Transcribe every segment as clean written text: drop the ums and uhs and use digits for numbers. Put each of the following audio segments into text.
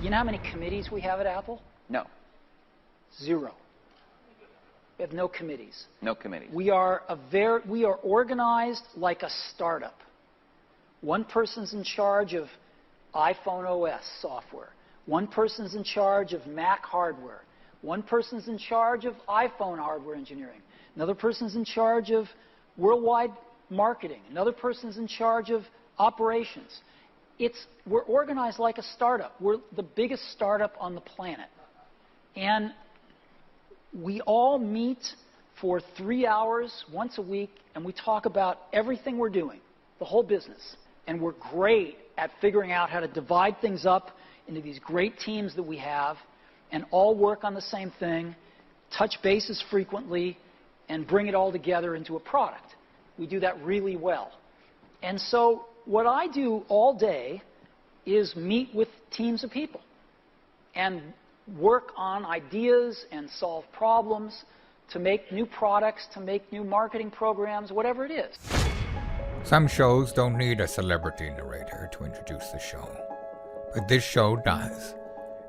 You know how many committees we have at Apple? No. 0. We have no committees. No committees. We are organized like a startup. One person's in charge of iPhone OS software. One person's in charge of Mac hardware. One person's in charge of iPhone hardware engineering. Another person's in charge of worldwide marketing. Another person's in charge of operations. We're organized like a startup. We're the biggest startup on the planet. And we all meet for 3 hours once a week, and we talk about everything we're doing, the whole business. And we're great at figuring out how to divide things up into these great teams that we have and all work on the same thing, touch bases frequently, and bring it all together into a product. We do that really well. And so what I do all day is meet with teams of people and work on ideas and solve problems to make new products, to make new marketing programs, whatever it is. Some shows don't need a celebrity narrator to introduce the show, but this show does.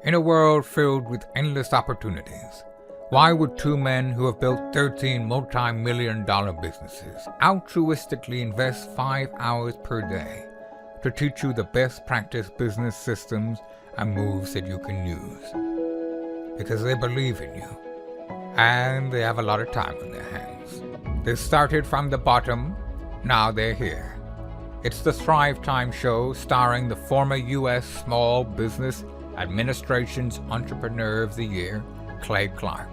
In a world filled with endless opportunities, why would two men who have built 13 multi-million-dollar businesses altruistically invest 5 hours per day to teach you the best practice business systems and moves that you can use? Because they believe in you, and they have a lot of time on their hands. They started from the bottom, now they're here. It's the Thrivetime show starring the former U.S. Small Business Administration's Entrepreneur of the Year, Clay Clark,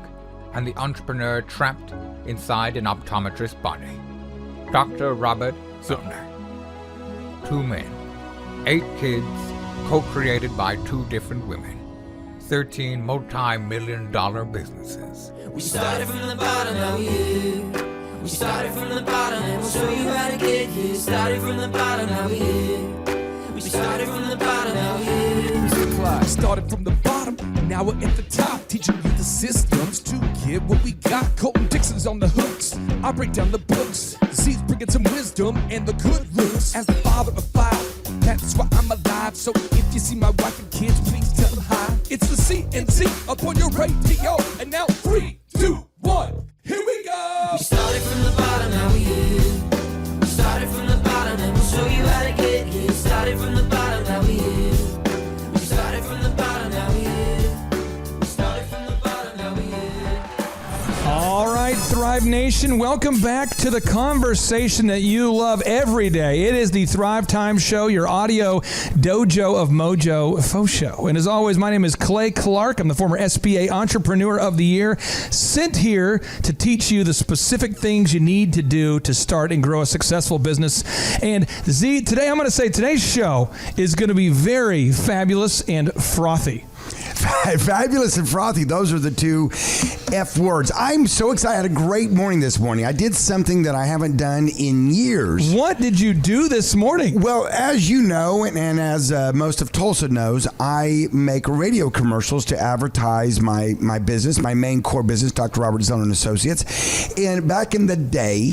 and the entrepreneur trapped inside an optometrist's body, Dr. Robert Zillner. 2 men, 8 kids, co-created by 2 different women, 13 multi-million-dollar businesses. We started from the bottom, now we're here. We started from the bottom, and we'll show you how to get here. Started from the bottom, now we're here. We started from the bottom, now we're here. Started from the bottom, and now we're at the top, teaching you the systems to get what we got. Colton Dixon's on the hooks, I break down the books. The C's bringing some wisdom and the good looks. As the father of 5, that's why I'm alive. So if you see my wife and kids, please tell them hi. It's the CNC up on your radio, and now 3, 2, 1, here we go. We started from the bottom, now we're here. We started from the bottom, and we'll show you how to get here. Started from the bottom, now we're here. We started from the bottom, now we're here. We started from the bottom, now we're here. All right, Thrive Nation, welcome back to the conversation that you love every day. It is the Thrivetime Show, your audio dojo of mojo faux show. And as always, my name is Clay Clark. I'm the former SBA Entrepreneur of the Year, sent here to teach you the specific things you need to do to start and grow a successful business. And Z, today I'm going to say today's show is going to be very fabulous and frothy. Fabulous and frothy. Those are the 2 F words. I'm so excited. I had a great morning this morning. I did something that I haven't done in years. What did you do this morning? Well, as you know, and as most of Tulsa knows, I make radio commercials to advertise my business, my main core business, Dr. Robert Zillner & Associates. And back in the day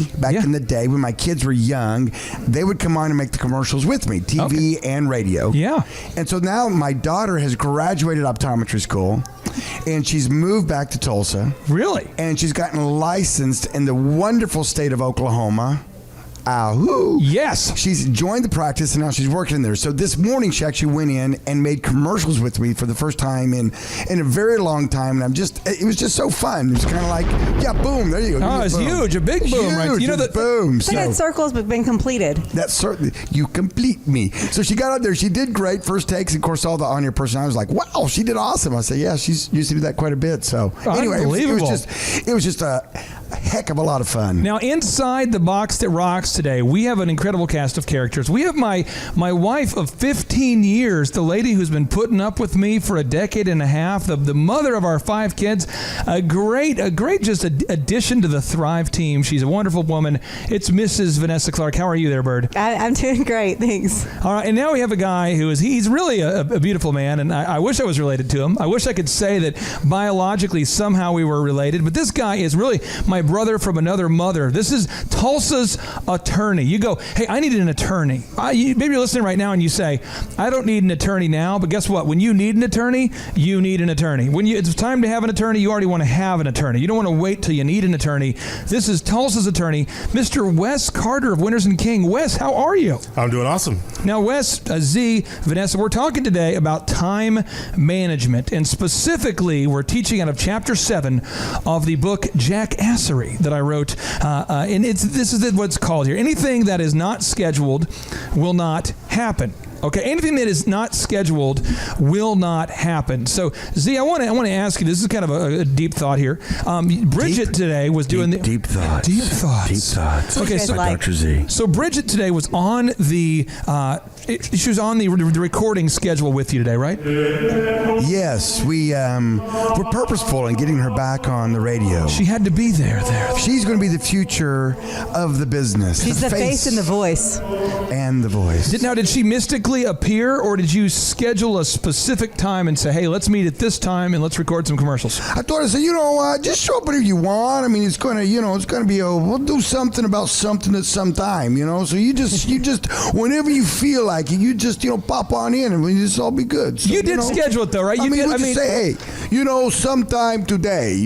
when my kids were young, they would come on and make the commercials with me, TV and radio. Yeah. And so now my daughter has graduated optometry school, and she's moved back to Tulsa. Really? And she's gotten licensed in the wonderful state of Oklahoma. Ahoo. Yes. She's joined the practice, and now she's working in there. So this morning, she actually went in and made commercials with me for the first time in a very long time. And it was just so fun. It was kind of like, yeah, boom, there you go. Oh, it's huge. A big boom, huge, right? You know, boom. So that circle's been completed. That's certainly, you complete me. So she got out there. She did great first takes. Of course, all the on your person. I was like, wow, she did awesome. I said, yeah, she's used to do that quite a bit. So anyway, it was just a heck of a lot of fun. Now, inside the box that rocks today, we have an incredible cast of characters. We have my wife of 15 years, the lady who's been putting up with me for a decade and a half, the mother of our 5 kids, a great just addition to the Thrive team. She's a wonderful woman. It's Mrs. Vanessa Clark. How are you there, Bird? I'm doing great, thanks. All right, and now we have a guy he's really a beautiful man, and I wish I was related to him. I wish I could say that biologically somehow we were related, but this guy is really my brother from another mother. This is Tulsa's attorney. You go, hey, I need an attorney. Maybe you're listening right now and you say, I don't need an attorney now, but guess what? When you need an attorney, you need an attorney. When it's time to have an attorney, you already want to have an attorney. You don't want to wait till you need an attorney. This is Tulsa's attorney, Mr. Wes Carter of Winters and King. Wes, how are you? I'm doing awesome. Now, Wes, Z, Vanessa, we're talking today about time management, and specifically, we're teaching out of Chapter 7 of the book Jackassery that I wrote, and this is what's called here. Anything that is not scheduled will not happen. Okay, anything that is not scheduled will not happen. So, Z, I want to ask you. This is kind of a deep thought here. Bridget today was doing deep thoughts. Deep thoughts. Deep thoughts. Okay, so Dr. Z. So Bridget today was on the she was on the recording schedule with you today, right? Yes, we're purposeful in getting her back on the radio. She had to be there. She's going to be the future of the business. She's the face and the voice. And the voice. Did she mystically appear, or did you schedule a specific time and say, hey, let's meet at this time and let's record some commercials? I thought, I said, just show up whenever you want. I mean, it's going to be we'll do something about something at some time, So you just, whenever you feel like it, you just, pop on in and we just all be good. So, you did schedule it though, right? Just say, hey, sometime today,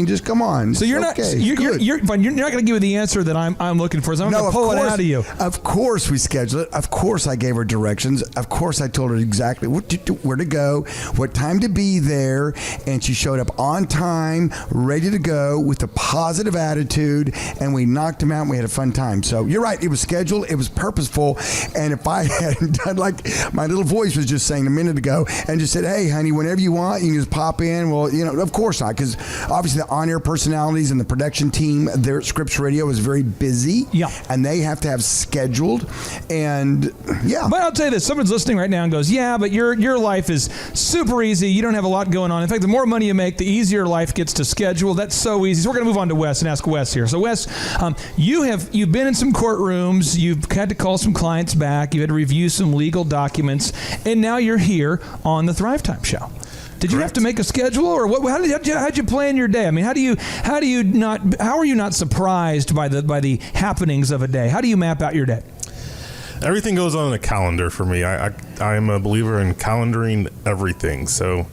just come on. So you're not, you're not going to give me the answer that I'm looking for. So I'm going to pull it out of you. Of course we scheduled it. Of course I gave her directions. Of course I told her exactly where to go, what time to be there, and she showed up on time, ready to go with a positive attitude, and we knocked him out and we had a fun time. So you're right, it was scheduled, it was purposeful, and if I hadn't done like my little voice was just saying a minute ago and just said, hey honey, whenever you want, you can just pop in. Well, of course not, because obviously the on-air personalities and the production team there at Scripps Radio is very busy. Yeah. And they have to have scheduled, and yeah. But I'll tell you this, someone's listening right now and goes, yeah, but your life is super easy. You don't have a lot going on. In fact, the more money you make, the easier life gets to schedule. That's so easy. So we're going to move on to Wes and ask Wes here. So Wes, you've been in some courtrooms. You've had to call some clients back. You had to review some legal documents, and now you're here on the Thrivetime show. Did you have to make a schedule, or what? How'd you plan your day? I mean, how are you not surprised by the happenings of a day? How do you map out your day? Everything goes on a calendar for me. I am a believer in calendaring everything. So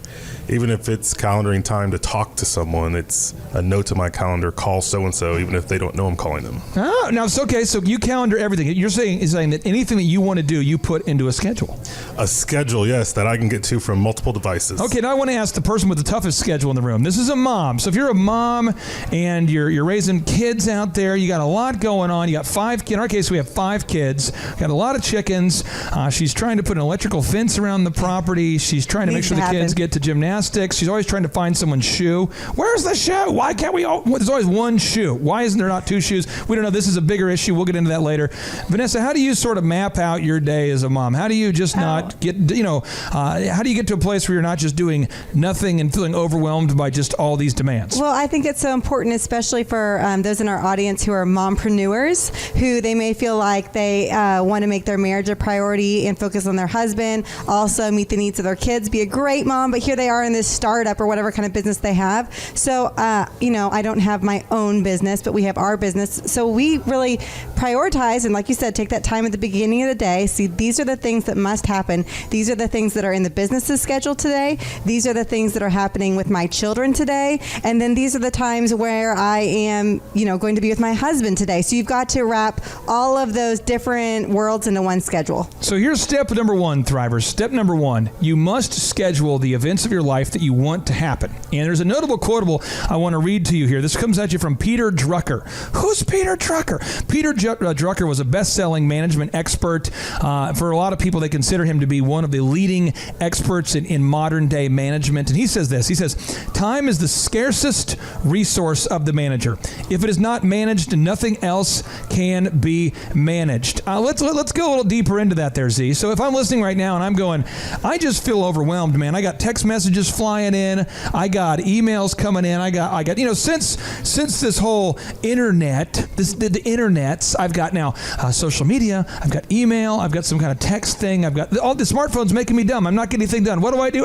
even if it's calendaring time to talk to someone, it's a note to my calendar, call so-and-so, even if they don't know I'm calling them. Oh, now it's okay. So you calendar everything. You're saying that anything that you want to do, you put into a schedule. A schedule, yes, that I can get to from multiple devices. Okay, now I want to ask the person with the toughest schedule in the room. This is a mom. So if you're a mom and you're raising kids out there, you got a lot going on. You got 5 kids. In our case, we have 5 kids. Got a lot of chickens. She's trying to put an electrical fence around the property. She's trying to make sure the kids get to gymnastics. She's always trying to find someone's shoe. Where's the shoe? Why can't we there's always one shoe. Why isn't there not 2 shoes? We don't know. This is a bigger issue. We'll get into that later. Vanessa, how do you sort of map out your day as a mom? How do you just not get, how do you get to a place where you're not just doing nothing and feeling overwhelmed by just all these demands? Well, I think it's so important, especially for those in our audience who are mompreneurs, who they may feel like they want to make their marriage a priority and focus on their husband, also meet the needs of their kids, be a great mom, but here they are in this startup or whatever kind of business they have. So, I don't have my own business, but we have our business. So we really prioritize, and like you said, take that time at the beginning of the day. See, these are the things that must happen. These are the things that are in the business's schedule today. These are the things that are happening with my children today. And then these are the times where I am, going to be with my husband today. So you've got to wrap all of those different worlds into one schedule. So here's step number 1, Thrivers. Step number 1, you must schedule the events of your life that you want to happen. And there's a notable quotable I want to read to you here. This comes at you from Peter Drucker. Who's Peter Drucker? Peter Drucker was a best-selling management expert. For a lot of people, they consider him to be one of the leading experts in modern-day management. And he says this. He says, time is the scarcest resource of the manager. If it is not managed, nothing else can be managed. Let's go a little deeper into that there, Z. So if I'm listening right now and I'm going, I just feel overwhelmed, man. I got text messages flying in. I got emails coming in. I got since this whole internet, the internets, I've got now social media, I've got email, I've got some kind of text thing, I've got all the smartphones making me dumb. I'm not getting anything done. What do I do?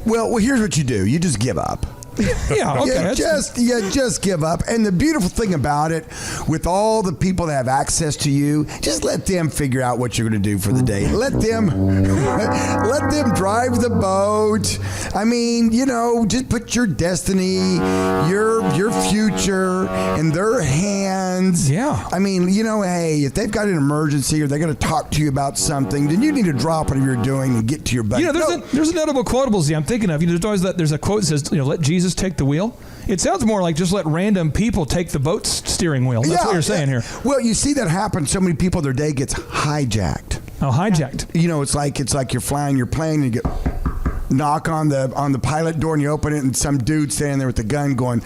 Well, here's what you do. You just give up. Yeah, okay. You just give up. And the beautiful thing about it, with all the people that have access to you, just let them figure out what you're going to do for the day. Let them drive the boat. I mean, just put your destiny, your future in their hands. Yeah. I mean, hey, if they've got an emergency or they're going to talk to you about something, then you need to drop whatever you're doing and get to your buddy. There's a notable quotables I'm thinking of. There's always there's a quote that says, let Jesus take the wheel. It sounds more like just let random people take the boat's steering wheel. That's what you're saying here. Well, you see that happen. So many people, their day gets hijacked. Oh, hijacked. It's like you're flying your plane and you get knock on the pilot door and you open it and some dude standing there with the gun going,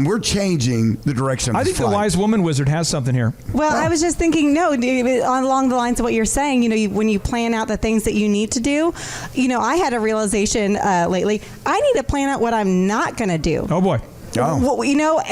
we're changing the direction of I this think flight. the wise woman wizard has something here. Well, I was just thinking, along the lines of what you're saying, when you plan out the things that you need to do, I had a realization lately. I need to plan out what I'm not going to do. Oh, boy. Oh. Well,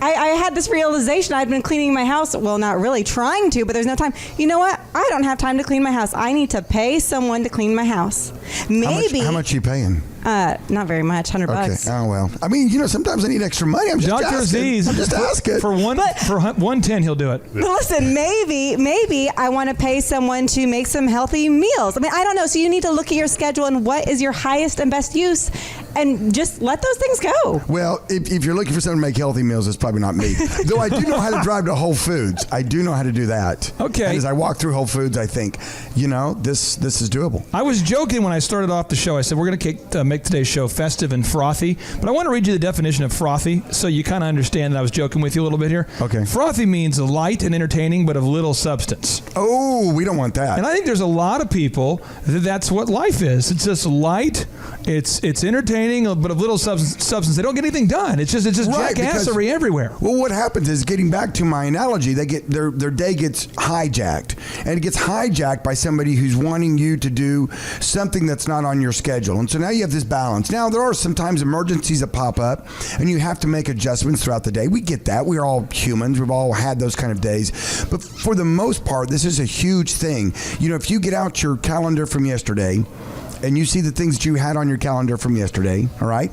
I had this realization. I'd been cleaning my house. Well, not really trying to, but there's no time. You know what? I don't have time to clean my house. I need to pay someone to clean my house. Maybe. How much are you paying? Not very much, $100 bucks. Oh, well. I mean, sometimes I need extra money. I'm just Dr. asking. Z's. I'm just asking. For $110, he'll do it. But listen, maybe I want to pay someone to make some healthy meals. I mean, I don't know. So you need to look at your schedule and what is your highest and best use, and just let those things go. Well, if you're looking for someone to make healthy meals, it's probably not me. Though I do know how to drive to Whole Foods. I do know how to do that. Okay. And as I walk through Whole Foods, I think, this is doable. I was joking when I started off the show. I said we're going to make today's show festive and frothy, but I want to read you the definition of frothy so you kind of understand that I was joking with you a little bit here. Okay. Frothy means light and entertaining, but of little substance. Oh, we don't want that. And I think there's a lot of people that's what life is. It's just light, it's entertaining, but of little substance. They don't get anything done. It's just Right, jackassery everywhere. Well, what happens is, getting back to my analogy, they get their day gets hijacked, and it gets hijacked by somebody who's wanting you to do something that's not on your schedule. And so now you have this balance. Now there are sometimes emergencies that pop up, and you have to make adjustments throughout the day. We get that. We're all humans. We've all had those kind of days. But for the most part, this is a huge thing. If you get out your calendar from yesterday, and you see the things that you had on your calendar from yesterday, all right?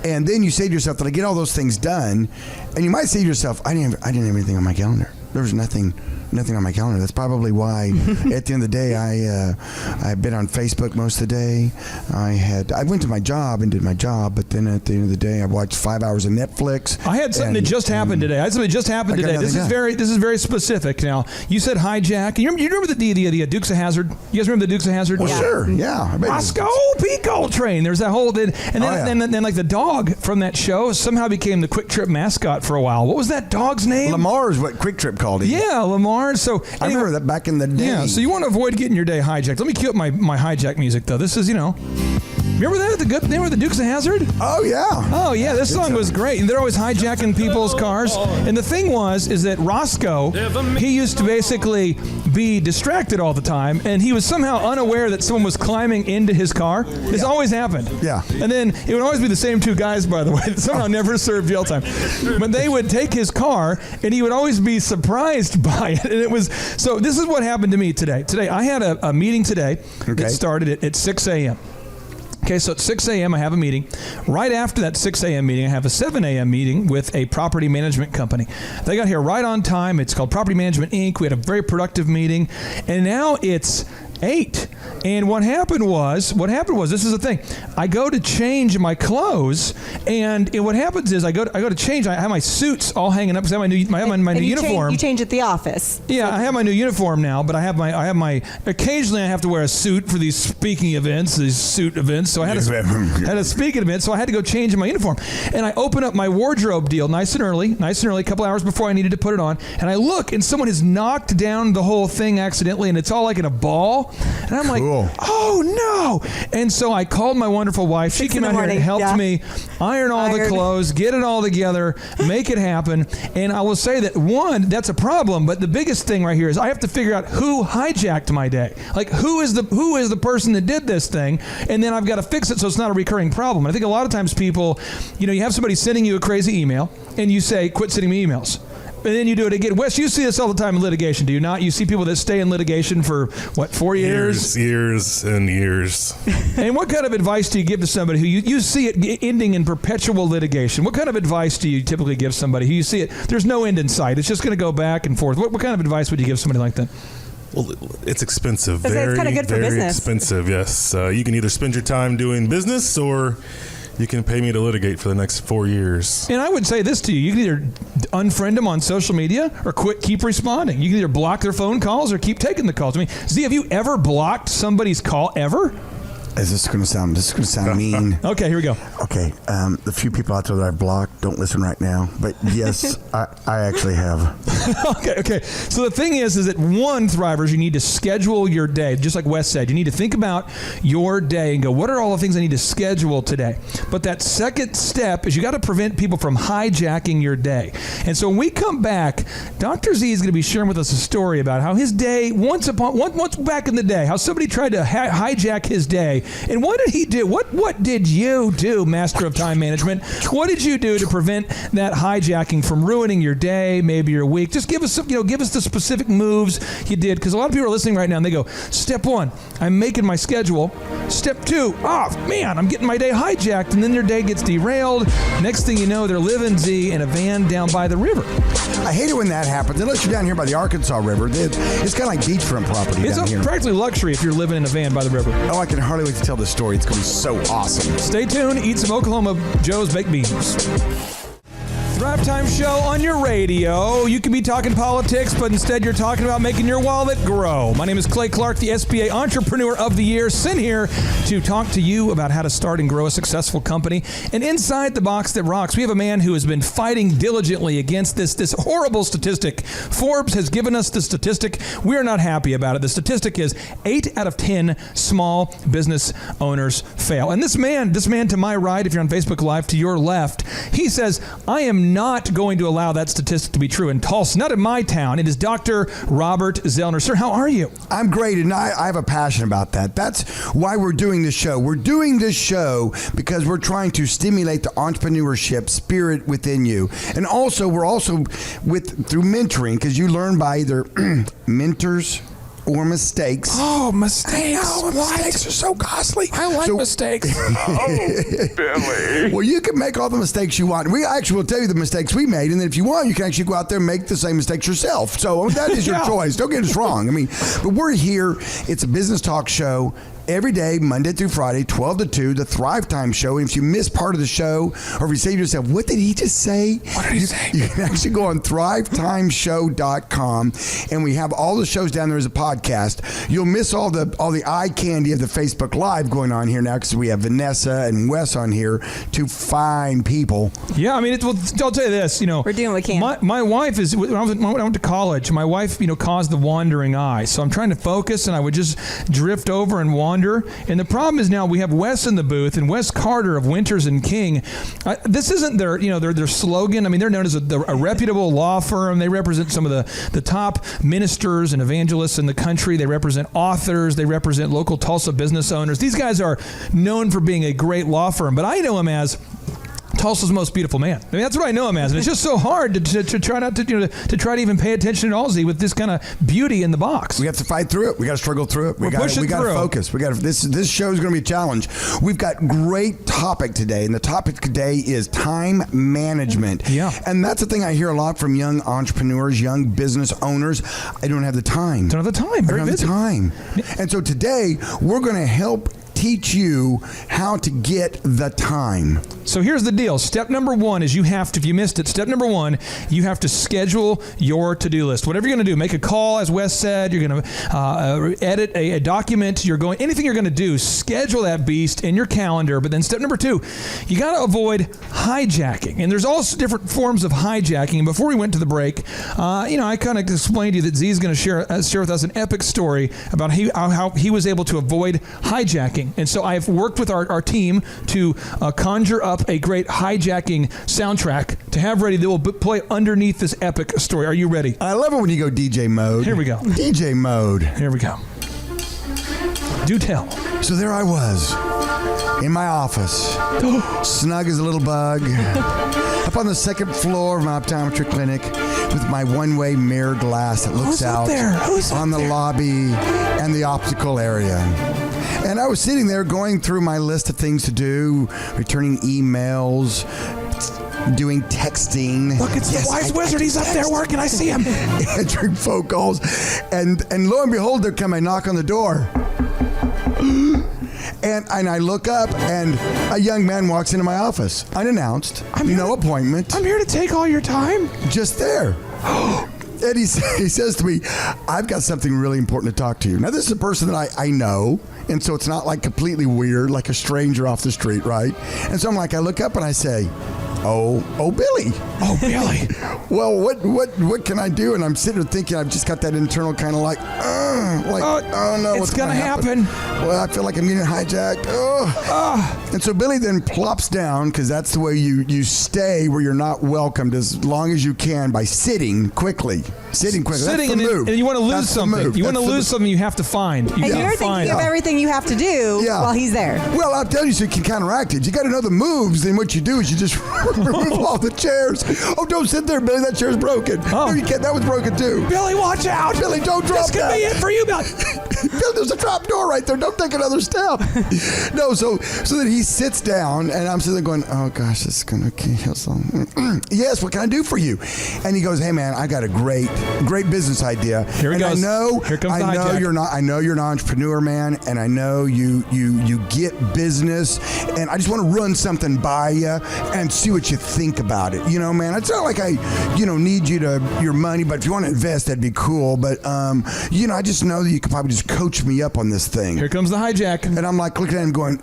And then you say to yourself, did I get all those things done? And you might say to yourself, I didn't have anything on my calendar. There was nothing on my calendar. That's probably why at the end of the day I've been on Facebook most of the day. I went to my job and did my job, but then at the end of the day I watched 5 hours of Netflix. I had something that just happened today. This is very specific. Now, you said hijack. You remember the Dukes of Hazzard? You guys remember the Dukes of Hazzard? Well, sure. Yeah. Roscoe P. Coltrane. There's that whole thing. And then like the dog from that show somehow became the Quick Trip mascot for a while. What was that dog's name? Lamar is what Quick Trip called him. Yeah, Lamar. So anyway, I remember that back in the day. Yeah, so you want to avoid getting your day hijacked. Let me cue up my hijack music, though. This is, remember that? The Dukes of Hazzard? Oh, yeah. Oh, yeah, this song was great. And they're always hijacking people's cars. And the thing is that Roscoe, he used to basically be distracted all the time, and he was somehow unaware that someone was climbing into his car. This always happened. Yeah. And then it would always be the same two guys, by the way, that somehow never served jail time. But they would take his car, and he would always be surprised by it. And so this is what happened to me today. Today, I had a meeting today that started at 6 a.m. Okay, so at 6 a.m. I have a meeting. Right after that 6 a.m. meeting, I have a 7 a.m. meeting with a property management company. They got here right on time. It's called Property Management, Inc. We had a very productive meeting. And now it's 8. And what happened was, this is the thing. I go to change my clothes, and what happens is I go to change. I have my suits all hanging up because I have my new uniform. You change at the office. Yeah, I have my new uniform now, but occasionally I have to wear a suit for these speaking events, these suit events. So I had a speaking event, so I had to go change in my uniform. And I open up my wardrobe deal nice and early, a couple hours before I needed to put it on. And I look, and someone has knocked down the whole thing accidentally, and it's all like in a ball. And I'm like, oh no. And so I called my wonderful wife. She came out here and helped me iron all the clothes, get it all together, make it happen. And I will say that, one, that's a problem, but the biggest thing right here is I have to figure out who hijacked my day. Like, who is the person that did this thing? And then I've got to fix it so it's not a recurring problem. And I think a lot of times people, you have somebody sending you a crazy email, and you say, quit sending me emails. And then you do it again. Wes, you see this all the time in litigation, do you not? You see people that stay in litigation for, 4 years? Years and years. And what kind of advice do you give to somebody who you see it ending in perpetual litigation? What kind of advice do you typically give somebody who you see it, there's no end in sight, it's just going to go back and forth? What kind of advice would you give somebody like that? Well, it's expensive. It's kinda good for very business. expensive, yes. You can either spend your time doing business or you can pay me to litigate for the next 4 years. And I would say this to you. You can either unfriend them on social media or keep responding. You can either block their phone calls or keep taking the calls. I mean, Z, have you ever blocked somebody's call ever? This is going to sound mean. Okay, here we go. Okay, the few people out there that I've blocked, don't listen right now. But yes, I actually have. Okay. So the thing is that one, Thrivers, you need to schedule your day. Just like Wes said, you need to think about your day and go, what are all the things I need to schedule today? But that second step is you got to prevent people from hijacking your day. And so when we come back, Dr. Z is going to be sharing with us a story about how his day, once back in the day, how somebody tried to hijack his day. And what did he do? What did you do, Master of Time Management? What did you do to prevent that hijacking from ruining your day, maybe your week? Just give us the specific moves you did, because a lot of people are listening right now and they go, step 1, I'm making my schedule. Step 2, I'm getting my day hijacked, and then their day gets derailed. Next thing you know, they're living, Z, in a van down by the river. I hate it when that happens. Unless you're down here by the Arkansas River, it's kind of like beachfront property down here. It's practically luxury if you're living in a van by the river. Oh, I can hardly wait to tell the story. It's going to be so awesome. Stay tuned. Eat some Oklahoma Joe's baked beans. Thrivetime show on your radio. You can be talking politics, but instead you're talking about making your wallet grow. My name is Clay Clark, the SBA Entrepreneur of the Year, sent here to talk to you about how to start and grow a successful company. And inside the box that rocks, we have a man who has been fighting diligently against this horrible statistic. Forbes has given us the statistic. We are not happy about it. The statistic is 8 out of 10 small business owners fail. And this man to my right, if you're on Facebook Live, to your left, he says, I am not going to allow that statistic to be true in Tulsa, not in my town. It is Dr. Robert Zellner. Sir, how are you? I'm great, and I have a passion about that. That's why we're doing this show. We're doing this show because we're trying to stimulate the entrepreneurship spirit within you. And also, we're through mentoring, because you learn by either mentors or mistakes. Oh, mistakes. I know, mistakes are so costly. I like mistakes. Billy. Well, you can make all the mistakes you want. We actually will tell you the mistakes we made, and then if you want, you can actually go out there and make the same mistakes yourself. So that is your choice. Don't get us wrong. I mean, but we're here. It's a business talk show. Every day, Monday through Friday, 12 to 2, the Thrivetime show. And if you miss part of the show, or if you say to yourself, what did he just say? What did he say? You can actually go on thrivetimeshow.com, and we have all the shows down there as a podcast. You'll miss all the eye candy of the Facebook Live going on here now, because we have Vanessa and Wes on here, two fine people. Yeah, I mean, I'll tell you this, we're doing what we can. My wife is, when I went to college, my wife, caused the wandering eye. So I'm trying to focus, and I would just drift over and wander. And the problem is now we have Wes in the booth, and Wes Carter of Winters and King. This isn't their slogan. I mean, they're known as a reputable law firm. They represent some of the top ministers and evangelists in the country. They represent authors. They represent local Tulsa business owners. These guys are known for being a great law firm, but I know them as Tulsa's most beautiful man. I mean, that's what I know him as, and it's just so hard to try not to try to even pay attention at all, Z, with this kind of beauty in the box. We have to fight through it. We got to struggle through it. We got to focus. This show is going to be a challenge. We've got great topic today, and the topic today is time management. Yeah, and that's the thing I hear a lot from young entrepreneurs, young business owners. I don't have the time. Don't have the time. Very busy. And so today we're going to help teach you how to get the time. So here's the deal. Step number 1 is if you missed it, step number 1, you have to schedule your to-do list. Whatever you're going to do, make a call, as Wes said, you're going to edit a document, anything you're going to do, schedule that beast in your calendar. But then step number 2, you got to avoid hijacking. And there's also different forms of hijacking. And before we went to the break, I kind of explained to you that Z is going to share with us an epic story about how he was able to avoid hijacking. And so I've worked with our team to conjure up a great hijacking soundtrack to have ready that will play underneath this epic story. Are you ready? I love it when you go DJ mode. Here we go. DJ mode. Here we go. Do tell. So there I was in my office, snug as a little bug, up on the second floor of my optometry clinic with my one-way mirror glass that looks out on the lobby and the optical area. And I was sitting there going through my list of things to do, returning emails, doing texting. Look, it's the wise wizard. He's up there working. I see him. Answering phone calls. And lo and behold, there come a knock on the door. And I look up, and a young man walks into my office, unannounced, no appointment. I'm here to take all your time. Just there. And he says to me, I've got something really important to talk to you. Now, this is a person that I know, and so it's not like completely weird, like a stranger off the street, right? And so I'm like, I look up and I say, Oh, Billy. Oh, Billy. Well, what can I do? And I'm sitting there thinking, I've just got that internal kind of like, oh no, it's gonna happen. Well, I feel like I'm getting hijacked. And so Billy then plops down, because that's the way you stay where you're not welcomed as long as you can, by sitting quickly. Sitting, that's the move. And you want to lose That's the something. move. You want to That's lose something you have to find. And you're thinking of everything you have to do while he's there. Well, I'll tell you, so you can counteract it. You got to know the moves. Then what you do is you just remove all the chairs. Oh, don't sit there, Billy. That chair's broken. Oh. No, you can't. That was broken too. Billy, watch out. Billy, don't drop This could be it for you, Billy. Billy, there's a trap door right there. Don't take another step. No, so then he sits down, and I'm sitting there going, oh gosh, this is gonna kill something. Yes, what can I do for you? And he goes, hey man, I got a great business idea. Here he goes. Here comes the hijack. I know you're an entrepreneur, man, and I know you get business, and I just want to run something by you and see what you think about it. You know, man, it's not like I need your money, but if you want to invest, that'd be cool. But I just know that you could probably just coach me up on this thing. Here comes the hijack. And I'm like looking at him going,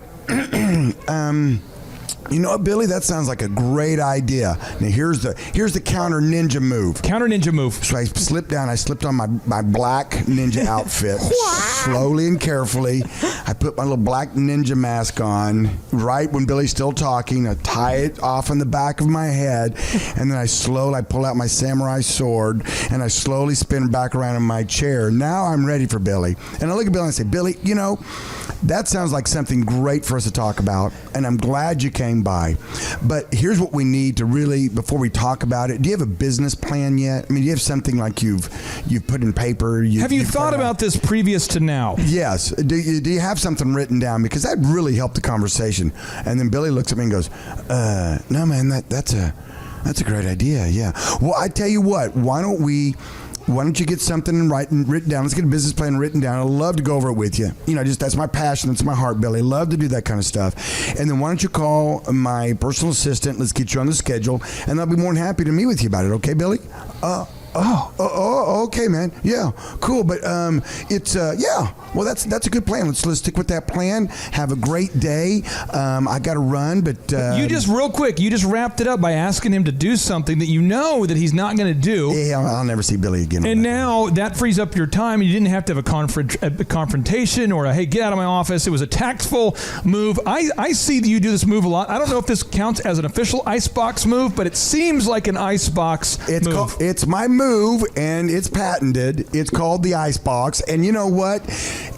you know what, Billy? That sounds like a great idea. Now here's the counter ninja move. Counter ninja move. So I slipped down. I slipped on my black ninja outfit slowly and carefully. I put my little black ninja mask on right when Billy's still talking. I tie it off on the back of my head, and then I pull out my samurai sword, and I slowly spin back around in my chair. Now I'm ready for Billy. And I look at Billy and I say, Billy, that sounds like something great for us to talk about, and I'm glad you came by. But here's what we need to really, before we talk about it, do you have a business plan yet? I mean, do you have something like you've put in paper? Have you thought about this previous to now? Yes. Do you have something written down? Because that really helped the conversation. And then Billy looks at me and goes, no, man, that's a great idea, yeah. Well, I tell you what, why don't you get something written down? Let's get a business plan written down. I'd love to go over it with you. That's my passion. That's my heart, Billy. Love to do that kind of stuff. And then why don't you call my personal assistant? Let's get you on the schedule, and I'll be more than happy to meet with you about it. Okay, Billy? Okay, man. Yeah, cool. But well, that's a good plan. Let's stick with that plan. Have a great day. I got to run, but you just wrapped it up by asking him to do something that you know that he's not going to do. Yeah, I'll never see Billy again. And now that frees up your time, and you didn't have to have a confrontation or hey, get out of my office. It was a tactful move. I see that you do this move a lot. I don't know if this counts as an official icebox move, but it seems like an icebox move. It's my move, and it's patented. It's called the icebox. And you know what?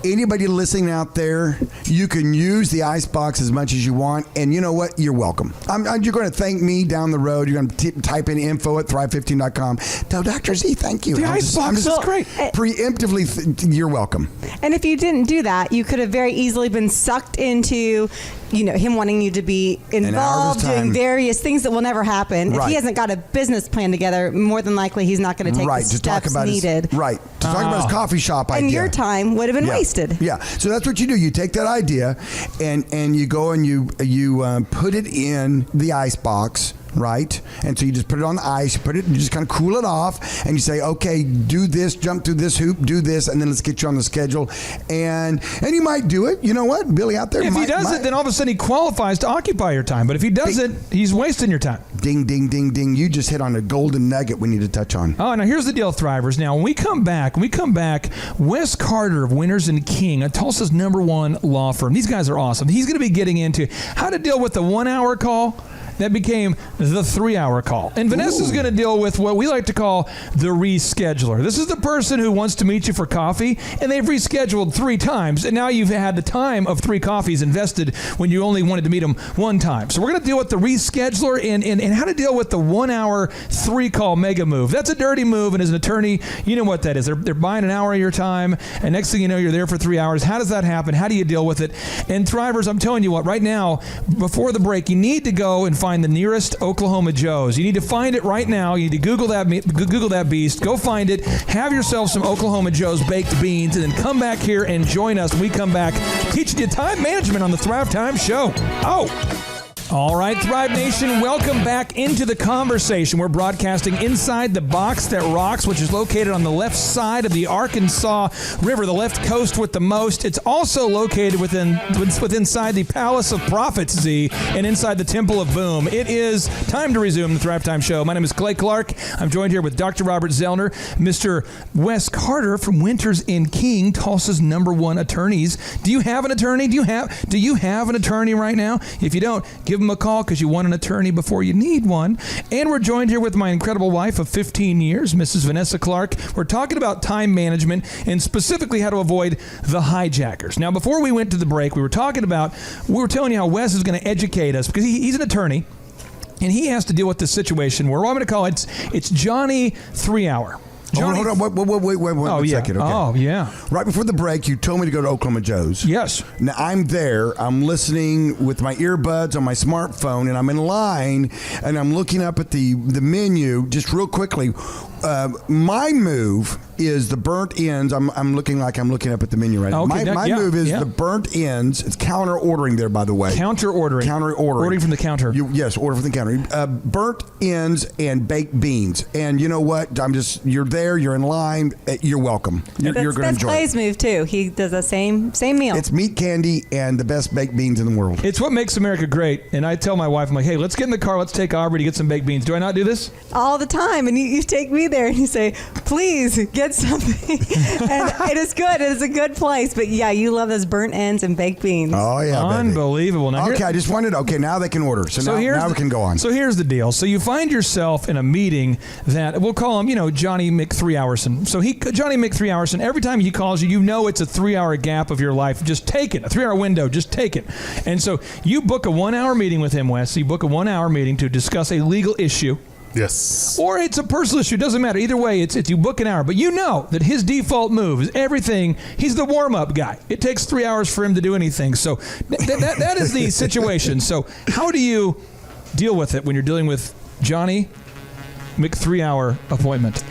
Anybody listening out there, you can use the icebox as much as you want. And you know what? You're welcome. You're going to thank me down the road. You're going to type in info@thrive15.com. Tell Dr. Z thank you. The icebox is great. Preemptively, you're welcome. And if you didn't do that, you could have very easily been sucked into him wanting you to be involved doing various things that will never happen. Right. If he hasn't got a business plan together, more than likely he's not going to take the steps needed. To talk about his coffee shop idea. And your time would have been wasted. Yeah. So that's what you do. You take that idea and you go and you put it in the icebox. Right? And so you just put it on the ice, you just kind of cool it off, and you say, okay, do this, jump through this hoop, do this, and then let's get you on the schedule. And you might do it. You know what? Billy out there if he does it, then all of a sudden he qualifies to occupy your time. But if he doesn't, he's wasting your time. Ding, ding, ding, ding. You just hit on a golden nugget we need to touch on. Oh, now here's the deal, Thrivers. Now, when we come back, Wes Carter of Winters & King, Tulsa's #1 law firm. These guys are awesome. He's going to be getting into how to deal with the 1-hour call that became the 3-hour call. And Vanessa's going to deal with what we like to call the rescheduler. This is the person who wants to meet you for coffee, and they've rescheduled 3 times, and now you've had the time of 3 coffees invested when you only wanted to meet them 1 time. So we're going to deal with the rescheduler and how to deal with the 1-hour 3-call mega move. That's a dirty move, and as an attorney, you know what that is. They're buying an hour of your time, and next thing you know, you're there for 3 hours. How does that happen? How do you deal with it? And Thrivers, I'm telling you what, right now, before the break, you need to go and find the nearest Oklahoma Joe's. You need to find it right now. You need to Google that beast. Go find it. Have yourself some Oklahoma Joe's baked beans, and then come back here and join us when we come back teaching you time management on the Thrivetime Show. All right, Thrive Nation, welcome back into the conversation. We're broadcasting inside the box that rocks, which is located on the left side of the Arkansas River, the left coast with the most. It's also located inside the Palace of Prophets, Z, and inside the Temple of Boom. It is time to resume the Thrive Time Show. My name is Clay Clark. I'm joined here with Dr. Robert Zellner, Mr. Wes Carter from Winters and King, Tulsa's #1 attorneys. Do you have an attorney? Do you have an attorney right now? If you don't, give them a call because you want an attorney before you need one. And we're joined here with my incredible wife of 15 years, Mrs. Vanessa Clark. We're talking about time management and specifically how to avoid the hijackers. Now, before we went to the break, we were telling you how Wes is going to educate us because he's an attorney and he has to deal with this situation where I'm going to call it, it's Johnny 3-hour. Hold on. Wait one second. Okay. Oh, yeah. Right before the break, you told me to go to Oklahoma Joe's. Yes. Now, I'm there. I'm listening with my earbuds on my smartphone, and I'm in line, and I'm looking up at the menu just real quickly. My move is the burnt ends. I'm looking up at the menu right now. Okay, my move is the burnt ends. It's counter ordering there, by the way. Counter ordering. Ordering from the counter. Yes, order from the counter. Burnt ends and baked beans. And you know what? You're there. You're in line. You're welcome. You're going to enjoy it. That's Clay's move, too. He does the same meal. It's meat candy and the best baked beans in the world. It's what makes America great. And I tell my wife, I'm like, hey, let's get in the car. Let's take Aubrey to get some baked beans. Do I not do this? All the time. And you take me there and you say, please get something. And it is good. It is a good place. But yeah, you love those burnt ends and baked beans. Oh, yeah. Unbelievable. Now, okay, I just wanted, now they can order. So now we can go on. So here's the deal. So you find yourself in a meeting that, we'll call him, Johnny McThree-Hourson. So Johnny McThree-Hourson, every time he calls you, it's a 3-hour gap of your life. Just take it. A 3-hour window. Just take it. And so you book a 1-hour meeting with him, Wes. You book a 1-hour meeting to discuss a legal issue. Yes. Or it's a personal issue. It doesn't matter. Either way, it's you book an hour. But you know that his default move is everything. He's the warm-up guy. It takes 3 hours for him to do anything. So that is the situation. So how do you deal with it when you're dealing with Johnny McThree-hour appointment?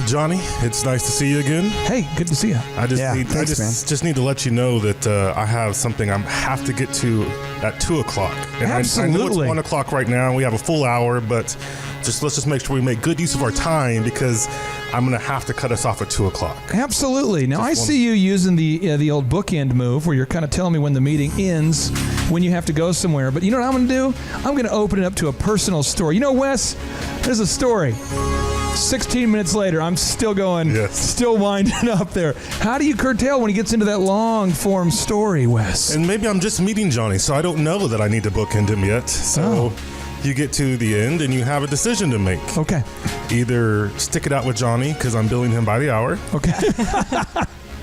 Johnny, it's nice to see you again. Hey, good to see you. I just need to let you know that I have something I have to get to at 2 o'clock. And Absolutely. I know it's 1 o'clock right now. We have a full hour, but let's just make sure we make good use of our time because I'm going to have to cut us off at 2 o'clock. Absolutely. Now, I see you using the old bookend move where you're kind of telling me when the meeting ends, when you have to go somewhere. But you know what I'm going to do? I'm going to open it up to a personal story. Wes, there's a story. 16 minutes later, I'm still going, still winding up there. How do you curtail when he gets into that long-form story, Wes? And maybe I'm just meeting Johnny, so I don't know that I need to bookend him yet. So you get to the end, and you have a decision to make. Okay. Either stick it out with Johnny, because I'm billing him by the hour. Okay.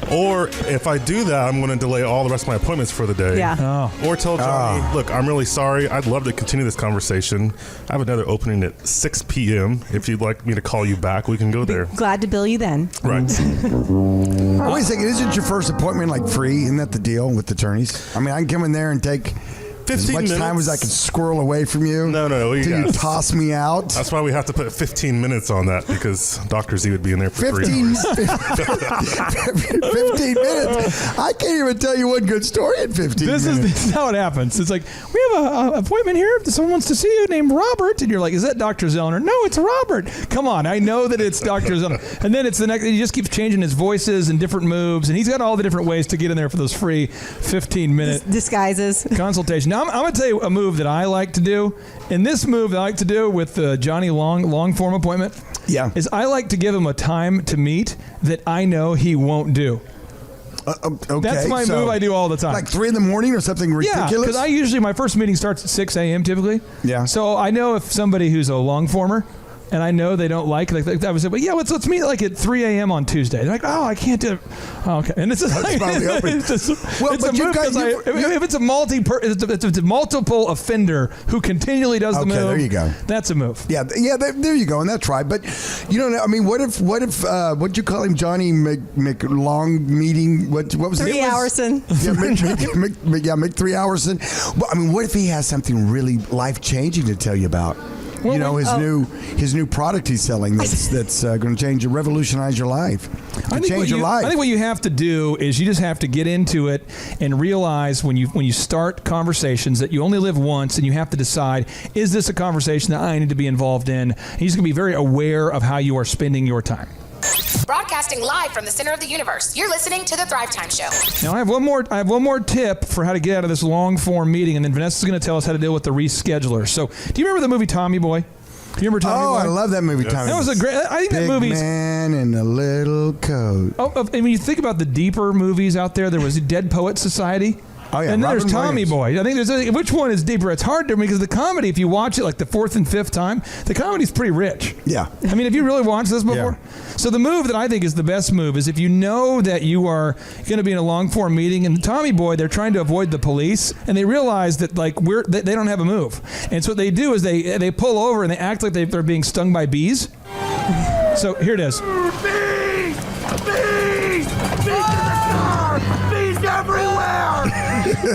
Or if I do that, I'm going to delay all the rest of my appointments for the day. Yeah. Or tell Johnny, look, I'm really sorry. I'd love to continue this conversation. I have another opening at 6 p.m. If you'd like me to call you back, we can go there. Glad to bill you then. Right. Wait a second. Isn't your first appointment free? Isn't that the deal with attorneys? I mean, I can come in there and take 15 as much minutes. time as I can squirrel away from you. No. Until you toss me out. That's why we have to put 15 minutes on that because Dr. Z would be in there for 15 3 hours. 15 minutes. I can't even tell you one good story in 15 minutes. This is how it happens. It's like, we have an appointment here. Someone wants to see you named Robert. And you're like, is that Dr. Zellner? No, it's Robert. Come on. I know that it's Dr. Zellner. And then it's the next, he just keeps changing his voices and different moves. And he's got all the different ways to get in there for those free 15-minute disguises. Consultation. Now, I'm going to tell you a move that I like to do. And this move that I like to do with Johnny long form appointment is I like to give him a time to meet that I know he won't do. Okay, That's my so move I do all the time. Like 3 in the morning or something ridiculous? Yeah, because my first meeting starts at 6 a.m. typically. Yeah. So I know if somebody who's a long former, and I know they don't like I was like, well, yeah, let's meet like at 3 a.m. on Tuesday. They're like, oh, I can't do it. Oh, okay. And it's just like, it's a move because if it's a multiple offender who continually does the move. Okay, there you go. That's a move. Yeah, there you go, and that's right. But you don't know. I mean, what if what'd you call him, Johnny McLong meeting? What was 3 Hourson? Yeah, Mick 3 Hourson. Well, I mean, what if he has something really life changing to tell you about? Well, his new product he's selling that's going to revolutionize your life. I think what you have to do is you just have to get into it and realize when you start conversations that you only live once, and you have to decide, is this a conversation that I need to be involved in? And you're just going to be very aware of how you are spending your time. Broadcasting live from the center of the universe. You're listening to the Thrivetime Show. Now I have one more tip for how to get out of this long form meeting, and then Vanessa's going to tell us how to deal with the rescheduler. So, do you remember the movie Tommy Boy? Do you remember Tommy Boy? I love that movie. Yes. Tommy. That was a great. I think Big that movie's man in a little coat. And when you think about the deeper movies out there was Dead Poet Society. Oh, yeah. And then there's Robin Tommy Williams. Boy. I think there's which one is deeper? It's hard to because the comedy, if you watch it like the 4th and 5th time, the comedy's pretty rich. Yeah. I mean, have you really watched this before? Yeah. So the move that I think is the best move is if you know that you are going to be in a long form meeting, and Tommy Boy, they're trying to avoid the police, and they realize that like they don't have a move, and so what they do is they pull over and they act like they're being stung by bees. So here it is. Bees! Bees! Bees in the car! Bees everywhere!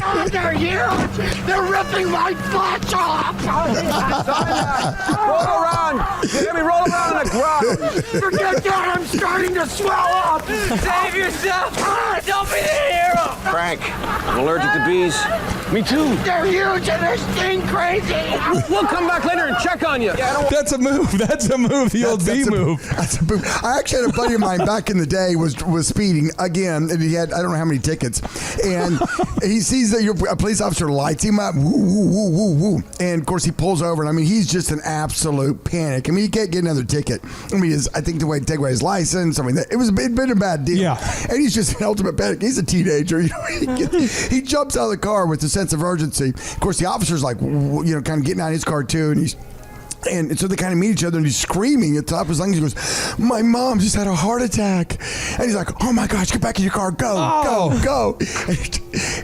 Oh, they're huge! They're ripping my flesh off! Roll around! Let me roll around on the ground! Forget that! I'm starting to swell up! Save yourself! Don't be the hero! Frank, I'm allergic to bees. Me too. They're huge and they sting crazy! We'll come back later and check on you. That's a move. That's a move. The old bee move. That's a move. I actually had a buddy of mine back in the day was speeding again, and he had I don't know how many tickets, and he sees that a police officer lights him up, woo, woo, woo, woo, woo, and of course he pulls over, and I mean he's just an absolute panic. I mean he can't get another ticket. I mean I think the way to take away his license. I mean it'd been a bad deal. Yeah. And he's just in ultimate panic. He's a teenager. You know, he jumps out of the car with a sense of urgency. Of course the officer's like kind of getting out of his car too, and so they kind of meet each other, and he's screaming at the top of his lungs. He goes, "My mom just had a heart attack." And he's like, "Oh my gosh, get back in your car. Go.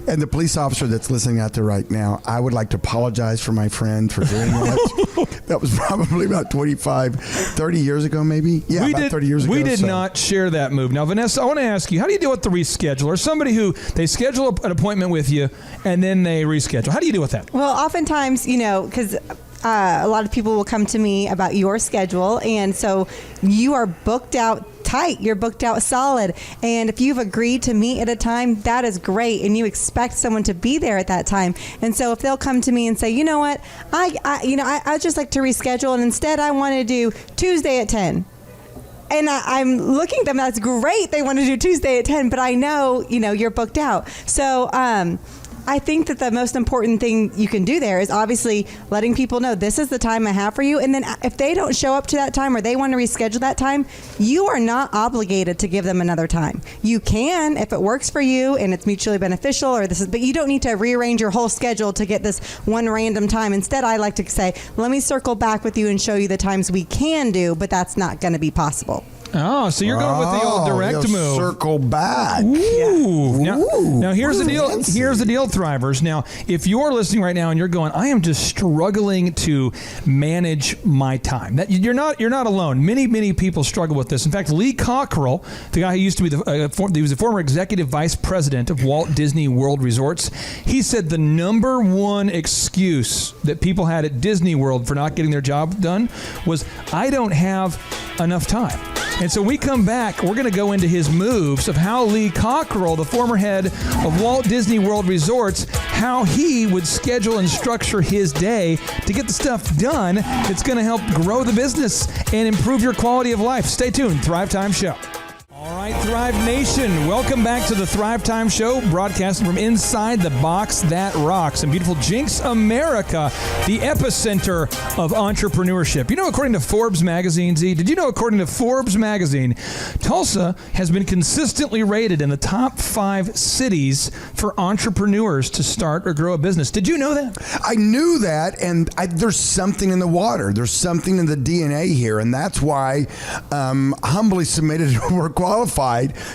And the police officer that's listening out there right now, I would like to apologize for my friend for doing that. That was probably about 30 years ago, maybe. Yeah, about 30 years ago. We did not share that move. Now, Vanessa, I want to ask you, how do you deal with the rescheduler? Somebody who they schedule an appointment with you, and then they reschedule. How do you deal with that? Well, oftentimes, because a lot of people will come to me about your schedule, and so you are booked out tight, you're booked out solid, and if you've agreed to meet at a time, that is great, and you expect someone to be there at that time. And so if they'll come to me and say, you know what, I'd just like to reschedule, and instead I want to do Tuesday at 10. And I'm looking at them, that's great, they want to do Tuesday at 10, but I know, you're booked out. So I think that the most important thing you can do there is obviously letting people know this is the time I have for you. And then if they don't show up to that time or they want to reschedule that time, you are not obligated to give them another time. You can if it works for you and it's mutually beneficial, but you don't need to rearrange your whole schedule to get this one random time. Instead, I like to say, let me circle back with you and show you the times we can do, but that's not going to be possible. Oh, so you're going with the old direct move. Circle back. Ooh. Yeah. Now here's the deal. Fancy. Here's the deal, Thrivers. Now, if you're listening right now and you're going, I am just struggling to manage my time. That you're not alone. Many people struggle with this. In fact, Lee Cockrell, the guy who used to be he was a former executive vice president of Walt Disney World Resorts. He said the number one excuse that people had at Disney World for not getting their job done was, I don't have enough time. And so we come back, we're going to go into his moves of how Lee Cockrell, the former head of Walt Disney World Resorts, how he would schedule and structure his day to get the stuff done that's going to help grow the business and improve your quality of life. Stay tuned. Thrivetime Show. All right. right, Thrive Nation, welcome back to the Thrivetime Show, broadcasting from inside the box that rocks in beautiful Jinx, America, the epicenter of entrepreneurship. You know, according to Forbes magazine, Z, did you know according to Forbes magazine, Tulsa has been consistently rated in the top 5 cities for entrepreneurs to start or grow a business? Did you know that? I knew that, and there's something in the water. There's something in the DNA here, and that's why humbly submitted we're qualified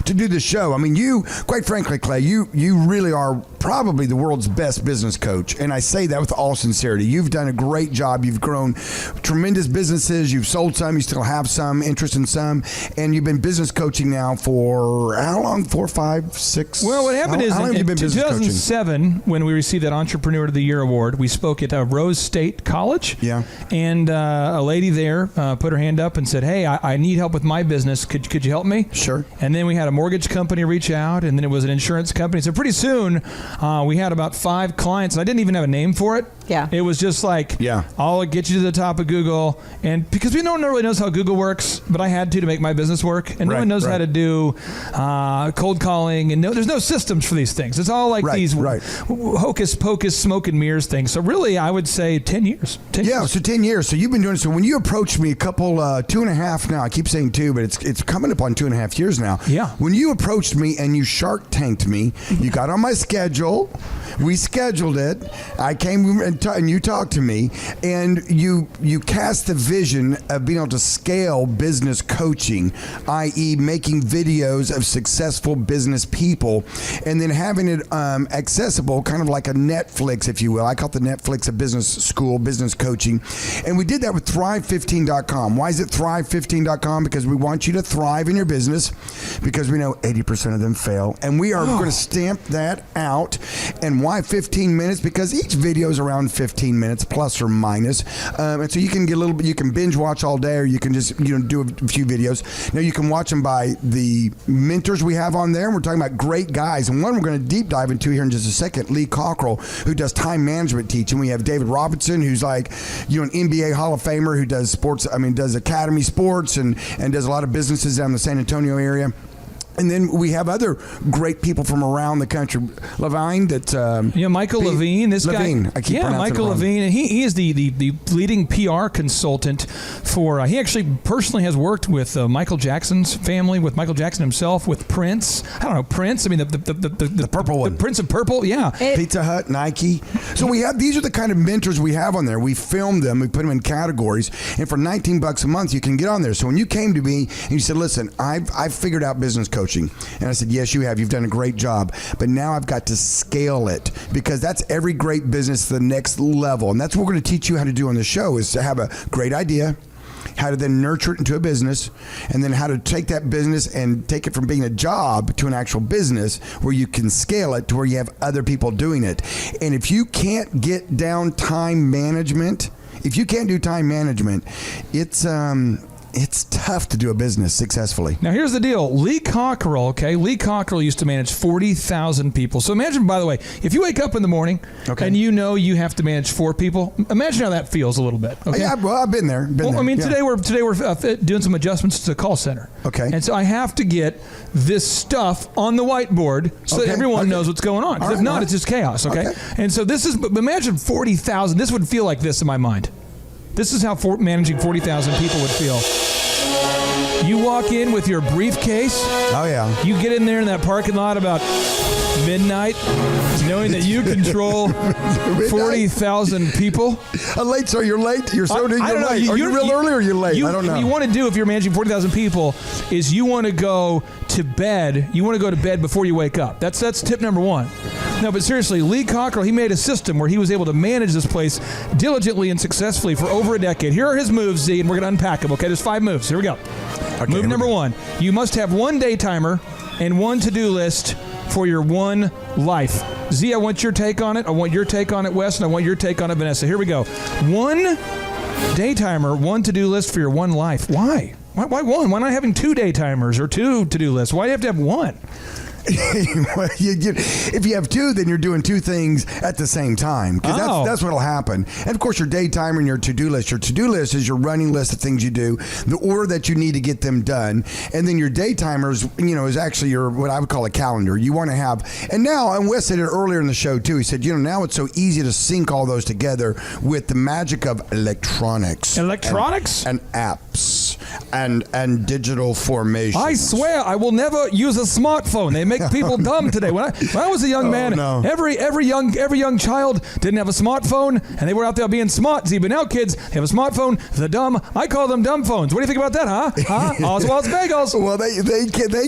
to do the show. I mean, you, quite frankly, Clay, you really are probably the world's best business coach, and I say that with all sincerity. You've done a great job. You've grown tremendous businesses. You've sold some. You still have some interest in some, and you've been business coaching now for how long? 4, 5, 6? Well, what happened is in 2007, when we received that Entrepreneur of the Year award, we spoke at Rose State College. Yeah. And a lady there put her hand up and said, "Hey, I need help with my business. Could you help me?" Sure. And then we had a mortgage company reach out, and then it was an insurance company. So pretty soon, we had about 5 clients, and I didn't even have a name for it. Yeah. It was just like, I'll get you to the top of Google. And because no one really knows how Google works, but I had to make my business work. And no one knows how to do cold calling. And there's no systems for these things. It's all like these hocus pocus, smoke and mirrors things. So really, I would say 10 years. 10 years. So 10 years. So you've been doing it. So when you approached me a couple, 2.5 now, I keep saying 2, but it's coming up on 2.5 years now. Yeah. When you approached me and you Shark Tanked me, you got on my schedule. We scheduled it. I came and you talked to me, and you cast the vision of being able to scale business coaching, i.e. making videos of successful business people, and then having it accessible, kind of like a Netflix, if you will. I call it the Netflix of business school, business coaching. And we did that with Thrive15.com. Why is it Thrive15.com? Because we want you to thrive in your business, because we know 80% of them fail. And we are going to stamp that out. And why 15 minutes? Because each video is around 15 minutes, plus or minus. And so you can get a little bit, you can binge watch all day, or you can just do a few videos. Now you can watch them by the mentors we have on there. And we're talking about great guys. And one we're going to deep dive into here in just a second, Lee Cockrell, who does time management teaching. We have David Robinson, who's like, an NBA Hall of Famer who does sports, does academy sports and does a lot of businesses down in the San Antonio area. And then we have other great people from around the country. Levine, that's Michael Levine. This Levine, guy, I keep pronouncing Michael it wrong. Levine, and he is the leading PR consultant for. He actually personally has worked with Michael Jackson's family, with Michael Jackson himself, with Prince. I don't know Prince. I mean the purple one, the Prince of Purple. Yeah, Pizza Hut, Nike. So we have these are the kind of mentors we have on there. We film them, we put them in categories, and for $19 a month, you can get on there. So when you came to me and you said, "Listen, I've figured out business coaching," and I said, "Yes, you have. You've done a great job. But now I've got to scale it, because that's every great business to the next level." And that's what we're going to teach you how to do on the show, is to have a great idea, how to then nurture it into a business, and then how to take that business and take it from being a job to an actual business where you can scale it to where you have other people doing it. And if you can't get down time management, if you can't do time management, it's tough to do a business successfully. Now, here's the deal. Lee Cockrell, Lee Cockrell used to manage 40,000 people. So imagine, by the way, if you wake up in the morning and you know you have to manage 4 people, imagine how that feels a little bit. Okay? Yeah, well, I've been there. I mean, today we're doing some adjustments to the call center. Okay. And so I have to get this stuff on the whiteboard so that everyone knows what's going on. Because if not, it's just chaos, okay? And so imagine 40,000. This would feel like this in my mind. This is how managing 40,000 people would feel. You walk in with your briefcase. Oh, yeah. You get in there in that parking lot about midnight, knowing that you control 40,000 people. Late, so you're late? You're so late. Are you real early or are you late? I don't know. What you want to do if you're managing 40,000 people is you want to go to bed. You want to go to bed before you wake up. That's tip number 1. No, but seriously, Lee Cockrell, he made a system where he was able to manage this place diligently and successfully for over a decade. Here are his moves, Z, and we're going to unpack them, okay? There's 5 moves. Here we go. Okay, move number 1. You must have 1 day timer and 1 to-do list for your one life. Z, I want your take on it. I want your take on it, Wes, and I want your take on it, Vanessa. Here we go. 1 day timer, 1 to-do list for your one life. Why? Why 1? Why not having 2 day timers or 2 to-do lists? Why do you have to have 1? If you have two, then you're doing two things at the same time, because that's what'll happen. And of course, your day timer and your to-do list. Your to-do list is your running list of things you do, the order that you need to get them done, and then your day timers, is actually your what I would call a calendar. You want to have, and Wes said it earlier in the show too. He said, now it's so easy to sync all those together with the magic of electronics, and apps, and digital formation. I swear, I will never use a smartphone. They make people dumb today. When I was a young man, every young child didn't have a smartphone, and they were out there being smart. See, but now kids have a smartphone. They're dumb. I call them dumb phones. What do you think about that, huh? Oswald's Bagels. Well, they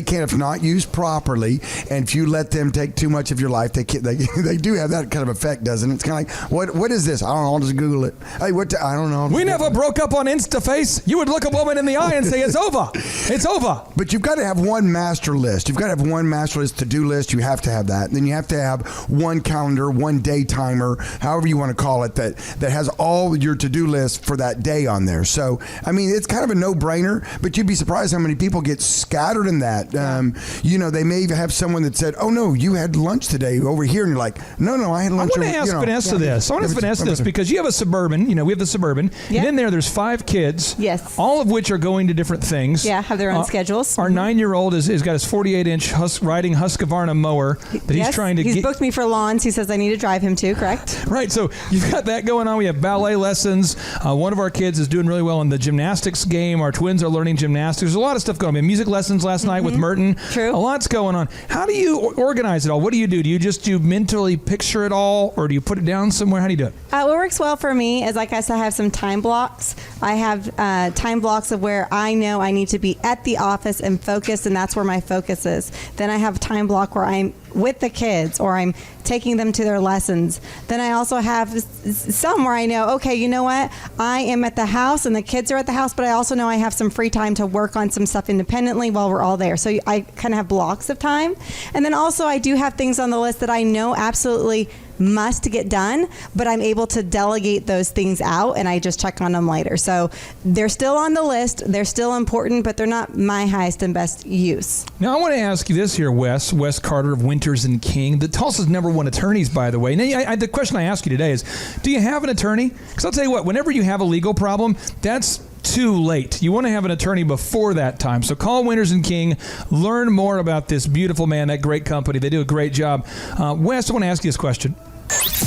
can if not used properly, and if you let them take too much of your life, they do have that kind of effect, doesn't it? It's kind of like, what is this? I don't know. I'll just Google it. Hey, I don't know. We never broke up on InstaFace. You would look a woman in the eye and say, it's over. It's over. But you've got to have one master list. You've got to have one master list to-do list. You have to have that. And then you have to have one calendar, one day timer, however you want to call it, that has all your to-do list for that day on there. So, it's kind of a no-brainer, but you'd be surprised how many people get scattered in that. They may have someone that said, oh, no, you had lunch today over here. And you're like, no, I had lunch. I want to ask Vanessa this. I want to finesse this because you have a Suburban. We have the Suburban. Yep. And in there's 5 kids. Yes. All of which are going to different things. Yeah, have their own schedules. Our 9-year-old has got his 48-inch riding Husqvarna mower that he's trying to get. He's booked me for lawns. He says I need to drive him to, correct? Right. So you've got that going on. We have ballet lessons. One of our kids is doing really well in the gymnastics game. Our twins are learning gymnastics. There's a lot of stuff going on. We had music lessons last night with Merton. True. A lot's going on. How do you organize it all? What do? Do you mentally picture it all, or do you put it down somewhere? How do you do it? What works well for me is, like I said, I have some time blocks. I have time blocks of where I know I need to be at the office and focused, and that's where my focus is. Then I have a time block where I'm with the kids or I'm taking them to their lessons. Then I also have some where I know, okay, you know what? I am at the house and the kids are at the house, but I also know I have some free time to work on some stuff independently while we're all there. So I kind of have blocks of time. And then also I do have things on the list that I know absolutely must get done, but I'm able to delegate those things out and I just check on them later. So they're still on the list, they're still important, but they're not my highest and best use. Now I want to ask you this here, Wes Carter of Winters and King, the Tulsa's #1 attorneys, by the way. Now, the question I ask you today is, do you have an attorney? Because I'll tell you what, whenever you have a legal problem, that's too late. You want to have an attorney before that time. So call Winters and King. Learn more about this beautiful man, that great company. They do a great job. Wes, I want to ask you this question.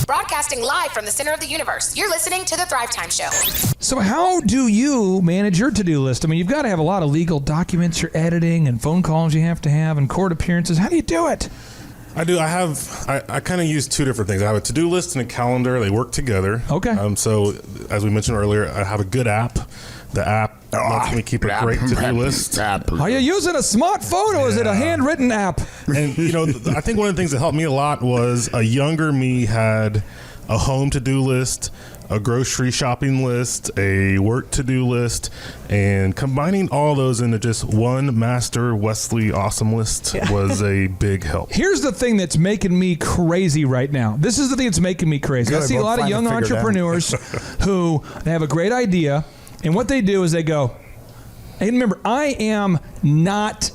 Broadcasting live from the center of the universe. You're listening to The Thrivetime Show. So how do you manage your to-do list? You've got to have a lot of legal documents you're editing and phone calls you have to have and court appearances. How do you do it? I do. I kind of use 2 different things. I have a to-do list and a calendar. They work together. Okay. So as we mentioned earlier, I have a good app. The app lets me keep a great to-do list. Are you using a smartphone or is it a handwritten app? And, I think one of the things that helped me a lot was a younger me had a home to-do list, a grocery shopping list, a work to-do list, and combining all those into just one master Wesley awesome list was a big help. Here's the thing that's making me crazy right now. This is the thing that's making me crazy. I see a lot of young entrepreneurs who they have a great idea, and what they do is they go, and remember, I am not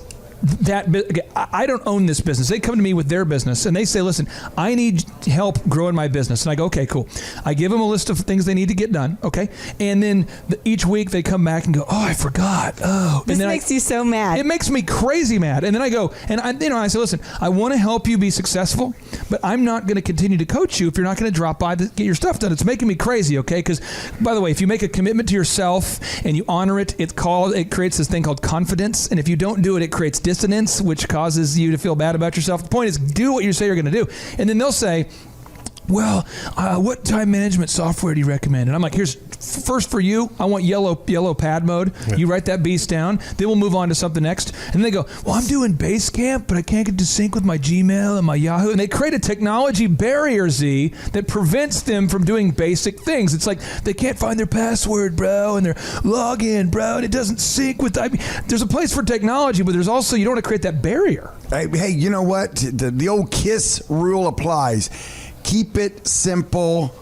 I don't own this business. They come to me with their business and they say, listen, I need help growing my business. And I go, okay, cool. I give them a list of things they need to get done. Okay. And then each week they come back and go, oh, I forgot. Oh, this makes you so mad. It makes me crazy mad. And then I go, and I say, listen, I want to help you be successful, but I'm not going to continue to coach you if you're not going to drop by to get your stuff done. It's making me crazy. Okay. Because by the way, if you make a commitment to yourself and you honor it, it creates this thing called confidence. And if you don't do it, it creates dissonance, which causes you to feel bad about yourself. The point is, do what you say you're going to do. And then they'll say, well, what time management software do you recommend? And I'm like, here's first for you, I want yellow pad mode. Yeah. You write that beast down. Then we'll move on to something next. And they go, well, I'm doing Basecamp, but I can't get to sync with my Gmail and my Yahoo. And they create a technology barrier, Z, that prevents them from doing basic things. It's like they can't find their password, bro, and their login, bro, and it doesn't sync with. There's a place for technology, but there's also, you don't want to create that barrier. Hey, you know what? The old KISS rule applies. Keep it simple.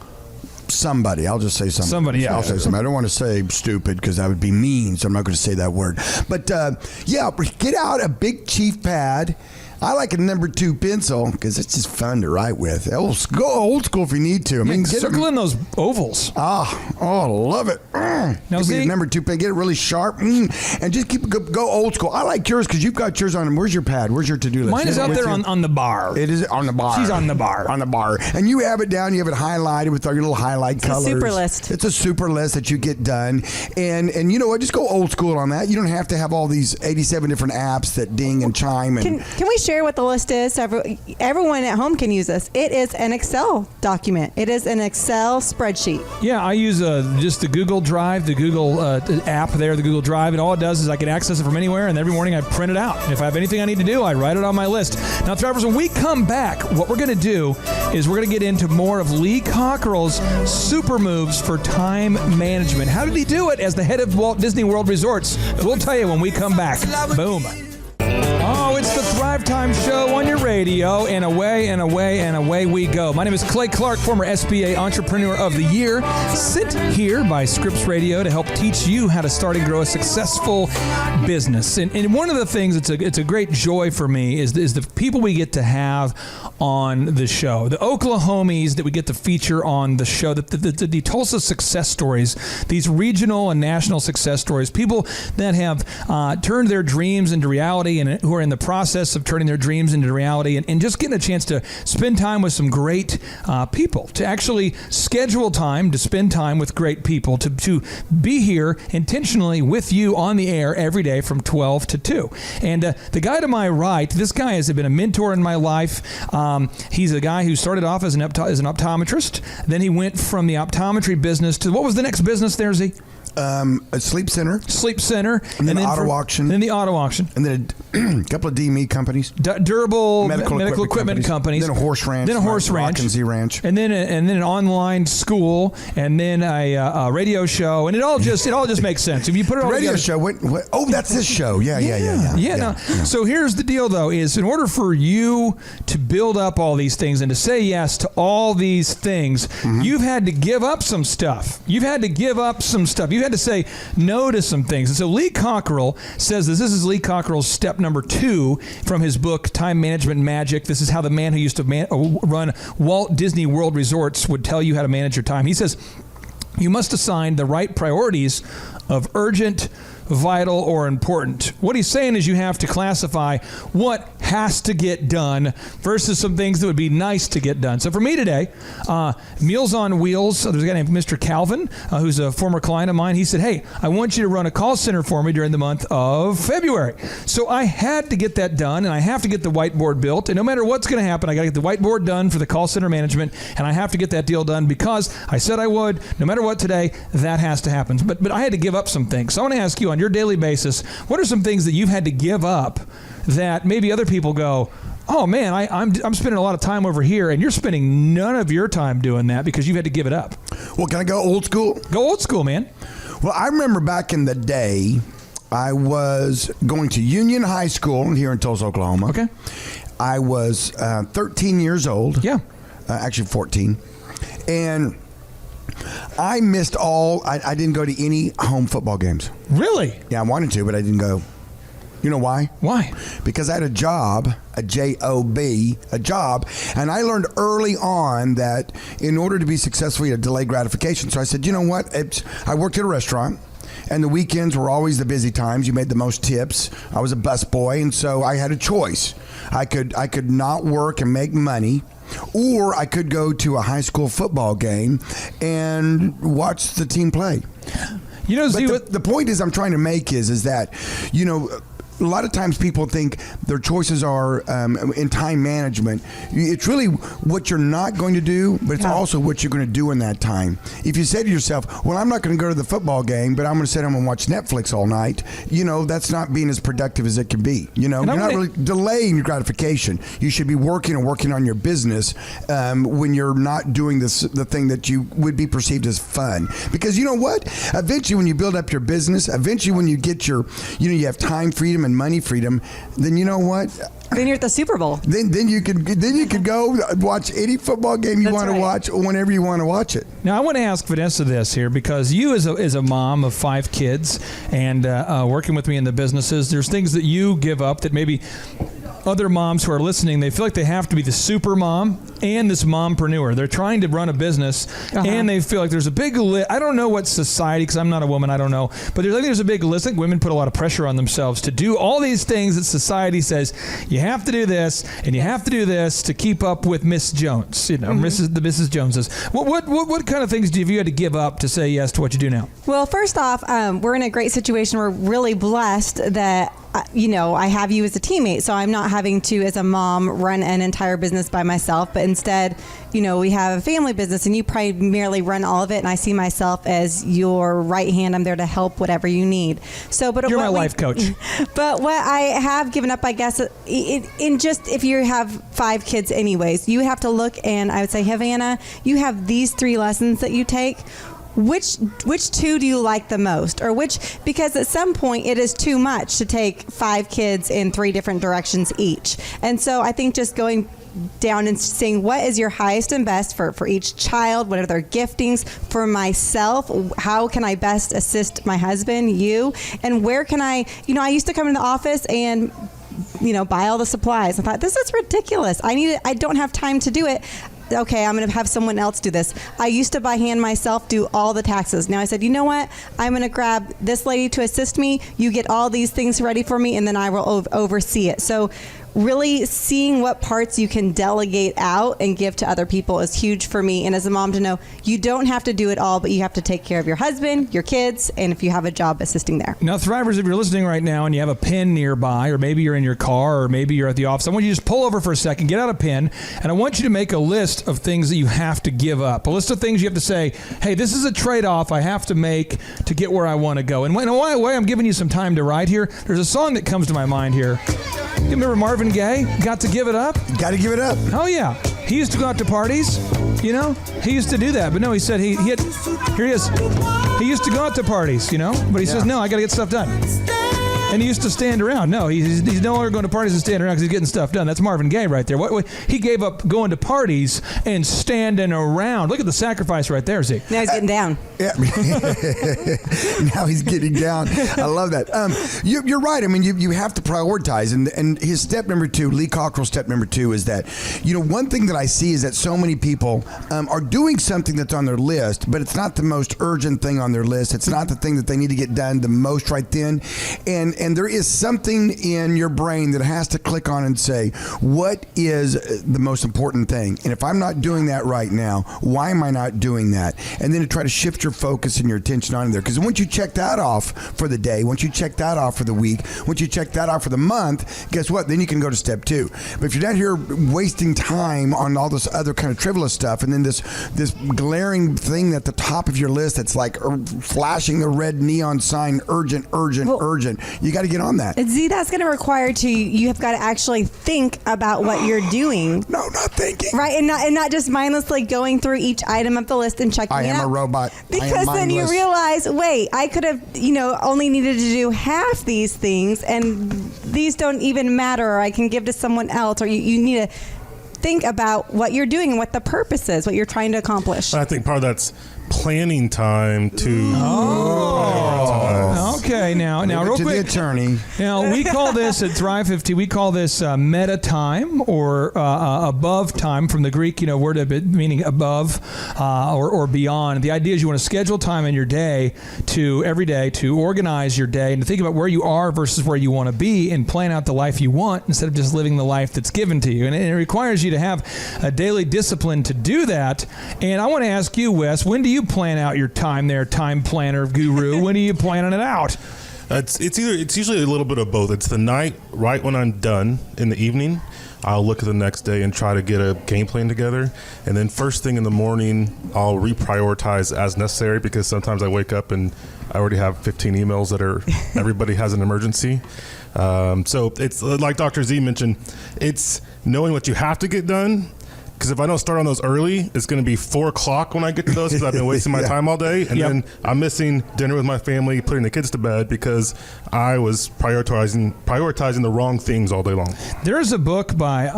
Somebody. I'll just say somebody. Somebody, yeah. I'll say somebody. I don't want to say stupid because that would be mean, so I'm not going to say that word. But, get out a big chief pad. I like a number 2 pencil because it's just fun to write with. Go old school if you need to. I mean, circle in those ovals. I love it. Now, give me a number 2 pen. Get it really sharp, and just go old school. I like yours because you've got yours on. Where's your pad? Where's your to-do list? Mine is out there on the bar. It is on the bar. She's on the bar. On the bar, and you have it down. You have it highlighted with all your little highlight colors. It's a super list. It's a super list that you get done, and you know what? Just go old school on that. You don't have to have all these 87 different apps that ding and chime. And can we share what the list is? So everyone at home can use this. It is an Excel document. It is an Excel spreadsheet. Yeah, I use just the Google Drive, the Google app there, the Google Drive, and all it does is I can access it from anywhere, and every morning I print it out. And if I have anything I need to do, I write it on my list. Now, Travers, when we come back, what we're going to do is we're going to get into more of Lee Cockrell's super moves for time management. How did he do it as the head of Walt Disney World Resorts? We'll tell you when we come back. Boom. Oh, it's the Thrivetime Show on your radio, and away we go. My name is Clay Clark, former SBA Entrepreneur of the Year, sent here by Scripps Radio to help teach you how to start and grow a successful business. And one of the things it's a great joy for me is the people we get to have on the show, the Oklahomies that we get to feature on the show, the Tulsa success stories, these regional and national success stories, people that have turned their dreams into reality and who are in the process of turning their dreams into reality, and just getting a chance to spend time with some great people, to actually schedule time to spend time with great people, to be here intentionally with you on the air every day from 12 to 2. And the guy to my right, this guy has been a mentor in my life. He's a guy who started off as an optometrist. Then he went from the optometry business to, what was the next business there, Z? A sleep center. And then auto auction. Then the auto auction. And then a couple of DME companies. Durable medical equipment companies. Then a horse ranch. Rock and Z Ranch. And then an online school. And then a radio show. And it all just makes sense. If you put it all radio together. show. Oh, that's this show. Yeah. So here's the deal, though, is in order for you to build up all these things and to say yes to all these things, you've had to give up some stuff. You had to say no to some things. And so Lee Cockrell says this. This is Lee Cockrell's step number 2 from his book, Time Management Magic. This is how the man who used to run Walt Disney World Resorts would tell you how to manage your time. He says, you must assign the right priorities of urgent, vital, or important. What he's saying is you have to classify what has to get done versus some things that would be nice to get done. So for me today, Meals on Wheels, there's a guy named Mr. Calvin, who's a former client of mine. He said, hey, I want you to run a call center for me during the month of February. So I had to get that done, and I have to get the whiteboard built. And no matter what's going to happen, I got to get the whiteboard done for the call center management, and I have to get that deal done because I said I would. No matter what today, that has to happen. But I had to give up some things. So I want to ask you, on your daily basis, what are some things that you've had to give up that maybe other people go, oh man, I'm spending a lot of time over here, and you're spending none of your time doing that because you've had to give it up? Well, can I go old school? Go old school, man. Well, I remember back in the day, I was going to Union High School here in Tulsa, Oklahoma. Okay. I was 13 years old. Yeah. Actually 14. And I missed I didn't go to any home football games. Really? Yeah, I wanted to, but I didn't go. You know why? Why? Because I had a job, a J-O-B, a job, and I learned early on that in order to be successful, you had delayed gratification. So I said, you know what? I worked at a restaurant, and the weekends were always the busy times. You made the most tips. I was a busboy, and so I had a choice. I could not work and make money, or I could go to a high school football game and watch the team play. You know, but the point is I'm trying to make is that, you know, a lot of times people think their choices are in time management. It's really what you're not going to do, but it's also what you're going to do in that time. If you say to yourself, well, I'm not going to go to the football game, but I'm going to sit home and watch Netflix all night, you know, that's not being as productive as it can be. You know, you're not really delaying your gratification. You should be working on your business when you're not doing the thing that you would be perceived as fun. Because you know what? Eventually, when you build up your business, eventually when you get you have time freedom and money freedom, then you know what? Then you're at the Super Bowl. Then you could go watch any football game you want to watch whenever you want to watch it. Now I want to ask Vanessa this here, because you as a mom of 5 kids and working with me in the businesses, there's things that you give up that maybe other moms who are listening, they feel like they have to be the super mom and this mompreneur. They're trying to run a business, and they feel like there's a big list. I don't know what society, because I'm not a woman, I don't know, but there's a big list. I think women put a lot of pressure on themselves to do all these things that society says you have to do this and you have to do this to keep up with Miss Jones. You know, Mrs. Joneses. What kind of things have you had to give up to say yes to what you do now? Well, first off, we're in a great situation. We're really blessed that I have you as a teammate, so I'm not having to, as a mom, run an entire business by myself, but instead, we have a family business, and you primarily run all of it, and I see myself as your right hand. I'm there to help whatever you need. But you're my life coach. But what I have given up, I guess, in just if you have 5 kids anyways, you have to look, and I would say, Havana, you have these 3 lessons that you take. Which 2 do you like the most? Or because at some point it is too much to take 5 kids in 3 different directions each. And so I think just going down and seeing what is your highest and best for each child, what are their giftings, for myself, how can I best assist my husband, you, and where can I used to come into the office and buy all the supplies. I thought, this is ridiculous. I don't have time to do it. Okay, I'm going to have someone else do this. I used to by hand myself do all the taxes. Now I said, you know what? I'm going to grab this lady to assist me. You get all these things ready for me, and then I will oversee it. So really seeing what parts you can delegate out and give to other people is huge for me. And as a mom, to know you don't have to do it all, but you have to take care of your husband, your kids, and if you have a job, assisting there. Now, Thrivers, if you're listening right now and you have a pen nearby, or maybe you're in your car, or maybe you're at the office, I want you to just pull over for a second, get out a pen, and I want you to make a list of things that you have to give up. A list of things you have to say, hey, this is a trade-off I have to make to get where I want to go. And in a way, I'm giving you some time to write here. There's a song that comes to my mind here. You remember Marvin Gaye? Got to give it up? Got to give it up. Oh, yeah. He used to go out to parties, He used to do that. But no, he said here he is. He used to go out to parties, But he says, no, I got to get stuff done. And he used to stand around. No, he's no longer going to parties and standing around because he's getting stuff done. That's Marvin Gaye right there. He gave up going to parties and standing around. Look at the sacrifice right there, Zeke. Now he's getting down. Yeah. Now he's getting down. I love that. You're right. I mean, you have to prioritize. And his step number 2, Lee Cockrell's step number 2 is that, one thing that I see is that so many people are doing something that's on their list, but it's not the most urgent thing on their list. It's not the thing that they need to get done the most right then. And there is something in your brain that has to click on and say, what is the most important thing? And if I'm not doing that right now, why am I not doing that? And then to try to shift your focus and your attention on there. Because once you check that off for the day, once you check that off for the week, once you check that off for the month, guess what? Then you can go to step 2. But if you're not here wasting time on all this other kind of trivial stuff, and then this glaring thing at the top of your list that's like flashing the red neon sign, urgent, urgent. You got to get on that. See, that's going to require you have got to actually think about what you're doing. No, not thinking. Right, and not just mindlessly going through each item of the list and checking it out. I am a robot. Because then you realize, wait, I could have, only needed to do half these things, and these don't even matter, or I can give to someone else, or you need to think about what you're doing and what the purpose is, what you're trying to accomplish. I think part of that's planning time to okay, now real quick, the attorney. Now we call this at Thrive 50, we call this meta time, or above time, from the Greek word meaning above or beyond. The idea is you want to schedule time in your day every day to organize your day and to think about where you are versus where you want to be, and plan out the life you want instead of just living the life that's given to you. And it requires you to have a daily discipline to do that. And I want to ask you, Wes, when do you plan out your time there, time planner guru? When are you planning it out? It's usually a little bit of both. It's the night right when I'm done in the evening. I'll look at the next day and try to get a game plan together. And then first thing in the morning, I'll reprioritize as necessary, because sometimes I wake up and I already have 15 emails that are everybody has an emergency. So it's like Dr. Z mentioned, it's knowing what you have to get done. Because if I don't start on those early, it's going to be 4 o'clock when I get to those, because I've been wasting my time all day. And then I'm missing dinner with my family, putting the kids to bed, because I was prioritizing the wrong things all day long. There's a book by,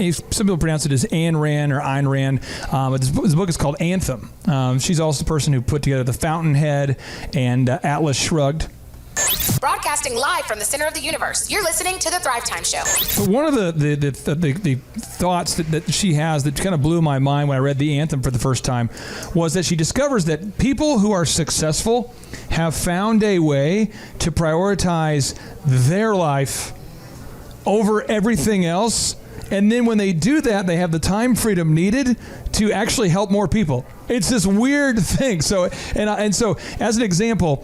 some people pronounce it as Ayn Rand or Ayn Rand. This book is called Anthem. She's also the person who put together The Fountainhead and Atlas Shrugged. Broadcasting live from the center of the universe. You're listening to the Thrivetime Show. One of the thoughts that she has that kind of blew my mind when I read the anthem for the first time was that she discovers that people who are successful have found a way to prioritize their life over everything else. And then when they do that, they have the time freedom needed to actually help more people. It's this weird thing. So, so as an example,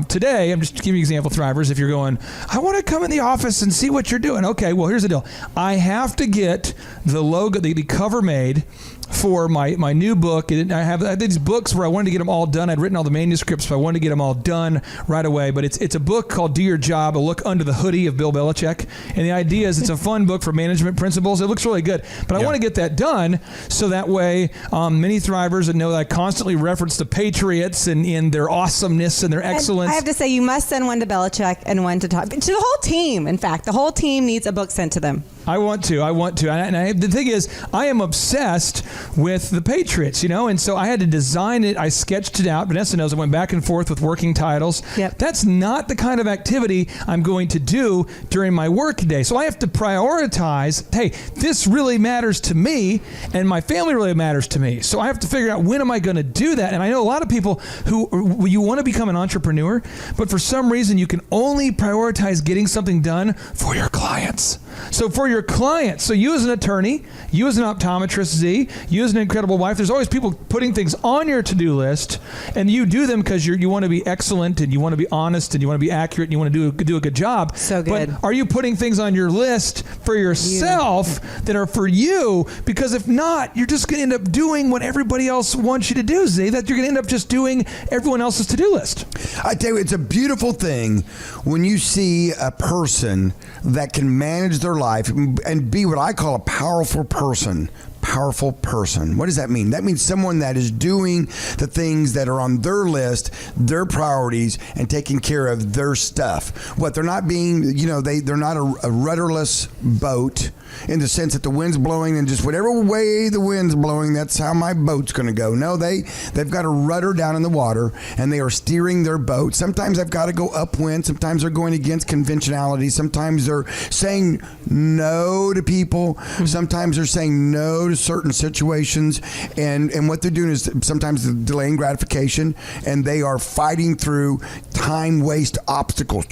today, I'm just giving you an example, Thrivers. If you're going, I want to come in the office and see what you're doing. Okay, well, here's the deal. I have to get the logo, the cover made for my new book. And I have these books where I wanted to get them all done. I'd written all the manuscripts, but I wanted to get them all done right away. But it's a book called Do Your Job, a look under the hoodie of Bill Belichick. And the idea is it's a fun book for management principles. It looks really good. But I want to get that done so that way many Thrivers that know that I constantly reference the Patriots and in their awesomeness and their excellence. And I have to say, you must send one to Belichick and one to Todd. To the whole team, in fact. The whole team needs a book sent to them. I want to. And the thing is, I am obsessed with the Patriots, and so I had to design it. I sketched it out. Vanessa knows I went back and forth with working titles. Yep. That's not the kind of activity I'm going to do during my work day. So I have to prioritize, hey, this really matters to me and my family really matters to me. So I have to figure out when am I going to do that. And I know a lot of people who you want to become an entrepreneur, but for some reason you can only prioritize getting something done for your clients. So for your clients, so you as an attorney, you as an optometrist, Z, you as an incredible wife, there's always people putting things on your to-do list, and you do them because you want to be excellent, and you want to be honest, and you want to be accurate, and you want to do a good job. So good. But are you putting things on your list for yourself that are for you? Because if not, you're just going to end up doing what everybody else wants you to do, Z, that you're going to end up just doing everyone else's to-do list. I tell you, it's a beautiful thing when you see a person that can manage their life and be what I call a powerful person. Powerful person. What does that mean? That means someone that is doing the things that are on their list, their priorities, and taking care of their stuff. What they're not being, they're not a rudderless boat in the sense that the wind's blowing and just whatever way the wind's blowing, that's how my boat's going to go. No, they've got a rudder down in the water and they are steering their boat. Sometimes they've got to go upwind. Sometimes they're going against conventionality. Sometimes they're saying no to people. Sometimes they're saying no to certain situations, and what they're doing is sometimes delaying gratification, and they are fighting through time waste obstacles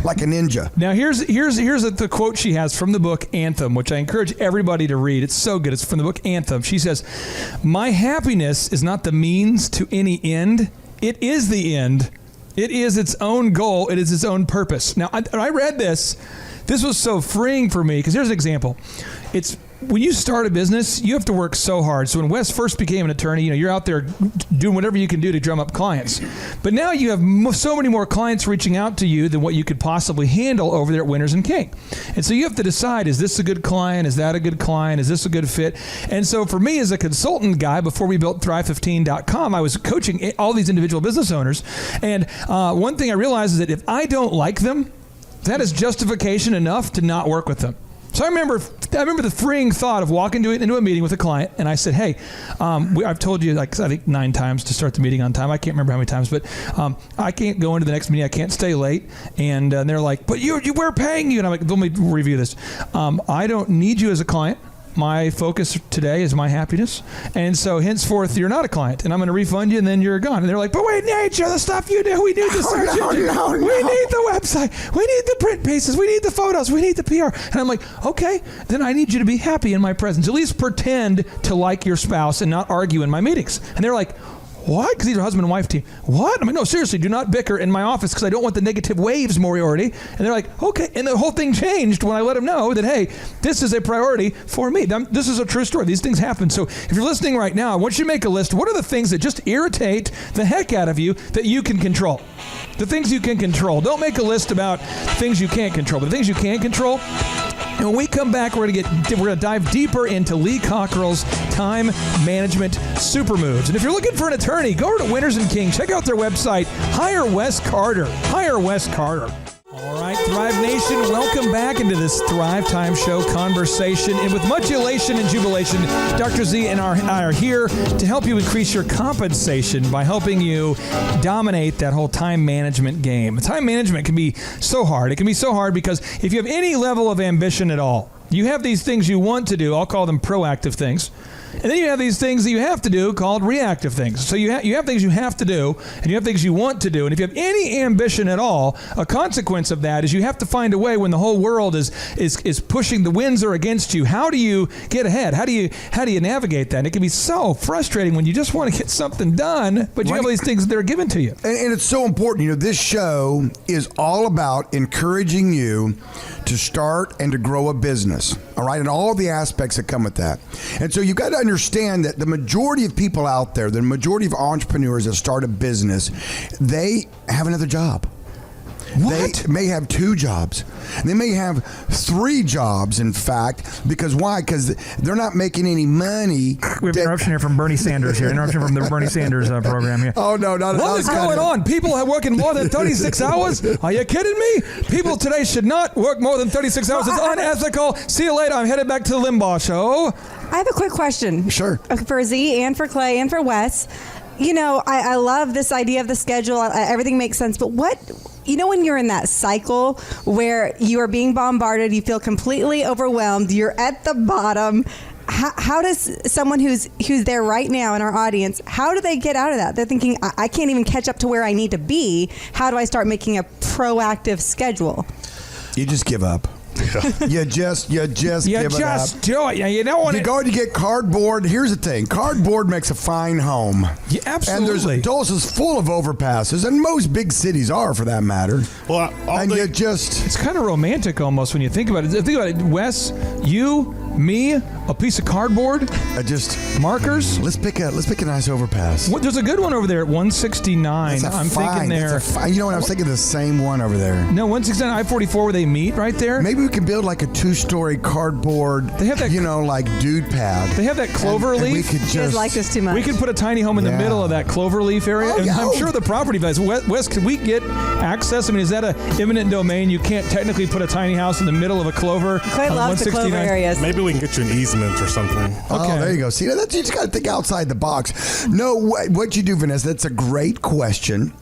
like a ninja. Now here's the quote she has from the book Anthem, which I encourage everybody to read. It's so good. It's from the book Anthem. She says, "My happiness is not the means to any end. It is the end. It is its own goal. It is its own purpose." Now I read this. This was so freeing for me because here's an example. It's when you start a business, you have to work so hard. So when Wes first became an attorney, you're out there doing whatever you can do to drum up clients. But now you have so many more clients reaching out to you than what you could possibly handle over there at Winners and King. And so you have to decide, is this a good client? Is that a good client? Is this a good fit? And so for me as a consultant guy, before we built Thrive15.com, I was coaching all these individual business owners. And one thing I realized is that if I don't like them, that is justification enough to not work with them. So I remember the freeing thought of walking into a meeting with a client, and I said, "Hey, I've told you I think 9 times to start the meeting on time. I can't remember how many times, but I can't go into the next meeting. I can't stay late." And they're like, "But we're paying you." And I'm like, "Let me review this. I don't need you as a client. My focus today is my happiness. And so henceforth, you're not a client. And I'm going to refund you, and then you're gone." And they're like, "But we need you, the stuff you do. We need the search engine. We need the website. We need the print pieces. We need the photos. We need the PR." And I'm like, "Okay, then I need you to be happy in my presence. At least pretend to like your spouse and not argue in my meetings." And they're like, "What?" Because these are husband and wife team. "What?" I'm like, "No, seriously, do not bicker in my office because I don't want the negative waves, Moriarty." And they're like, "Okay." And the whole thing changed when I let them know that, hey, this is a priority for me. This is a true story. These things happen. So if you're listening right now, I want you to make a list. What are the things that just irritate the heck out of you that you can control? The things you can control. Don't make a list about things you can't control, but the things you can control. And when we come back, we're going to dive deeper into Lee Cockrell's time management super moves. And if you're looking for an attorney, go over to Winners and King. Check out their website. Hire Wes Carter. Hire Wes Carter. All right, Thrive Nation, welcome back into this Thrive Time Show conversation. And with much elation and jubilation, Dr. Z and I are here to help you increase your compensation by helping you dominate that whole time management game. Time management can be so hard. It can be so hard because if you have any level of ambition at all, you have these things you want to do. I'll call them proactive things. And then you have these things that you have to do called reactive things. So you have things you have to do, and you have things you want to do. And if you have any ambition at all, a consequence of that is you have to find a way when the whole world is pushing, the winds are against you. How do you get ahead? How do you navigate that? And it can be so frustrating when you just want to get something done, but you have all these things that are given to you. And it's so important. You know, this show is all about encouraging you to start and to grow a business, all right, and all the aspects that come with that. And so you've got to understand that the majority of people out there, the majority of entrepreneurs that start a business, they have another job. What? They may have 2 jobs. They may have 3 jobs, in fact, because why? Because they're not making any money. We have an interruption here from Bernie Sanders here. Interruption from the Bernie Sanders program here. Oh, no, not What is going on? People are working more than 36 hours? Are you kidding me? People today should not work more than 36 hours. It's unethical. See you later. I'm headed back to the Limbaugh show. I have a quick question. Sure. For Z and for Clay and for Wes. You know, I love this idea of the schedule. Everything makes sense. But what, you know, when you're in that cycle where you are being bombarded, you feel completely overwhelmed, you're at the bottom. How does someone who's there right now in our audience, how do they get out of that? They're thinking, I can't even catch up to where I need to be. How do I start making a proactive schedule? You just give up. You just give it up. Do it. You don't want to go and get cardboard. Here's the thing: cardboard makes a fine home. Yeah, absolutely. And Tulsa's full of overpasses, and most big cities are, for that matter. Well, it's kind of romantic almost when you think about it. Think about it, Wes. You, me, a piece of cardboard, just markers. Let's pick a nice overpass. There's a good one over there at 169. Thinking there. You know what? I was thinking the same one over there. No, 169 I-44 where they meet right there. Maybe we can build like a 2-story cardboard. They have that, like dude pad. They have that clover leaf. We could just, you guys like this too much. We could put a tiny home in the middle of that clover leaf area. And I'm sure the property values. Wes, could we get access? I mean, is that an eminent domain? You can't technically put a tiny house in the middle of a clover. Clay loves the clover areas. Maybe we can get you an easement or something. Okay. Oh, there you go. See, you just got to think outside the box. No, what you do, Vanessa, that's a great question.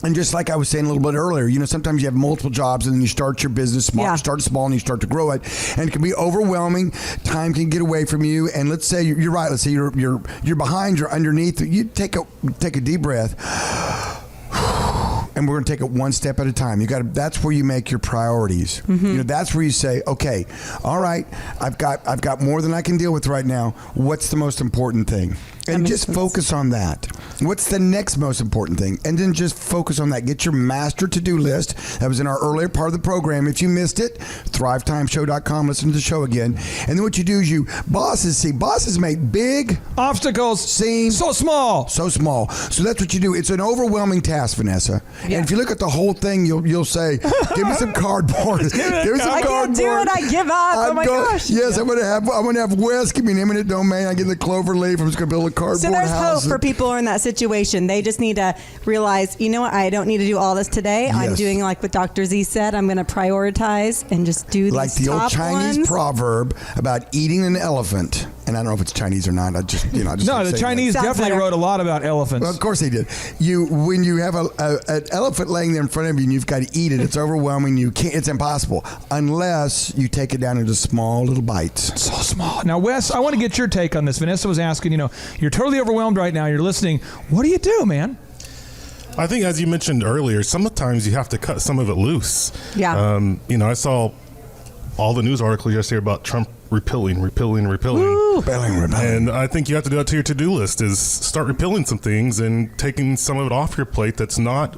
And just like I was saying a little bit earlier, you know, sometimes you have multiple jobs and then you start your business small, start small and you start to grow it. And it can be overwhelming. Time can get away from you. And let's say you're right. Let's say you're behind, you're underneath. You take a deep breath. And we're going to take it one step at a time. That's where you make your priorities. Mm-hmm. You know, that's where you say, okay, all right, I've got more than I can deal with right now. What's the most important thing? And just focus on that. What's the next most important thing? And then just focus on that. Get your master to-do list. That was in our earlier part of the program. If you missed it, thrivetimeshow.com. Listen to the show again. And then what you do is bosses make big obstacles seem so small. So small. So that's what you do. It's an overwhelming task, Vanessa. Yeah. And if you look at the whole thing, you'll say, give me some cardboard. Give me some cardboard. Can't do it. I give up. Oh my gosh. Yes, I'm gonna have Wes give me an eminent domain. I get the clover leaf. I'm just gonna build a cardboard So there's house. hope for people who are in that situation. They just need to realize, you know what, I don't need to do all this today. Yes. I'm doing like what Dr. Z said. I'm going to prioritize and just do these like the old Chinese ones. proverb about eating an elephant. And I don't know if it's Chinese or not. The Chinese definitely wrote a lot about elephants. Well, of course they did. When you have an elephant laying there in front of you and you've got to eat it, it's overwhelming. It's impossible unless you take it down into small little bites. So small. Now, Wes, I want to get your take on this. Vanessa was asking, you're totally overwhelmed right now. You're listening. What do you do, man? I think, as you mentioned earlier, sometimes you have to cut some of it loose. Yeah. I saw all the news articles yesterday about Trump repealing. Woo! Repelling. And I think you have to do that to your to-do list, is start repealing some things and taking some of it off your plate that's not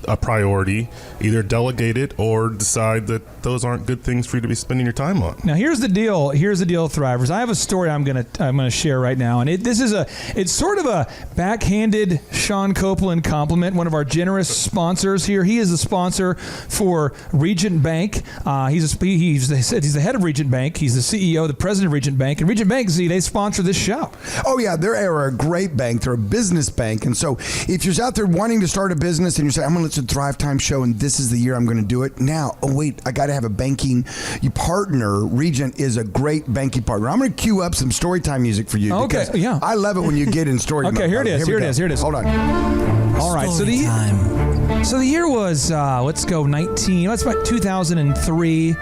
a priority. Either delegate it or decide that those aren't good things for you to be spending your time on. Now here's the deal. Thrivers. I have a story I'm gonna share right now, and it's sort of a backhanded Sean Copeland compliment. One of our generous sponsors here. He is a sponsor for Regent Bank. He's the head of Regent Bank. He's the CEO, the president of Regent Bank, and Regent Bank, they sponsor this show. Oh yeah, they're a great bank. They're a business bank, and so if you're out there wanting to start a business and you're saying, I'm going to listen to Thrivetime show and this is the year I'm going to do it. Now, oh wait, I got to have a banking partner. Regent is a great banking partner. I'm going to cue up some storytime music for you. Okay, yeah. I love it when you get in story mode. Okay, here it is. Hold on. All right, so the year was, it's about 2003.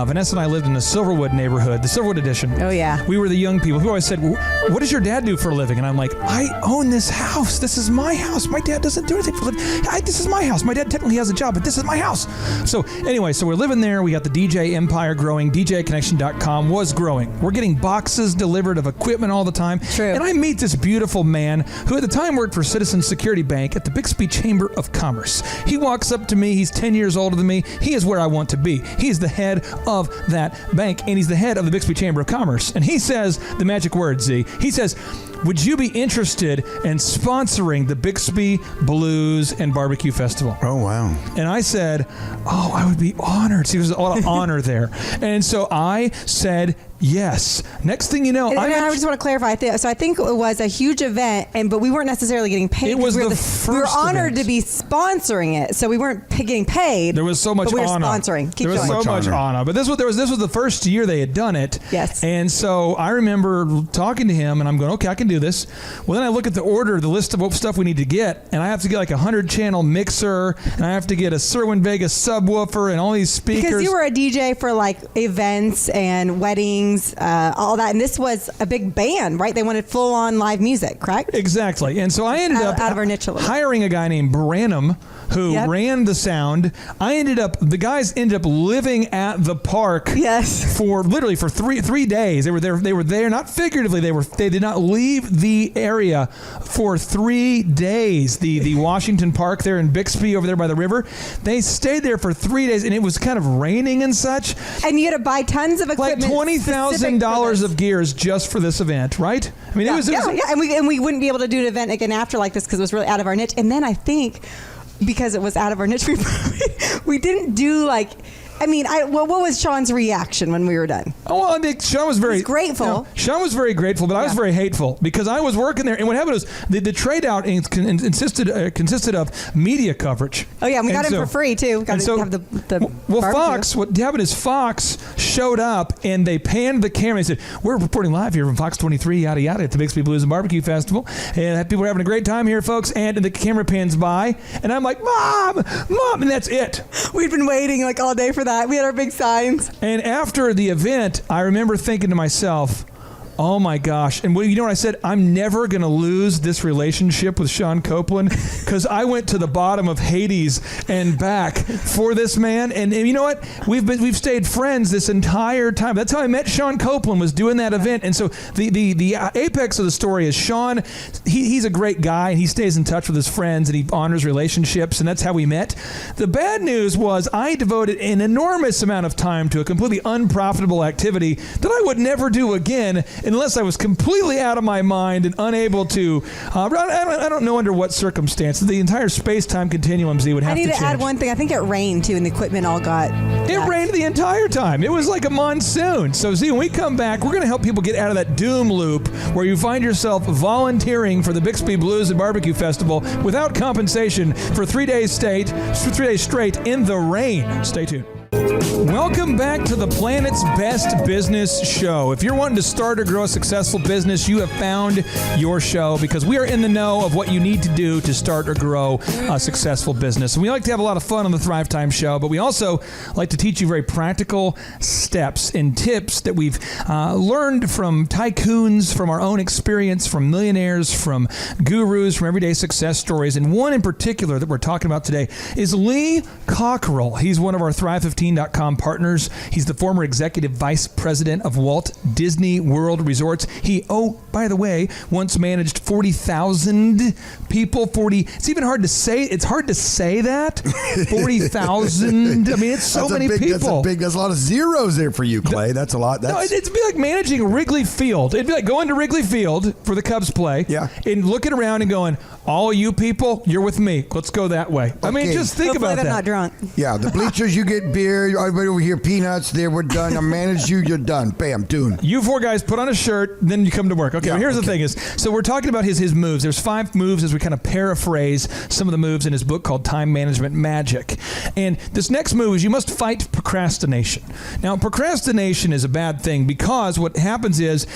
Vanessa and I lived in the Silverwood neighborhood, the Silverwood edition. Oh, yeah. We were the young people who always said, what does your dad do for a living? And I'm like, I own this house. This is my house. My dad doesn't do anything for a living. This is my house. My dad technically has a job, but this is my house. So anyway, we're living there. We got the DJ empire growing. DJConnection.com was growing. We're getting boxes delivered of equipment all the time. True. And I meet this beautiful man who at the time worked for Citizens Security Bank at the Bixby Chamber of Commerce. He walks up to me. He's 10 years older than me. He is where I want to be. He's the head of that bank, and he's the head of the Bixby Chamber of Commerce. And he says the magic word, Z. He says, would you be interested in sponsoring the Bixby Blues and Barbecue Festival? Oh, wow. And I said, oh, I would be honored. See, there's a lot of honor there. And so I said, yes. Next thing you know, I just want to clarify. So I think it was a huge event, but we weren't necessarily getting paid. It was the first we were honored event to be sponsoring it, so we weren't getting paid. There was so much but we were honor. sponsoring. There was so much honor. But this was the first year they had done it. Yes. And so I remember talking to him, and I'm going, okay, I can do this. Well, then I look at the list of what stuff we need to get, and I have to get like a 100-channel mixer, and I have to get a Sirwin Vegas subwoofer, and all these speakers. Because you were a DJ for like events and weddings, all that, and this was a big band, right? They wanted full-on live music, correct? Exactly. And so I ended up out of our niche a little. Hiring a guy named Branham who ran the sound. The guys ended up living at the park. Yes. For literally for three days. They were there, not figuratively. They did not leave the area for 3 days. The Washington Park there in Bixby over there by the river. They stayed there for 3 days, and it was kind of raining and such. And you had to buy tons of equipment. Like $20,000 of gears just for this event, right? I mean, it was and we wouldn't be able to do an event again after like this because it was really out of our niche. And then I think because it was out of our niche, we didn't do like. I mean, what was Sean's reaction when we were done? Oh, well, I think Sean was very grateful. Sean was very grateful, but I was very hateful because I was working there, and what happened was the trade out consisted of media coverage. Oh yeah, and we got him for free too. Got to have the barbecue. Fox. What happened is Fox showed up and they panned the camera. They said, "We're reporting live here from Fox 23, yada yada, at the Bixby Blues and Barbecue Festival, and people are having a great time here, folks." And the camera pans by, and I'm like, "Mom, and that's it." We'd been waiting like all day for that. We had our big signs. And after the event, I remember thinking to myself, oh my gosh. And you know what I said? I'm never going to lose this relationship with Sean Copeland because I went to the bottom of Hades and back for this man. And you know what? We've stayed friends this entire time. That's how I met Sean Copeland, was doing that event. And so the apex of the story is Sean, he's a great guy, and he stays in touch with his friends, and he honors relationships, and that's how we met. The bad news was I devoted an enormous amount of time to a completely unprofitable activity that I would never do again unless I was completely out of my mind and unable to, I don't know under what circumstances. The entire space-time continuum, Z, would have to change. I need to add one thing. I think it rained, too, and the equipment all got... It rained the entire time. It was like a monsoon. So, Z, when we come back, we're going to help people get out of that doom loop where you find yourself volunteering for the Bixby Blues and Barbecue Festival without compensation for 3 days straight in the rain. Stay tuned. Welcome back to the Planet's Best Business Show. If you're wanting to start or grow a successful business, you have found your show because we are in the know of what you need to do to start or grow a successful business. And we like to have a lot of fun on the Thrivetime Show, but we also like to teach you very practical steps and tips that we've learned from tycoons, from our own experience, from millionaires, from gurus, from everyday success stories. And one in particular that we're talking about today is Lee Cockerell. He's one of our Thrive 15 2015.com partners. He's the former executive vice president of Walt Disney World Resorts. He, by the way, once managed 40,000 people. It's even hard to say. It's hard to say that. 40,000. I mean, it's so many people. That's a lot of zeros there for you, Clay. That's a lot. No, it'd be like managing Wrigley Field. It'd be like going to Wrigley Field for the Cubs play. Yeah. And looking around and going, all you people, you're with me. Let's go that way. I mean, just think about that. I'm not drunk. Yeah, the bleachers, you get beer. Everybody over here, peanuts. There, we're done. I managed you. You're done. Bam, done. You four guys put on a shirt, then you come to work. Okay, well, here's the thing is, so we're talking about his moves. There's 5 moves as we kind of paraphrase some of the moves in his book called Time Management Magic. And this next move is you must fight procrastination. Now, procrastination is a bad thing because what happens is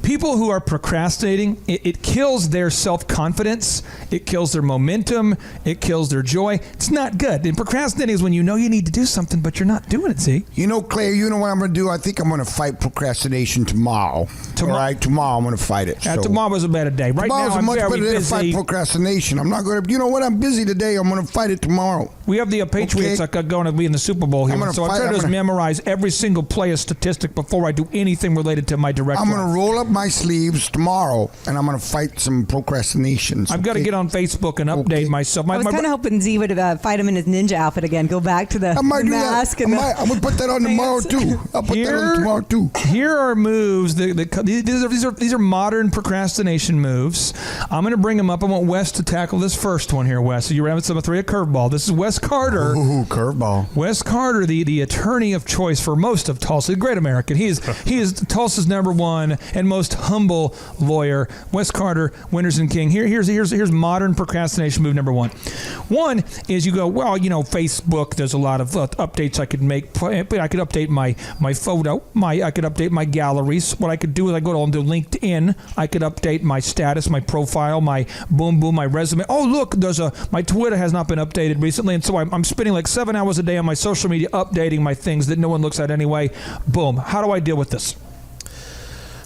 people who are procrastinating, it kills their self-confidence, it kills their momentum, it kills their joy. It's not good. And procrastinating is when you know you need to do something, but you're not doing it, see? You know, Clay, you know what I'm going to do? I think I'm going to fight procrastination tomorrow. All right? Tomorrow I'm going to fight it. Tomorrow's a better day. Right tomorrow's now I'm a much very better day to busy. fight procrastination. I'm not going to, you know what? I'm busy today. I'm going to fight it tomorrow. We have the Patriots going to be in the Super Bowl here. So I try to memorize every single player statistic before I do anything related to my direct I'm going to roll up my sleeves tomorrow, and I'm going to fight some procrastinations. I've got to get on Facebook and update myself. I was kind of hoping Z would fight him in his ninja outfit again. Go back to the mask. I'm going to put that on tomorrow, too. I'll put that on tomorrow, too. Here are moves. These are modern procrastination moves. I'm going to bring them up. I want Wes to tackle this first one here, Wes. So you're having some 3 a curveball. This is Wes Carter. Ooh, curveball. Wes Carter, the attorney of choice for most of Tulsa. A great American. He is Tulsa's #1 and most humble lawyer. Wes Carter, Winters and King. Here's modern procrastination move number 1. One is you go, well, you know, Facebook, there's a lot of updates I could make. But I could update my photo. I could update my galleries. What I could do is I go on to LinkedIn. I could update my status, my profile, my boom, my resume. Oh, look, my Twitter has not been updated recently, and so I'm spending like 7 hours a day on my social media updating my things that no one looks at anyway. Boom. How do I deal with this?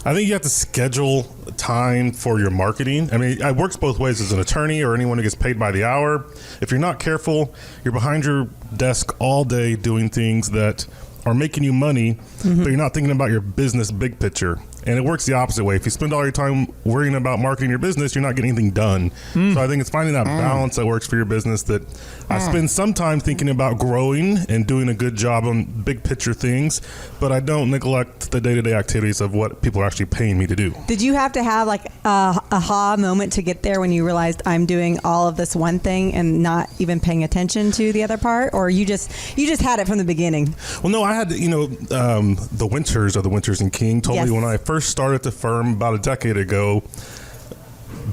I think you have to schedule time for your marketing. I mean, it works both ways as an attorney or anyone who gets paid by the hour. If you're not careful, you're behind your desk all day doing things that are making you money, but you're not thinking about your business big picture. And it works the opposite way. If you spend all your time worrying about marketing your business, you're not getting anything done. So I think it's finding that balance that works for your business. That I spend some time thinking about growing and doing a good job on big picture things, but I don't neglect the day-to-day activities of what people are actually paying me to do. Did you have to have like a aha moment to get there when you realized I'm doing all of this one thing and not even paying attention to the other part, or you just had it from the beginning? Well, no, I had the Winters of the Winters and King told me when I first started the firm about a decade ago,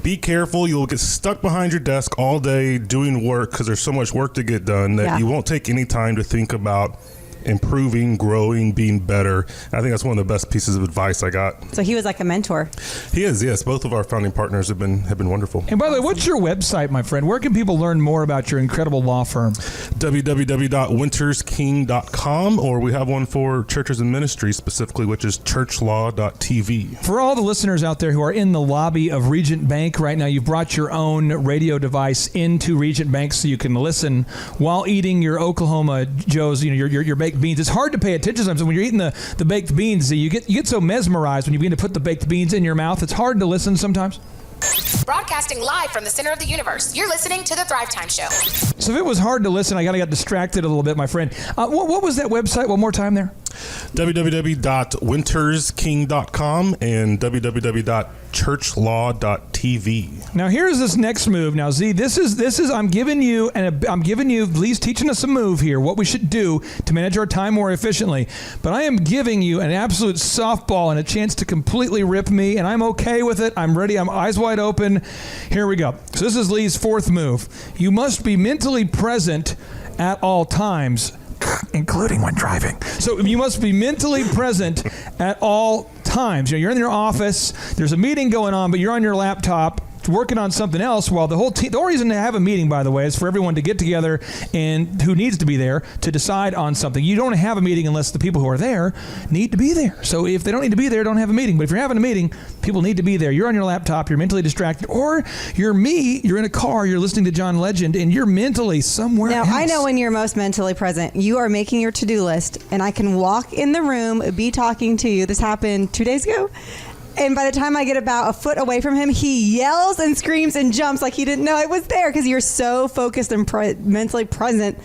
be careful, you'll get stuck behind your desk all day doing work because there's so much work to get done that you won't take any time to think about improving, growing, being better. I think that's one of the best pieces of advice I got. So he was like a mentor. He is, yes. Both of our founding partners have been wonderful. And by the way, what's your website, my friend? Where can people learn more about your incredible law firm? www.wintersking.com, or we have one for churches and ministries specifically, which is churchlaw.tv. For all the listeners out there who are in the lobby of Regent Bank right now, you've brought your own radio device into Regent Bank so you can listen while eating your Oklahoma Joe's, your baked beans. It's hard to pay attention sometimes when you're eating the baked beans. You get so mesmerized when you begin to put the baked beans in your mouth. It's hard to listen sometimes. Broadcasting live from the center of the universe, you're listening to The Thrivetime Show. So if it was hard to listen, I got distracted a little bit, my friend. What was that website? One more time there. www.wintersking.com and www.churchlaw.tv. Now here's this next move. Now Z, this is I'm giving you Lee's teaching us a move here, what we should do to manage our time more efficiently. But I am giving you an absolute softball and a chance to completely rip me, and I'm okay with it. I'm ready. I'm eyes wide open. Here we go. So this is Lee's 4th move. You must be mentally present at all times, including when driving. So you must be mentally present at all times. You're in your office, there's a meeting going on, but you're on your laptop working on something else while the whole team. The whole reason to have a meeting, by the way, is for everyone to get together and who needs to be there to decide on something. You don't have a meeting unless the people who are there need to be there. So if they don't need to be there, don't have a meeting. But if you're having a meeting, people need to be there. You're on your laptop, you're mentally distracted, or you're in a car, you're listening to John Legend, and you're mentally somewhere else. Now, I know when you're most mentally present. You are making your to-do list, and I can walk in the room, be talking to you. This happened 2 days ago. And by the time I get about a foot away from him, he yells and screams and jumps like he didn't know I was there because you're so focused and mentally present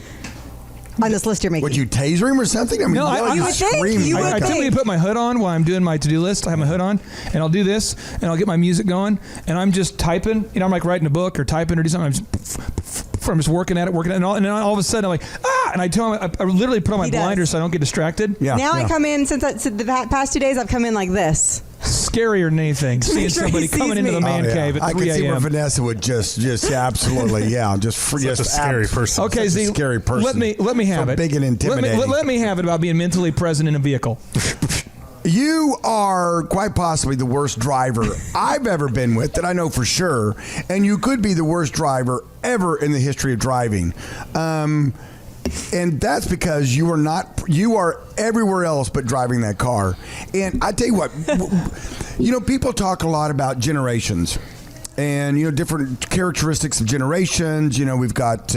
on this list you're making. Would you taser him or something? I mean, no, you would think. I typically put my hood on while I'm doing my to-do list. I have my hood on, and I'll do this, and I'll get my music going, and I'm just typing. I'm like writing a book or typing or do something. I'm just working at it, and then all of a sudden I'm like, and I tell him, I literally put on my blinders so I don't get distracted. Now I come in, since the past 2 days, I've come in like this. Scarier than anything. Seeing somebody coming into the man cave at 3 a.m. I could see where Vanessa would just absolutely, just a scary person. Okay, Z, scary person. Let me have it. Big and intimidating. Let me have it about being mentally present in a vehicle. You are quite possibly the worst driver I've ever been with, that I know for sure, and you could be the worst driver ever in the history of driving. And that's because you are everywhere else but driving that car. And I tell you what, people talk a lot about generations and, different characteristics of generations. We've got,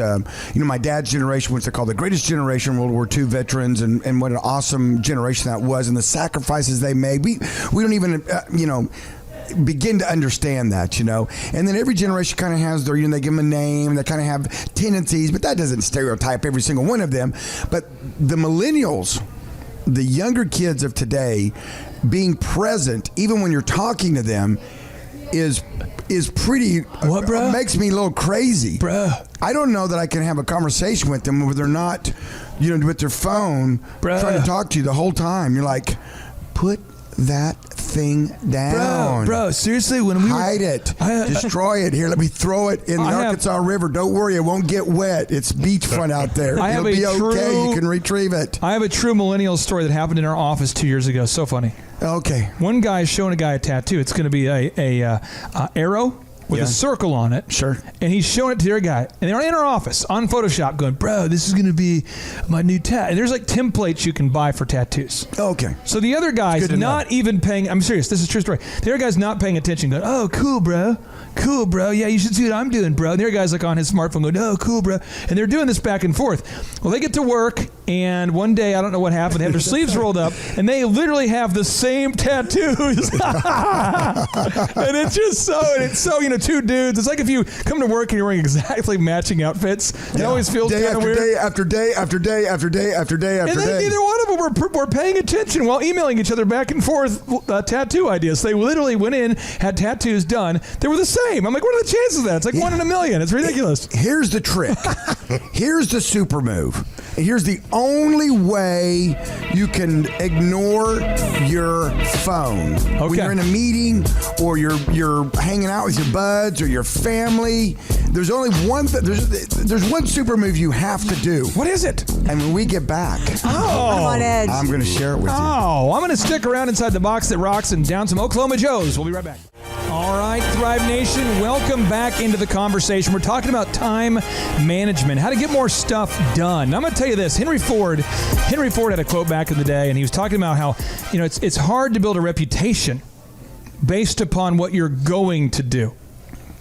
my dad's generation, which they call the greatest generation, World War II veterans, and what an awesome generation that was, and the sacrifices they made. We don't even, begin to understand that, and then every generation kind of has their, they give them a name, they kind of have tendencies, but that doesn't stereotype every single one of them. But the millennials, the younger kids of today, being present even when you're talking to them is pretty, what, bro? Makes me a little crazy, bro. I don't know that I can have a conversation with them where they're not, with their phone, trying to talk to you the whole time. You're like, put that thing down, bro. Seriously, when we hide it, destroy it. Here, let me throw it in the Arkansas River. Don't worry, it won't get wet. It's beachfront out there. It'll be okay. You can retrieve it. I have a true millennial story that happened in our office 2 years ago. So funny. Okay. One guy is showing a guy a tattoo. It's going to be a arrow with a circle on it. Sure. And he's showing it to the other guy. And they're in our office on Photoshop going, bro, this is going to be my new tat. And there's like templates you can buy for tattoos. Okay. So the other guy's not even paying, I'm serious, this is a true story. The other guy's not paying attention going, oh, cool, bro. Cool, bro. Yeah, you should see what I'm doing, bro. And the other guy's like on his smartphone going, oh, cool, bro. And they're doing this back and forth. Well, they get to work, and one day, I don't know what happened, they have their sleeves rolled up, and they literally have the same tattoos. And it's so, two dudes. It's like if you come to work and you're wearing exactly matching outfits. It always feels kind of weird. Day after day after day after day after day after day. And then neither one of them were paying attention while emailing each other back and forth tattoo ideas. They literally went in, had tattoos done. They were the same. I'm like, what are the chances of that? It's like 1 in a million. It's ridiculous. Here's the trick. Here's the super move. And here's the only way you can ignore your phone. Okay. When you're in a meeting or you're hanging out with your buds or your family, there's only one there's one super move you have to do. What is it? And when we get back, I'm on edge. I'm going to share it with you. Oh, I'm going to stick around inside the box that rocks and down some Oklahoma Joes. We'll be right back. All right, Thrive Nation, welcome back into the conversation. We're talking about time management, how to get more stuff done. Now, I'm going to tell you this. Henry Ford had a quote back in the day, and he was talking about how, it's hard to build a reputation based upon what you're going to do.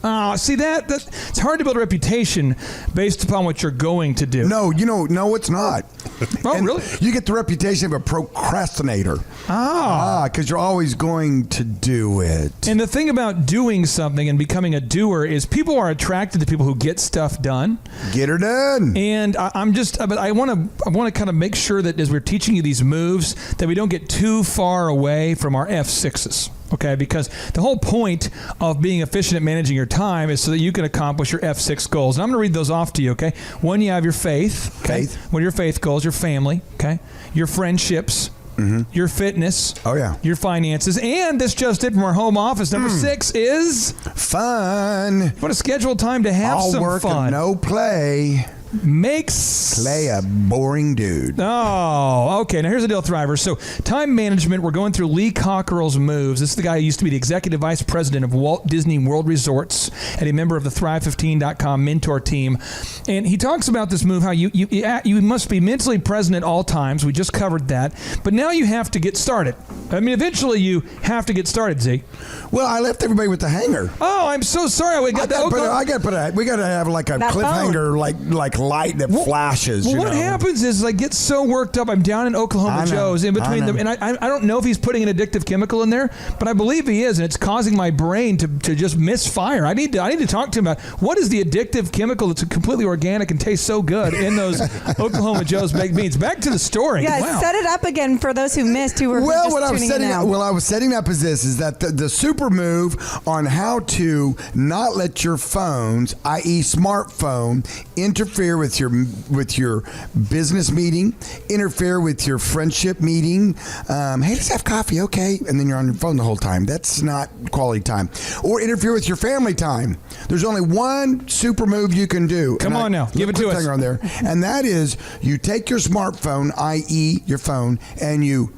Oh, see that? It's hard to build a reputation based upon what you're going to do. No, no, it's not. Oh, and really? You get the reputation of a procrastinator. Because you're always going to do it. And the thing about doing something and becoming a doer is people are attracted to people who get stuff done. Get her done. And I want to kind of make sure that as we're teaching you these moves, that we don't get too far away from our F6s. Okay, because the whole point of being efficient at managing your time is so that you can accomplish your F6 goals. And I'm going to read those off to you, okay? One, you have your faith. Okay? What are your faith goals? Your family, okay? Your friendships. Mm-hmm. Your fitness. Oh, yeah. Your finances. And this just it from our home office. Number 6 is... fun. What a scheduled time to have all some work fun. And no play. makes Clay a boring dude. Oh, okay. Now here's the deal, Thrivers. So time management, we're going through Lee Cockerell's moves. This is the guy who used to be the executive vice president of Walt Disney World Resorts and a member of the Thrive15.com mentor team. And he talks about this move, how you must be mentally present at all times. We just covered that. But now you have to get started. I mean, eventually you have to get started, Z. Well, I left everybody with the hanger. Oh, I'm so sorry. We got we got to have like a That cliffhanger, like light that flashes. Well, you what know? happens is I get so worked up. I'm down in Oklahoma Joe's in between them, and I don't know if he's putting an addictive chemical in there, but I believe he is, and it's causing my brain to just misfire. I need to talk to him about what is the addictive chemical that's completely organic and tastes so good in those Oklahoma Joe's baked beans. Back to the story. Yeah, Wow. set it up again for those who missed, who were just tuning in now. I was setting up is that the super move on how to not let your phones, i.e. smartphone, interfere with your business meeting, interfere with your friendship meeting. Hey, let's have coffee, okay? And then you're on your phone the whole time. That's not quality time. Or interfere with your family time. There's only one super move you can do. Come on now, give it to us. On there, and that is you take your smartphone, i.e. your phone, and you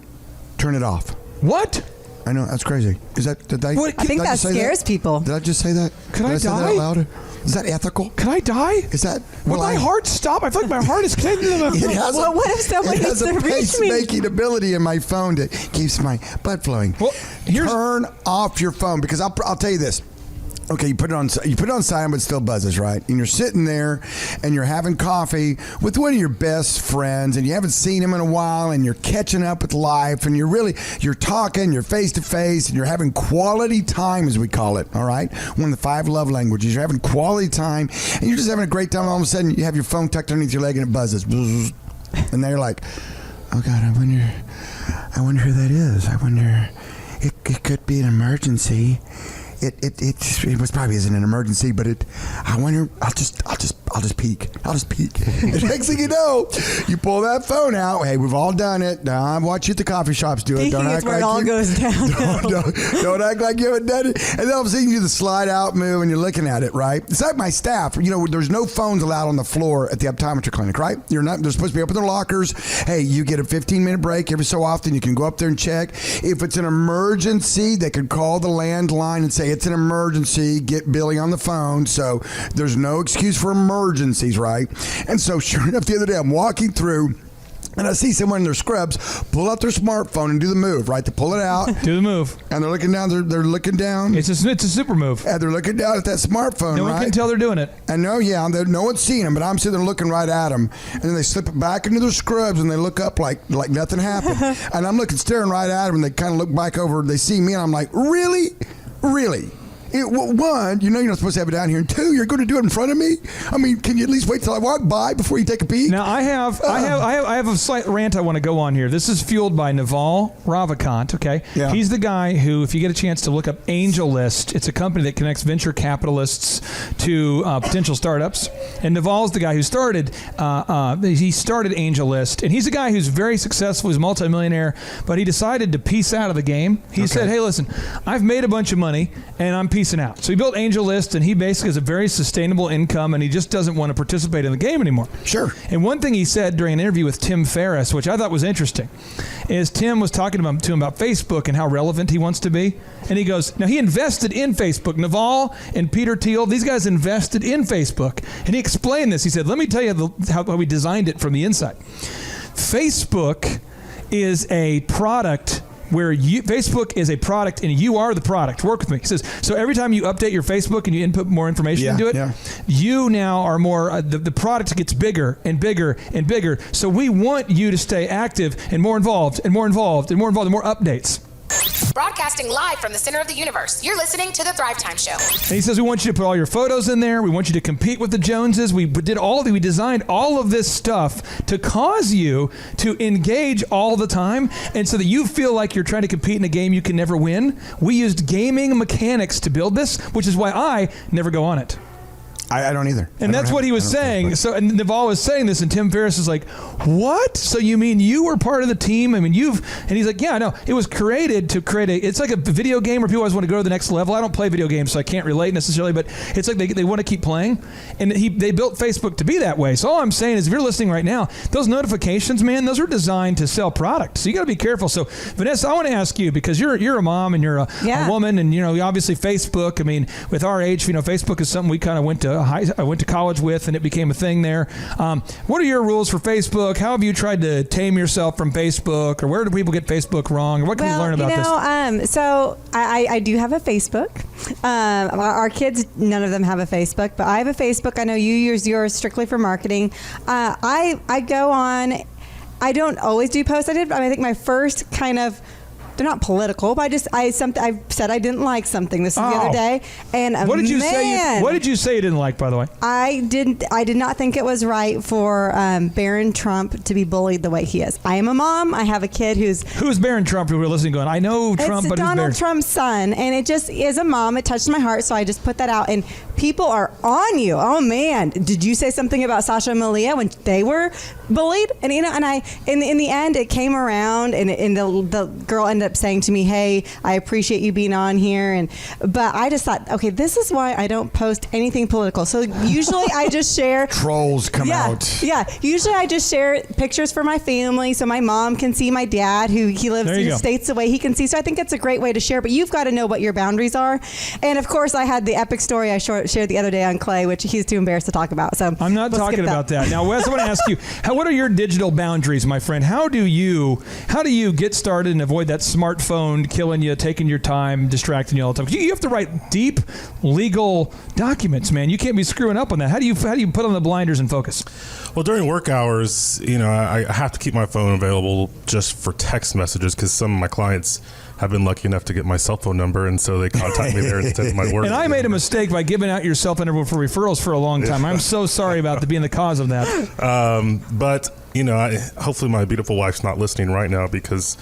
turn it off. What? I know, that's crazy. I think that scares people. Did I just say that? Could I say die? that out loud? Is that ethical? Could I die? Is that... Would my heart stop? I feel like my heart is connected to the... What if someone it has needs a to reach me? pacemaking ability in my phone that keeps my blood flowing. Well, turn off your phone, because I'll tell you this. Okay, you put it on silent, but it still buzzes, right? And you're sitting there, and you're having coffee with one of your best friends, and you haven't seen him in a while, and you're catching up with life, and you're talking, you're face to face, and you're having quality time, as we call it. All right, one of the 5 love languages. You're having quality time, and you're just having a great time. All of a sudden, you have your phone tucked underneath your leg, and it buzzes, and then you're like, "Oh God, I wonder who that is. I wonder, it could be an emergency." It was probably isn't an emergency, but I wonder. I'll just peek. And next thing you know, you pull that phone out. Hey, we've all done it. Now I watch you at the coffee shops do it. Peeking is where it all goes down. Don't act like you haven't done it. And then all of a sudden you do the slide out move, and you're looking at it. Right? It's like my staff. There's no phones allowed on the floor at the optometry clinic. Right? They're supposed to be up in their lockers. Hey, you get a 15-minute break every so often. You can go up there and check. If it's an emergency, they could call the landline and say, it's an emergency, get Billy on the phone. So there's no excuse for emergencies, right? And so sure enough, the other day I'm walking through and I see someone in their scrubs pull out their smartphone and do the move, right? To pull it out. Do the move. And they're looking down. They're looking down. It's a super move. And they're looking down at that smartphone, No right? one can tell they're doing it. And no one's seeing them, but I'm sitting there looking right at them. And then they slip it back into their scrubs and they look up like nothing happened. And I'm staring right at them, and they kind of look back over. They see me, and I'm like, really? Really? One, you're not supposed to have it down here, and 2, you're going to do it in front of me. I mean, can you at least wait till I walk by before you take a peek? Now I have a slight rant I want to go on here. This is fueled by Naval Ravikant. Okay, yeah. He's the guy who, if you get a chance to look up AngelList, it's a company that connects venture capitalists to potential startups. And Naval's the guy who started. He started AngelList, and he's a guy who's very successful. He's a multimillionaire, but he decided to peace out of the game. He said, "Hey, listen, I've made a bunch of money, and I'm peacing out." So he built AngelList, and he basically has a very sustainable income, and he just doesn't want to participate in the game anymore. Sure. And one thing he said during an interview with Tim Ferriss, which I thought was interesting, is Tim was talking to him about Facebook and how relevant he wants to be. And he goes, now he invested in Facebook. Naval and Peter Thiel, these guys invested in Facebook. And he explained this. He said, let me tell you how we designed it from the inside. Facebook is a product where Facebook is a product and you are the product. Work with me. He says, so every time you update your Facebook and you input more information into it, you now are more, the product gets bigger and bigger and bigger. So we want you to stay active and more involved and more involved and more involved and more updates. Broadcasting live from the center of the universe. You're listening to The Thrivetime Show. And he says, we want you to put all your photos in there. We want you to compete with the Joneses. We designed all of this stuff to cause you to engage all the time, and so that you feel like you're trying to compete in a game you can never win. We used gaming mechanics to build this, which is why I never go on it. I don't either. And that's what he was saying. So, and Naval was saying this, and Tim Ferriss is like, "What? So you mean you were part of the team? I mean, and he's like, "Yeah, I know. It was created to create it's like a video game where people always want to go to the next level. I don't play video games, so I can't relate necessarily, but it's like they want to keep playing. And they built Facebook to be that way. So all I'm saying is, if you're listening right now, those notifications, man, those are designed to sell product. So you got to be careful. So Vanessa, I want to ask you, because you're a mom and you're a woman, and obviously Facebook. I mean, with our age, Facebook is something we kind of I went to college with, and it became a thing there. What are your rules for Facebook? How have you tried to tame yourself from Facebook, or where do people get Facebook wrong? Or what can we learn about this? So I do have a Facebook. Our kids, none of them have a Facebook, but I have a Facebook. I know you use yours strictly for marketing. I go on. I don't always do posts. I think my first kind of. They're not political, but I said I didn't like something. This is the other day, and what did you say? What did you say you didn't like? By the way, I did not think it was right for Barron Trump to be bullied the way he is. I am a mom. I have a kid who's Barron Trump. Who we're listening, going, I know Trump, but Donald Trump's son, and it just is a mom. It touched my heart, so I just put that out. And people are on you. Oh man, did you say something about Sasha and Malia when they were bullied? And and I in the end it came around, and the girl ended up saying to me, "Hey, I appreciate you being on here." But I just thought, okay, this is why I don't post anything political. So usually I just share trolls come out. Yeah, usually I just share pictures for my family, so my mom can see my dad, who he lives states away. He can see. So I think it's a great way to share. But you've got to know what your boundaries are. And of course, I had the epic story I shared the other day on Clay, which he's too embarrassed to talk about. So I'm not talking about that. Now, Wes, I want to ask you, what are your digital boundaries, my friend? How do you get started and avoid that smartphone killing you, taking your time, distracting you all the time? You have to write deep legal documents, man. You can't be screwing up on that. How do you put on the blinders and focus? Well, during work hours, I have to keep my phone available just for text messages, because some of my clients have been lucky enough to get my cell phone number, and so they contact me there instead of my work. And I made a mistake by giving out your cell phone number for referrals for a long time. I'm so sorry about being the cause of that. But hopefully my beautiful wife's not listening right now, because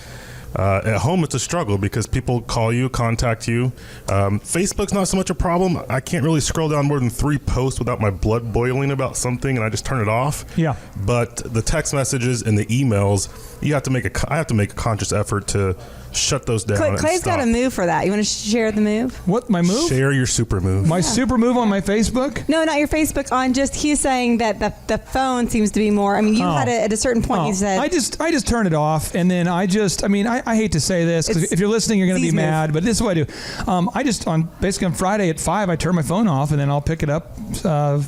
at home it's a struggle, because people call you, contact you. Facebook's not so much a problem. I can't really scroll down more than 3 posts without my blood boiling about something, and I just turn it off. Yeah. But the text messages and the emails, I have to make a conscious effort to shut those down. Clay's got a move for that. You want to share the move? What, my move? Share your super move. My super move on my Facebook? No, not your Facebook. On just, he's saying that the phone seems to be more. I mean, you had at a certain point. You said I just turn it off, and then I hate to say this, because if you're listening, you're going to be mad, but this is what I do. Basically on Friday at 5, I turn my phone off, and then I'll pick it up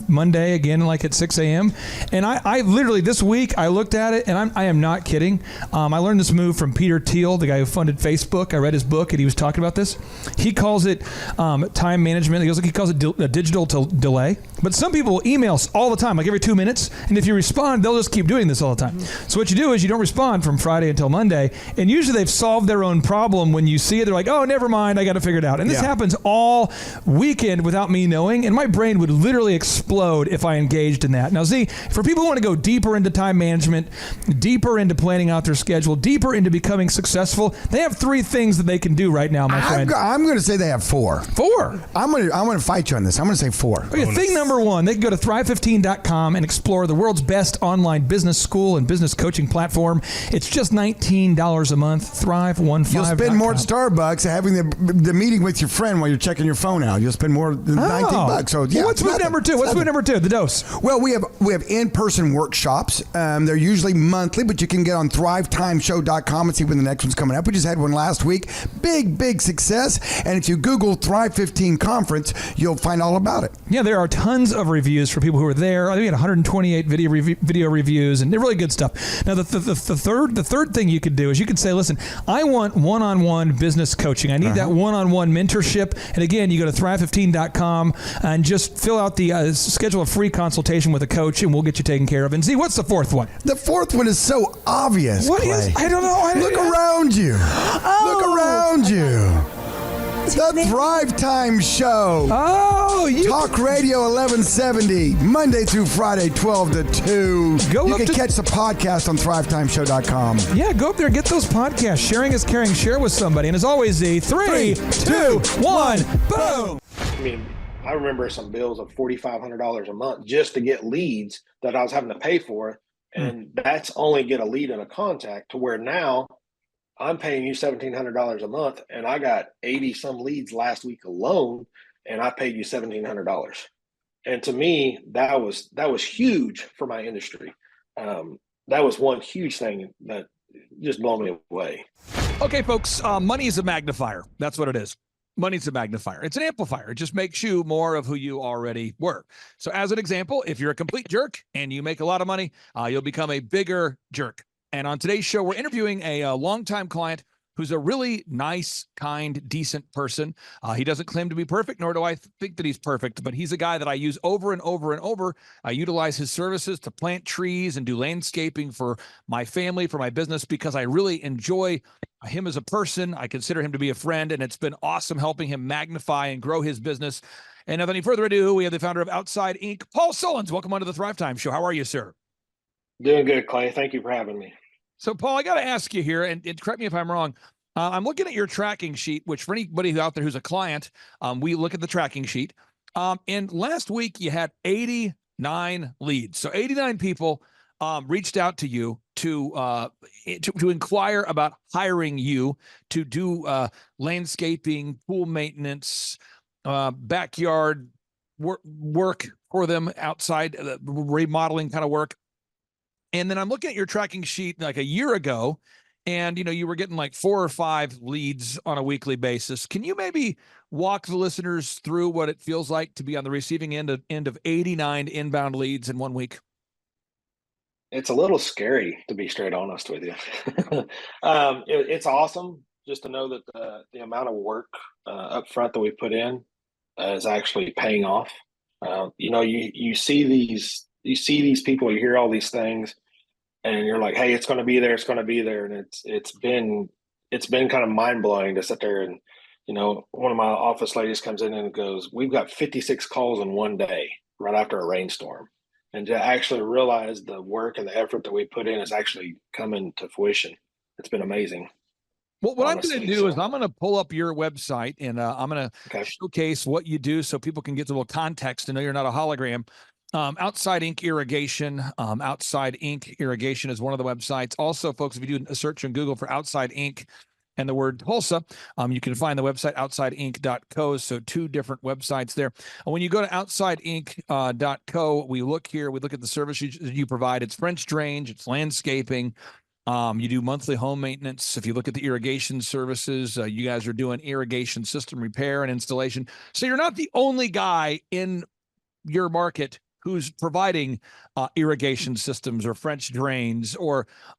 Monday again, like at 6 a.m. And I literally this week I looked at it, and I am not kidding. I learned this move from Peter Thiel, the guy who funded Facebook. I read his book, and he was talking about this. He calls it time management. He calls it a digital delay. But some people will email all the time, like every 2 minutes, and if you respond, they'll just keep doing this all the time. So what you do is you don't respond from Friday until Monday, and usually they've solved their own problem. When you see it, they're like, oh, never mind, I got to figure it out. And this happens all weekend without me knowing, and my brain would literally explode if I engaged in that. Now, see, for people who want to go deeper into time management, deeper into planning out their schedule, deeper into becoming successful, they have 3 things that they can do right now, my friend. I'm going to say they have 4. 4? I'm going to fight you on this. I'm going to say 4. Okay, thing number 1, they can go to Thrive15.com and explore the world's best online business school and business coaching platform. It's just $19 a month. Thrive15.com. You'll spend more at Starbucks having the meeting with your friend while you're checking your phone out. You'll spend more than $19. So yeah. What's move number 2? What's move number 2? The dose. Well, we have in-person workshops. They're usually monthly, but you can get on Thrivetimeshow.com and see when the next one's coming up. We just had one last week. Big success. And if you Google Thrive 15 Conference, you'll find all about it. Yeah, there are tons of reviews for people who were there. I think we had 128 video reviews, and they're really good stuff. Now, the third thing you could do is you could say, listen, I want one-on-one business coaching. I need that one-on-one mentorship. And again, you go to Thrive15.com and just fill out the schedule a free consultation with a coach, and we'll get you taken care of. And see, what's the 4th one? The 4th one is so obvious. What is? I don't know. Look around you. Look around you. The Thrivetime Show. Talk Radio 1170, Monday through Friday, 12 to 2. You can catch the podcast on Thrivetimeshow.com. Yeah, go up there, get those podcasts. Sharing is caring. Share with somebody. And as always, the 3, 2, 1, boom. I mean, I remember some bills of $4,500 a month just to get leads that I was having to pay for. And that's only get a lead and a contact, to where now I'm paying you $1,700 a month, and I got 80 some leads last week alone, and I paid you $1,700. And to me, that was huge for my industry. That was one huge thing that just blew me away. Okay, folks, money is a magnifier. That's what it is. Money's a magnifier. It's an amplifier. It just makes you more of who you already were. So as an example, if you're a complete jerk and you make a lot of money, you'll become a bigger jerk. And on today's show, we're interviewing a longtime client who's a really nice, kind, decent person. He doesn't claim to be perfect, nor do I think that he's perfect, but he's a guy that I use over and over and over. I utilize his services to plant trees and do landscaping for my family, for my business, because I really enjoy him as a person. I consider him to be a friend, and it's been awesome helping him magnify and grow his business. And without any further ado, we have the founder of Outside Inc., Paul Sullins. Welcome onto the Thrivetime Show. How are you, sir? Doing good, Clay. Thank you for having me. So, Paul, I got to ask you here, and correct me if I'm wrong. I'm looking at your tracking sheet, which for anybody out there who's a client, we look at the tracking sheet. And last week you had 89 leads. So 89 people reached out to you to inquire about hiring you to do landscaping, pool maintenance, backyard work for them, outside remodeling kind of work. And then I'm looking at your tracking sheet like a year ago, and you were getting like 4 or 5 leads on a weekly basis. Can you maybe walk the listeners through what it feels like to be on the receiving end of 89 inbound leads in 1 week? It's a little scary, to be straight honest with you. It's awesome just to know that the amount of work up front that we put in is actually paying off. You see these people, you hear all these things, and you're like, hey, it's going to be there, and it's been kind of mind blowing to sit there and one of my office ladies comes in and goes, we've got 56 calls in one day right after a rainstorm. And to actually realize the work and the effort that we put in is actually coming to fruition, it's been amazing. Well, what honestly, I'm going to do is I'm going to pull up your website, and I'm going to showcase what you do so people can get a little context to know you're not a hologram. Outside Inc. Irrigation. Outside Inc. Irrigation is one of the websites. Also, folks, if you do a search on Google for Outside Inc. and the word Tulsa, you can find the website outsideinc.co. So 2 different websites there. And when you go to outsideinc.co, we look at the services you provide. It's French drainage, it's landscaping. You do monthly home maintenance. If you look at the irrigation services, you guys are doing irrigation system repair and installation. So you're not the only guy in your market who's providing irrigation systems or French drains,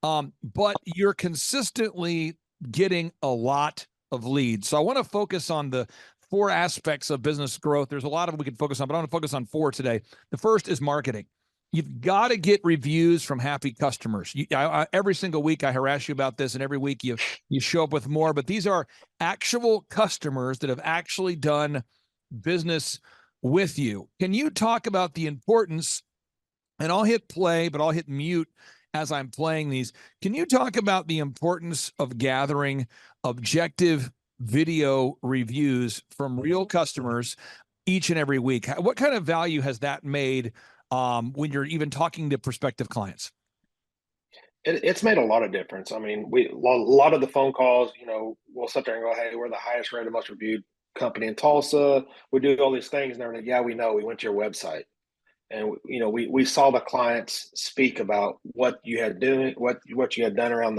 but you're consistently getting a lot of leads. So I want to focus on the 4 aspects of business growth. There's a lot of them we can focus on, but I want to focus on 4 today. The first is marketing. You've got to get reviews from happy customers. Every single week I harass you about this, and every week you show up with more, but these are actual customers that have actually done business with you. Can you talk about the importance, and I'll hit play, but I'll hit mute as I'm playing these. Can you talk about the importance of gathering objective video reviews from real customers each and every week? What kind of value has that made when you're even talking to prospective clients? It's made a lot of difference. I mean, a lot of the phone calls, we'll sit there and go, hey, we're the highest rated, most reviewed company in Tulsa. We do all these things, and they're like, yeah, we know. We went to your website, and we saw the clients speak about what you had doing, what you had done around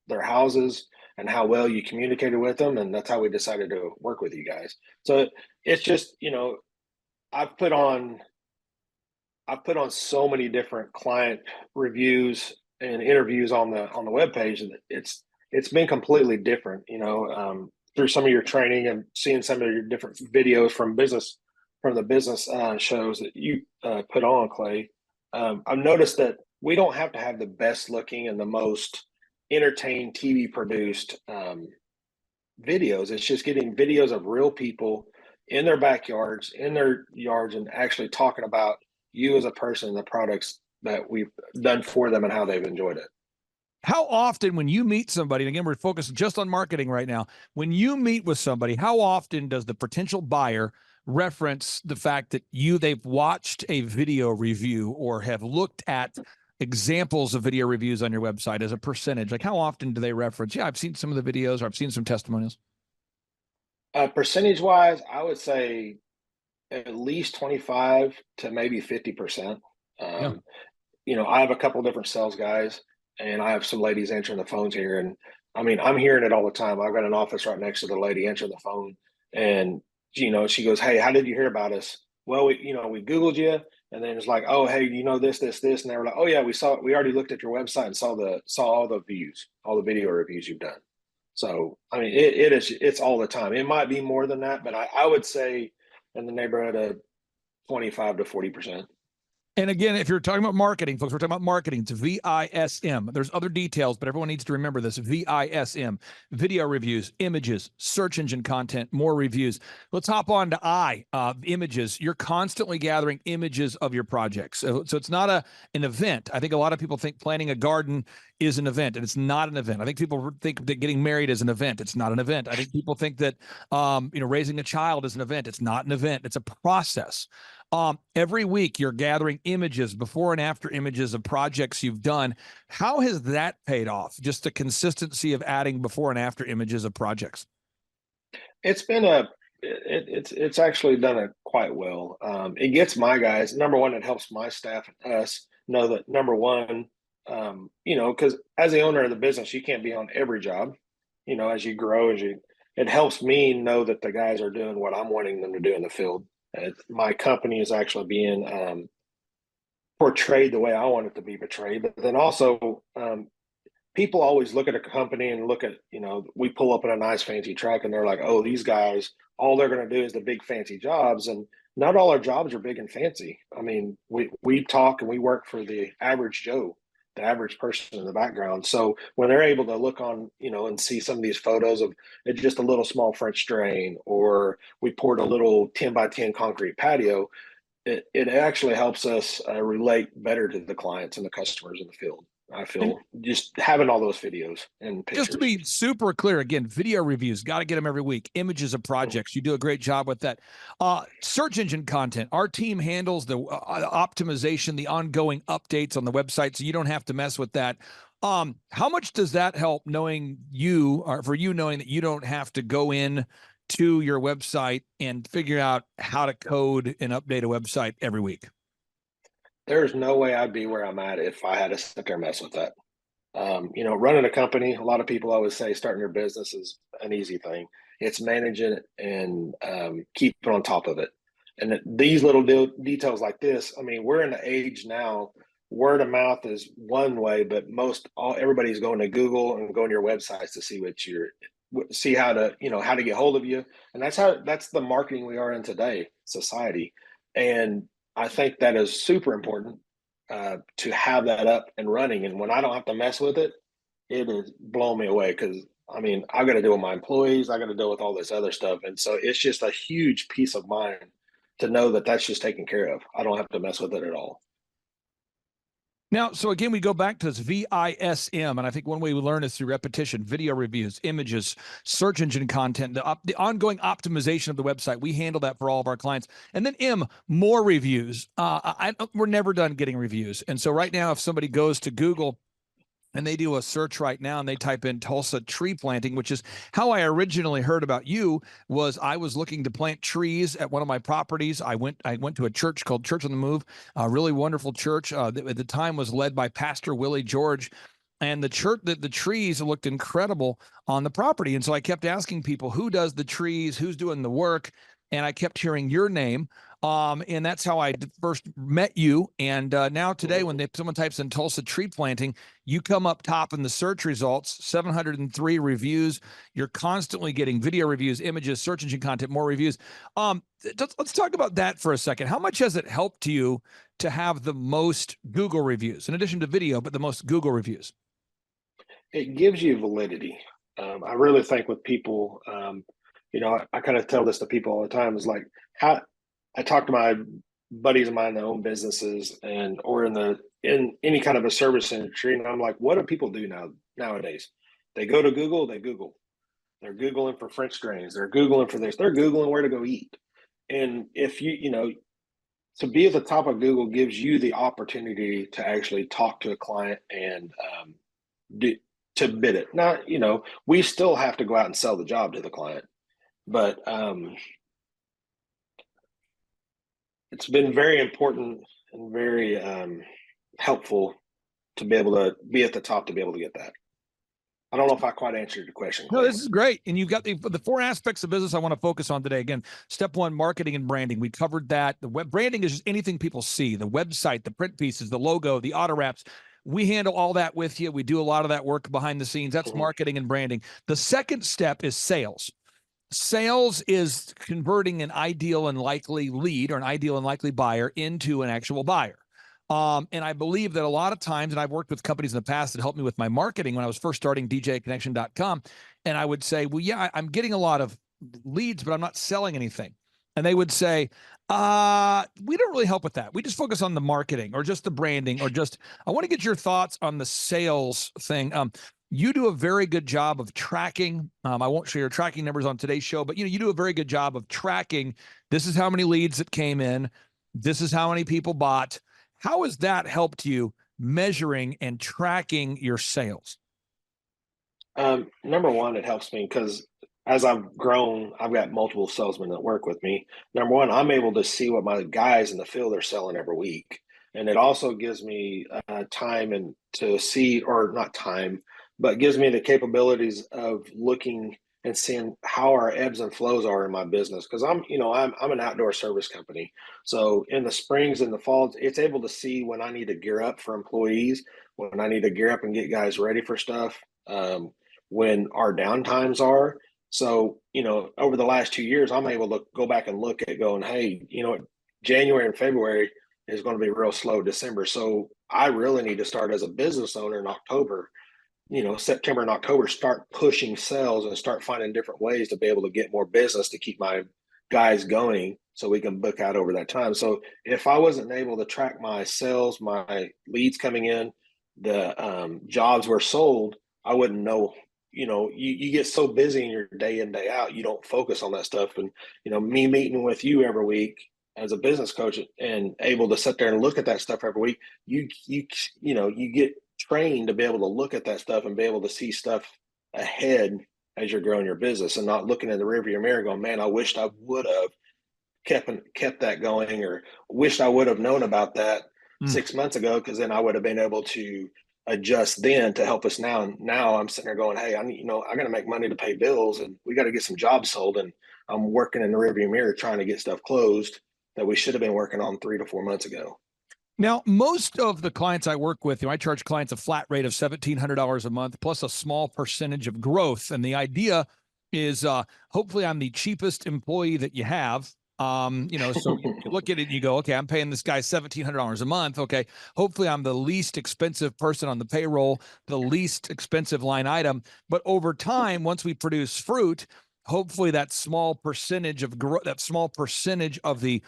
their houses, and how well you communicated with them, and that's how we decided to work with you guys. So it's just I've put on so many different client reviews and interviews on the webpage, and it's been completely different. Through some of your training and seeing some of your different videos from the business shows that you put on, Clay, I've noticed that we don't have to have the best looking and the most entertained TV produced videos. It's just getting videos of real people in their backyards, in their yards, and actually talking about you as a person and the products that we've done for them and how they've enjoyed it. How often, when you meet somebody, and again, we're focused just on marketing right now, when you meet with somebody, how often does the potential buyer reference the fact that they've watched a video review or have looked at examples of video reviews on your website as a percentage? Like, how often do they reference, yeah, I've seen some of the videos, or I've seen some testimonials? Percentage wise, I would say at least 25 to maybe 50%. Yeah. I have a couple different sales guys, and I have some ladies answering the phones here. And I mean, I'm hearing it all the time. I've got an office right next to the lady answering the phone, and she goes, "Hey, how did you hear about us?" Well, we Googled you, and then it's like, "Oh, hey, this, and they were like, "Oh yeah, we already looked at your website and saw all the views, all the video reviews you've done." So I mean, it's all the time. It might be more than that, but I would say in the neighborhood of 25 to 40%. And again, if you're talking about marketing, folks, we're talking about marketing. It's VISM. There's other details, but everyone needs to remember this. VISM, video reviews, images, search engine content, more reviews. Let's hop on to images. You're constantly gathering images of your projects. So it's not an event. I think a lot of people think planting a garden is an event, and it's not an event. I think people think that getting married is an event. It's not an event. I think people think that raising a child is an event. It's not an event. It's a process. Every week you're gathering images, before and after images of projects you've done. How has that paid off? Just the consistency of adding before and after images of projects. It's been it's actually done it quite well. It gets my guys, number one, it helps my staff and us know that, number one, because as the owner of the business, you can't be on every job, as you grow, it helps me know that the guys are doing what I'm wanting them to do in the field. My company is actually being portrayed the way I want it to be portrayed. But then also, people always look at a company and look at, we pull up in a nice fancy truck and they're like, oh, these guys, all they're going to do is the big fancy jobs. And not all our jobs are big and fancy. I mean, we talk and we work for the average Joe, the average person in the background. So when they're able to look on, and see some of these photos of just a little small French drain, or we poured a little 10 by 10 concrete patio, it actually helps us relate better to the clients and the customers in the field. I feel just having all those videos and pictures. Just to be super clear, again, video reviews, got to get them every week. Images of projects, you do a great job with that. Search engine content, our team handles the optimization, the ongoing updates on the website, so you don't have to mess with that. How much does that help knowing knowing that you don't have to go in to your website and figure out how to code and update a website every week? There's no way I'd be where I'm at if I had to sit there and mess with that. Running a company, a lot of people always say starting your business is an easy thing. It's managing it and keeping on top of it. And these little details like this, I mean, we're in an age now, word of mouth is one way, but everybody's going to Google and going to your websites to see how to get hold of you. And that's the marketing we are in today, society. And I think that is super important to have that up and running. And when I don't have to mess with it, it is blowing me away, because I mean, I got to deal with my employees, I got to deal with all this other stuff. And so it's just a huge peace of mind to know that that's just taken care of. I don't have to mess with it at all. Now, so again, we go back to this VISM, and I think one way we learn is through repetition: video reviews, images, search engine content, the ongoing optimization of the website. We handle that for all of our clients. And then more reviews. We're never done getting reviews. And so right now, if somebody goes to Google and they do a search right now and they type in Tulsa tree planting, which is how I originally heard about you, was I was looking to plant trees at one of my properties. I went to a church called Church on the Move, a really wonderful church. At the time was led by Pastor Willie George. And the trees looked incredible on the property. And so I kept asking people, who does the trees, who's doing the work? And I kept hearing your name. And that's how I first met you. And now today, when someone types in Tulsa tree planting, you come up top in the search results, 703 reviews. You're constantly getting video reviews, images, search engine content, more reviews. Let's talk about that for a second. How much has it helped you to have the most Google reviews, in addition to video, but the most Google reviews? It gives you validity. I really think with people, I kind of tell this to people all the time, is like, how I talk to my buddies of mine that own businesses or in any kind of a service industry, and I'm like, what do people do nowadays? They go to Google, they Google. They're Googling for French drains. They're Googling for this. They're Googling where to go eat. And if to be at the top of Google gives you the opportunity to actually talk to a client and do, to bid it. Now, we still have to go out and sell the job to the client, but it's been very important and very helpful to be able to be at the top to be able to get that. I don't know if I quite answered your question, Clay. No, this is great. And you've got the 4 aspects of business I want to focus on today. Again, step 1, marketing and branding. We covered that. The web branding is just anything people see, the website, the print pieces, the logo, the auto wraps. We handle all that with you. We do a lot of that work behind the scenes. That's marketing and branding. The second step is sales. Sales is converting an ideal and likely lead or an ideal and likely buyer into an actual buyer. And I believe that a lot of times, and I've worked with companies in the past that helped me with my marketing when I was first starting djconnection.com. And I would say, well, yeah, I'm getting a lot of leads, but I'm not selling anything. And they would say, we don't really help with that. We just focus on the marketing or just the branding or just, I want to get your thoughts on the sales thing. You do a very good job of tracking. I won't share your tracking numbers on today's show, but you do a very good job of tracking. This is how many leads that came in. This is how many people bought. How has that helped you measuring and tracking your sales? Number one, it helps me because as I've grown, I've got multiple salesmen that work with me. Number one, I'm able to see what my guys in the field are selling every week. And it also gives me time and to see, or not time, but gives me the capabilities of looking and seeing how our ebbs and flows are in my business. Because I'm an outdoor service company. So in the springs and the falls, it's able to see when I need to gear up for employees, when I need to gear up and get guys ready for stuff, when our downtimes are. So, over the last 2 years, I'm able to go back and look at going, hey, January and February is going to be real slow. December. So I really need to start as a business owner in October, September and October, start pushing sales and start finding different ways to be able to get more business to keep my guys going so we can book out over that time. So if I wasn't able to track my sales, my leads coming in, the jobs were sold, I wouldn't know. You get so busy in your day in, day out, you don't focus on that stuff. And, me meeting with you every week as a business coach and able to sit there and look at that stuff every week, you get trained to be able to look at that stuff and be able to see stuff ahead as you're growing your business and not looking in the rearview mirror going, man, I wished I would have kept that going, or wished I would have known about that 6 months ago, because then I would have been able to adjust then to help us now. And now I'm sitting there going, hey, I got to make money to pay bills and we got to get some jobs sold. And I'm working in the rearview mirror trying to get stuff closed that we should have been working on 3 to 4 months ago. Now, most of the clients I work with, I charge clients a flat rate of $1,700 a month plus a small percentage of growth. And the idea is hopefully I'm the cheapest employee that you have. So you look at it and you go, okay, I'm paying this guy $1,700 a month. Okay. Hopefully I'm the least expensive person on the payroll, the least expensive line item. But over time, once we produce fruit, hopefully that small percentage of growth, that small percentage of the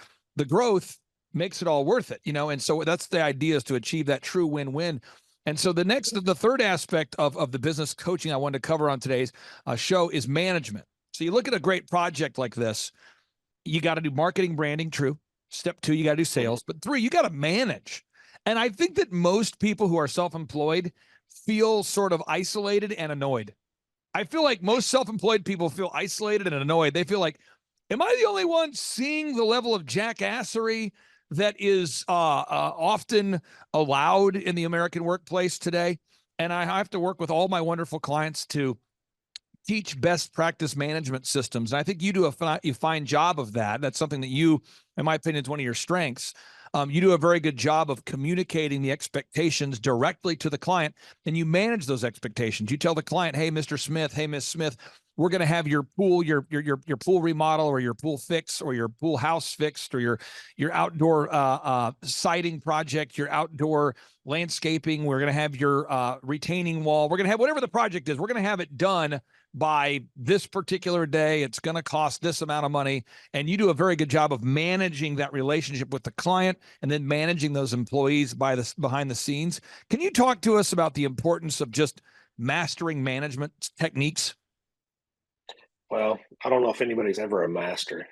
growth makes it all worth it, and so that's the idea, is to achieve that true win-win. And so the third aspect of the business coaching I wanted to cover on today's show is management. So you look at a great project like this, you got to do marketing, branding, true. Step 2, you got to do sales, but 3, you got to manage. And I think that most people who are self-employed feel sort of isolated and annoyed. I feel like most self-employed people feel isolated and annoyed. They feel like, am I the only one seeing the level of jackassery that is often allowed in the American workplace today? And I have to work with all my wonderful clients to teach best practice management systems. And I think you do a fine job of that. That's something that you, in my opinion, is one of your strengths. You do a very good job of communicating the expectations directly to the client, and you manage those expectations. You tell the client, hey, Mr. Smith, hey, Miss Smith, we're going to have your pool, your pool remodel, or your pool fix, or your pool house fixed, or your outdoor siding project, your outdoor landscaping. We're going to have your retaining wall. We're going to have whatever the project is. We're going to have it done by this particular day. It's going to cost this amount of money. And you do a very good job of managing that relationship with the client and then managing those employees behind the scenes. Can you talk to us about the importance of just mastering management techniques? Well, I don't know if anybody's ever a master.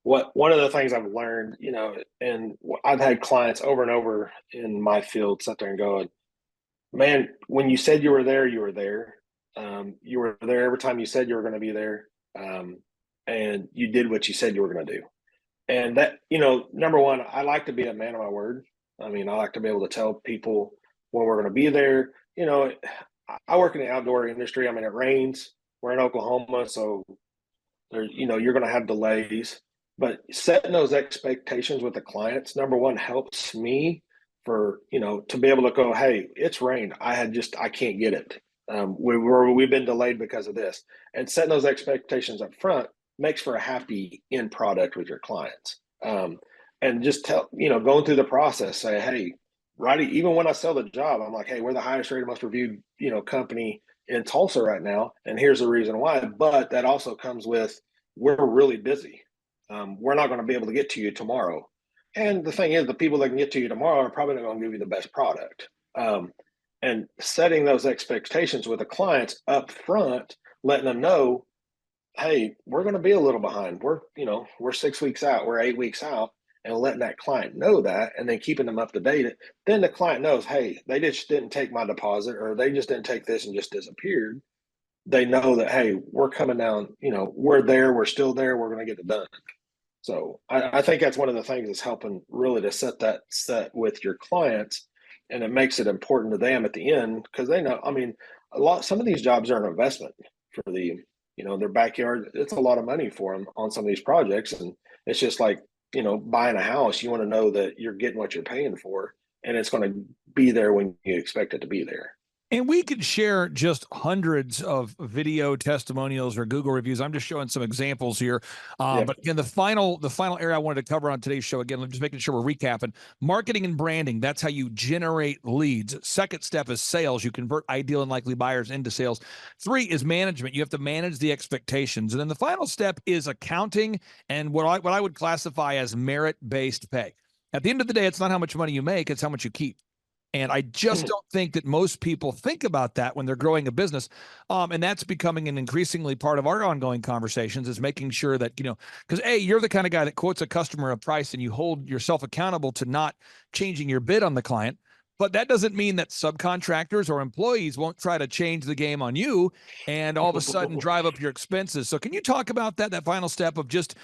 one of the things I've learned, and I've had clients over and over in my field sit there and go, man, when you said you were there, you were there. You were there every time you said you were going to be there. And you did what you said you were going to do. And that, number one, I like to be a man of my word. I mean, I like to be able to tell people when we're going to be there. I work in the outdoor industry. I mean, it rains. We're in Oklahoma, so you're going to have delays. But setting those expectations with the clients, number one, helps me to be able to go, hey, it's rained. I can't get it. We've been delayed because of this. And setting those expectations up front makes for a happy end product with your clients. And just going through the process, say, hey, right, even when I sell the job, I'm like, hey, we're the highest rated, most reviewed, company in Tulsa right now. And here's the reason why. But that also comes with, we're really busy. We're not going to be able to get to you tomorrow. And the thing is, the people that can get to you tomorrow are probably not going to give you the best product. And setting those expectations with the clients up front, letting them know, hey, we're going to be a little behind. We're 6 weeks out, we're 8 weeks out, and letting that client know that, and then keeping them up to date. Then the client knows, hey, they just didn't take my deposit, or they just didn't take this and just disappeared. They know that, hey, we're coming down, we're there, we're still there, we're going to get it done. So I think that's one of the things that's helping really to set with your clients, and it makes it important to them at the end, because they know, I mean, some of these jobs are an investment for their backyard. It's a lot of money for them on some of these projects. And it's just like, buying a house, you want to know that you're getting what you're paying for, and it's going to be there when you expect it to be there. And we could share just hundreds of video testimonials or Google reviews. I'm just showing some examples here. But again, the final area I wanted to cover on today's show, again, I'm just making sure we're recapping. Marketing and branding, that's how you generate leads. Second step is sales. You convert ideal and likely buyers into sales. 3 is management. You have to manage the expectations. And then the final step is accounting and what I would classify as merit-based pay. At the end of the day, it's not how much money you make, it's how much you keep. And I just don't think that most people think about that when they're growing a business. And that's becoming an increasingly part of our ongoing conversations, is making sure that, because you're the kind of guy that quotes a customer a price and you hold yourself accountable to not changing your bid on the client. But that doesn't mean that subcontractors or employees won't try to change the game on you and all of a sudden drive up your expenses. So can you talk about that final step of just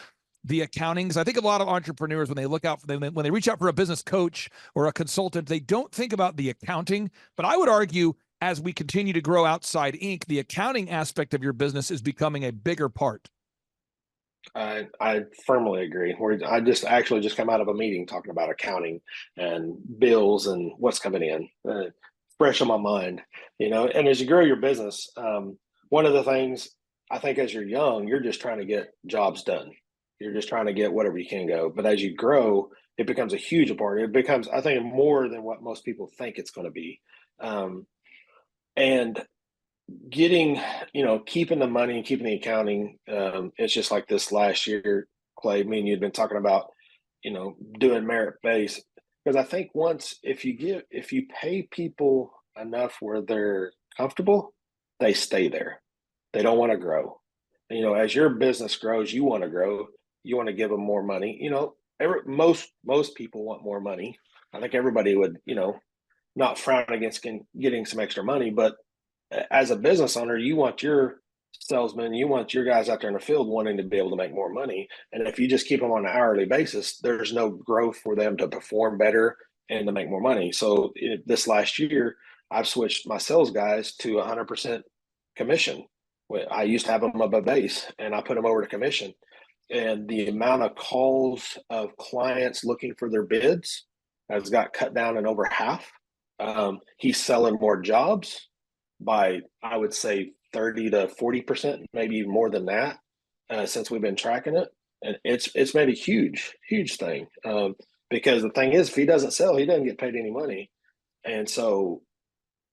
the accounting? Because I think a lot of entrepreneurs, when they look out for them, when they reach out for a business coach or a consultant, they don't think about the accounting. But I would argue, as we continue to grow outside Inc., the accounting aspect of your business is becoming a bigger part. I firmly agree. I just come out of a meeting talking about accounting and bills and what's coming in, fresh on my mind, and as you grow your business, one of the things, I think, as you're young, you're just trying to get jobs done. You're just trying to get whatever you can go. But as you grow, it becomes a huge part. It becomes, I think, more than what most people think it's going to be. And getting, keeping the money and keeping the accounting, it's just like this last year, Clay, me and you had been talking about, doing merit-based. Because I think if you pay people enough where they're comfortable, they stay there. They don't want to grow. As your business grows, you want to grow. You want to give them more money. Most people want more money. I think everybody would, not frown against getting some extra money. But as a business owner, you want your salesmen, you want your guys out there in the field wanting to be able to make more money. And if you just keep them on an hourly basis, there's no growth for them to perform better and to make more money. So this last year, I've switched my sales guys to 100% commission. I used to have them above base, and I put them over to commission. And the amount of calls of clients looking for their bids has got cut down in over half. He's selling more jobs by, I would say, 30 to 40%, maybe even more than that, since we've been tracking it. And it's made a huge thing. Because the thing is, if he doesn't sell, he doesn't get paid any money. And so,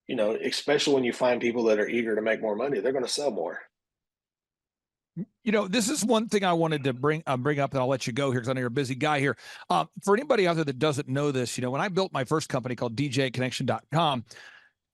especially when you find people that are eager to make more money, they're going to sell more. This is one thing I wanted to bring up, and I'll let you go here because I know you're a busy guy here. For anybody out there that doesn't know this, when I built my first company called DJConnection.com,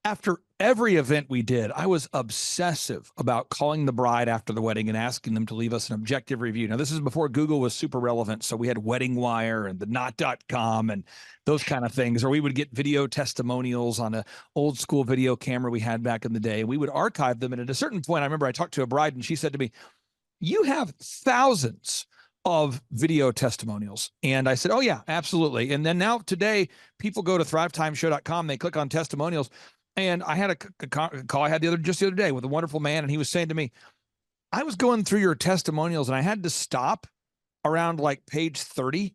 after every event we did, I was obsessive about calling the bride after the wedding and asking them to leave us an objective review. Now, this is before Google was super relevant, so we had Wedding Wire and the Knot.com and those kind of things, or we would get video testimonials on an old school video camera we had back in the day. We would archive them, and at a certain point, I remember I talked to a bride, and she said to me, "You have thousands of video testimonials." And I said, "Oh yeah, absolutely." And then now today, people go to thrivetimeshow.com, they click on testimonials. And I had a call I had just the other day with a wonderful man, and he was saying to me, I was going through your testimonials and I had to stop around like page 30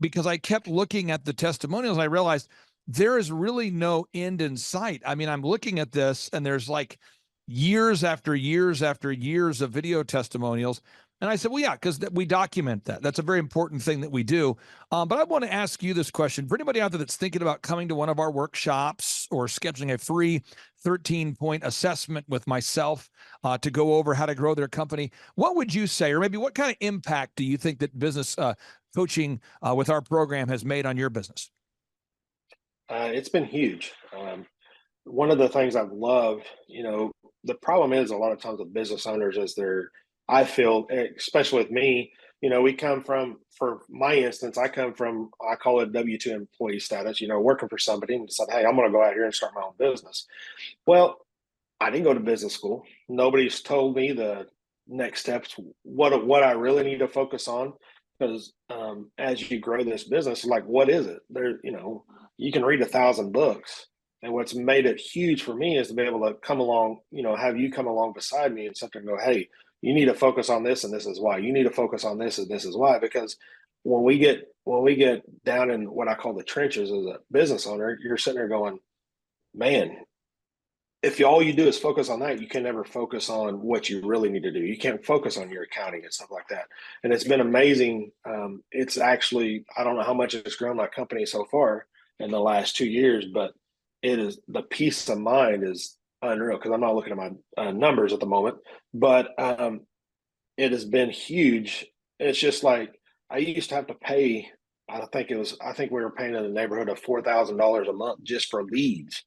because I kept looking at the testimonials and I realized there is really no end in sight. I mean, I'm looking at this and there's like years after years after years of video testimonials. And I said, well, yeah, because we document that. That's a very important thing that we do. But I want to ask you this question. For anybody out there that's thinking about coming to one of our workshops or scheduling a free 13-point assessment with myself to go over how to grow their company, what would you say, or maybe what kind of impact do you think that business coaching with our program has made on your business? It's been huge. One of the things I've loved, the problem is a lot of times with business owners is I feel, especially with me, we come from, for my instance, I call it W-2 employee status, working for somebody and said, hey, I'm going to go out here and start my own business. Well, I didn't go to business school. Nobody's told me the next steps, what I really need to focus on. Because as you grow this business, like, what is it? You can read 1,000 books. And what's made it huge for me is to be able to come along, have you come along beside me and something go, hey, you need to focus on this and this is why. You need to focus on this and this is why. Because when we get down in what I call the trenches as a business owner, you're sitting there going, man, if all you do is focus on that, you can never focus on what you really need to do. You can't focus on your accounting and stuff like that. And it's been amazing. It's actually, I don't know how much it's grown my company so far in the last 2 years, but the peace of mind is unreal because I'm not looking at my numbers at the moment, but it has been huge. It's just like I used to have to pay. I think we were paying in the neighborhood of $4,000 a month just for leads,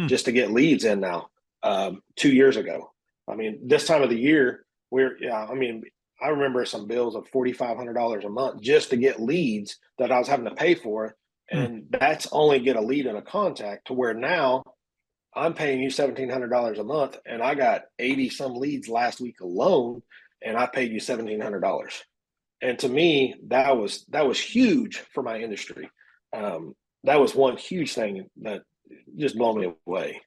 just to get leads in now. 2 years ago, I mean, this time of the year, I remember some bills of $4,500 a month just to get leads that I was having to pay for. And that's only get a lead and a contact, to where now I'm paying you $1,700 a month and I got 80 some leads last week alone and I paid you $1,700. And to me, that was huge for my industry. That was one huge thing that just blew me away.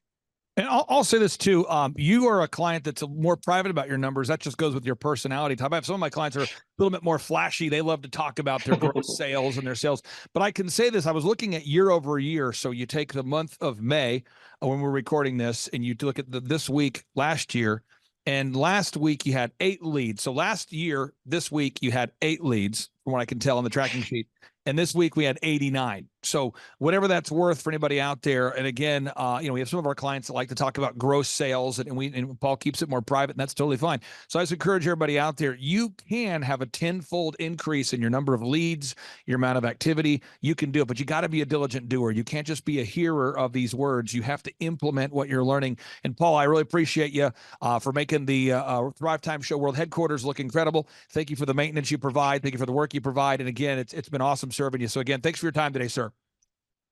And I'll say this too. You are a client that's more private about your numbers. That just goes with your personality type. I have some of my clients are a little bit more flashy. They love to talk about their gross sales and their sales. But I can say this, I was looking at year over year. So you take the month of May when we're recording this and you look at this week last year, and last week you had 8 leads. So last year, this week you had 8 leads from what I can tell on the tracking sheet. And this week we had 89. So whatever that's worth for anybody out there. And again, we have some of our clients that like to talk about gross sales, and Paul keeps it more private, and that's totally fine. So I just encourage everybody out there, you can have a 10-fold increase in your number of leads, your amount of activity. You can do it, but you got to be a diligent doer. You can't just be a hearer of these words. You have to implement what you're learning. And Paul, I really appreciate you for making the Thrivetime Show World Headquarters look incredible. Thank you for the maintenance you provide. Thank you for the work you provide. And again, it's been awesome serving you. So again, thanks for your time today, sir.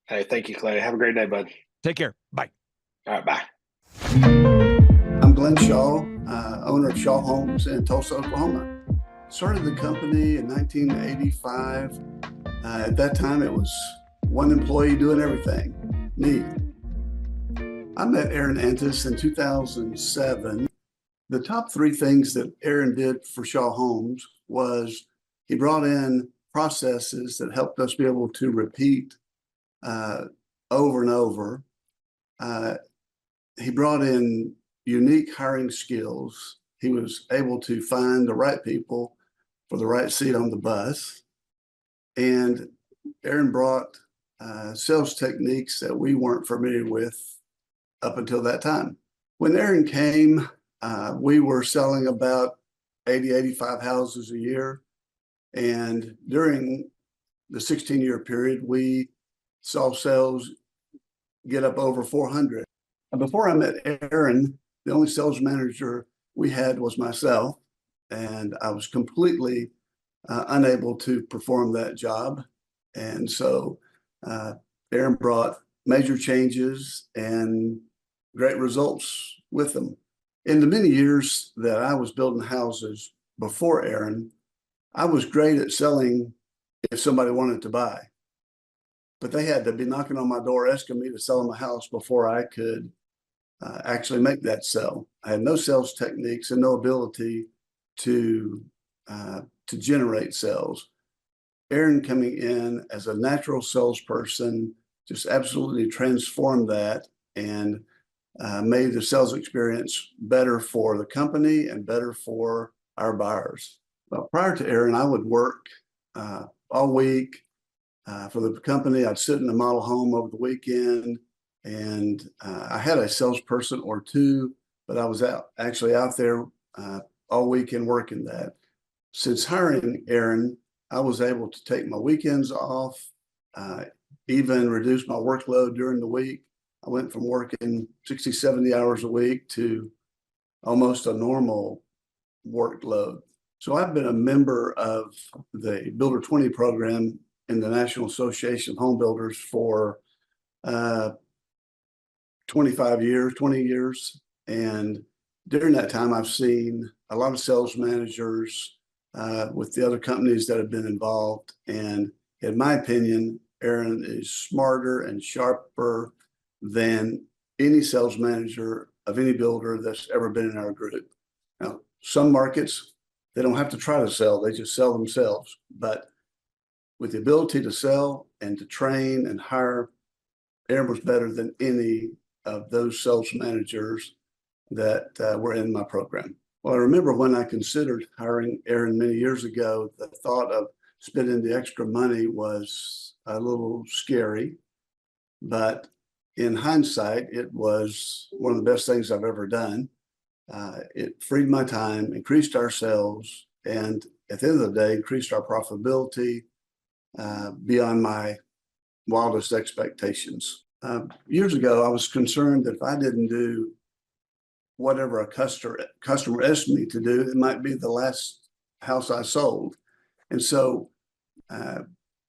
Hey, thank you, Clay. Have a great day, bud. Take care. Bye. All right, bye. I'm Glenn Shaw, owner of Shaw Homes in Tulsa, Oklahoma. Started the company in 1985. At that time, it was one employee doing everything, me. I met Aaron Antis in 2007. The top 3 things that Aaron did for Shaw Homes was he brought in processes that helped us be able to repeat over and over. He brought in unique hiring skills. He was able to find the right people for the right seat on the bus. And Aaron brought sales techniques that we weren't familiar with up until that time. When Aaron came, we were selling about 80, 85 houses a year. And during the 16-year period, we saw sales get up over 400. And before I met Aaron, the only sales manager we had was myself, and I was completely unable to perform that job. And so Aaron brought major changes and great results with them. In the many years that I was building houses before Aaron, I was great at selling if somebody wanted to buy. But they had to be knocking on my door asking me to sell them a house before I could actually make that sell. I had no sales techniques and no ability to generate sales. Aaron coming in as a natural salesperson just absolutely transformed that and made the sales experience better for the company and better for our buyers. Well, prior to Aaron, I would work all week for the company. I'd sit in a model home over the weekend, and I had a salesperson or two, but I was actually out there all weekend working that. Since hiring Aaron, I was able to take my weekends off, even reduce my workload during the week. I went from working 60, 70 hours a week to almost a normal workload. So I've been a member of the Builder 20 program in the National Association of Home Builders for 20 years. And during that time, I've seen a lot of sales managers with the other companies that have been involved. And in my opinion, Aaron is smarter and sharper than any sales manager of any builder that's ever been in our group. Now, some markets, they don't have to try to sell, they just sell themselves. But with the ability to sell and to train and hire, Aaron was better than any of those sales managers that were in my program. Well, I remember when I considered hiring Aaron many years ago, the thought of spending the extra money was a little scary, but in hindsight, it was one of the best things I've ever done. It freed my time, increased our sales, and at the end of the day, increased our profitability beyond my wildest expectations. Years ago, I was concerned that if I didn't do whatever a customer asked me to do, it might be the last house I sold. And so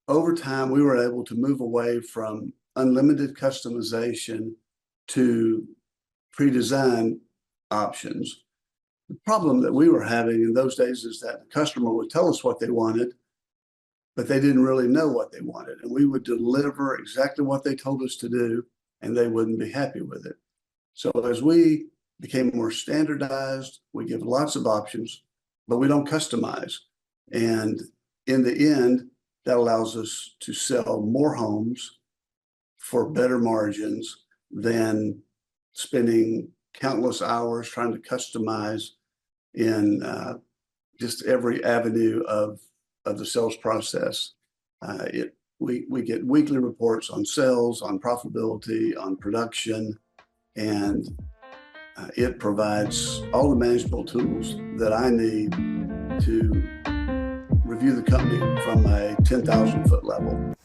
over time, we were able to move away from unlimited customization to pre-designed options. The problem that we were having in those days is that the customer would tell us what they wanted, but they didn't really know what they wanted. And we would deliver exactly what they told us to do, and they wouldn't be happy with it. So as we became more standardized, we give lots of options, but we don't customize. And in the end, that allows us to sell more homes for better margins than spending countless hours trying to customize in just every avenue of the sales process. We get weekly reports on sales, on profitability, on production, and it provides all the management tools that I need to review the company from a 10,000-foot level.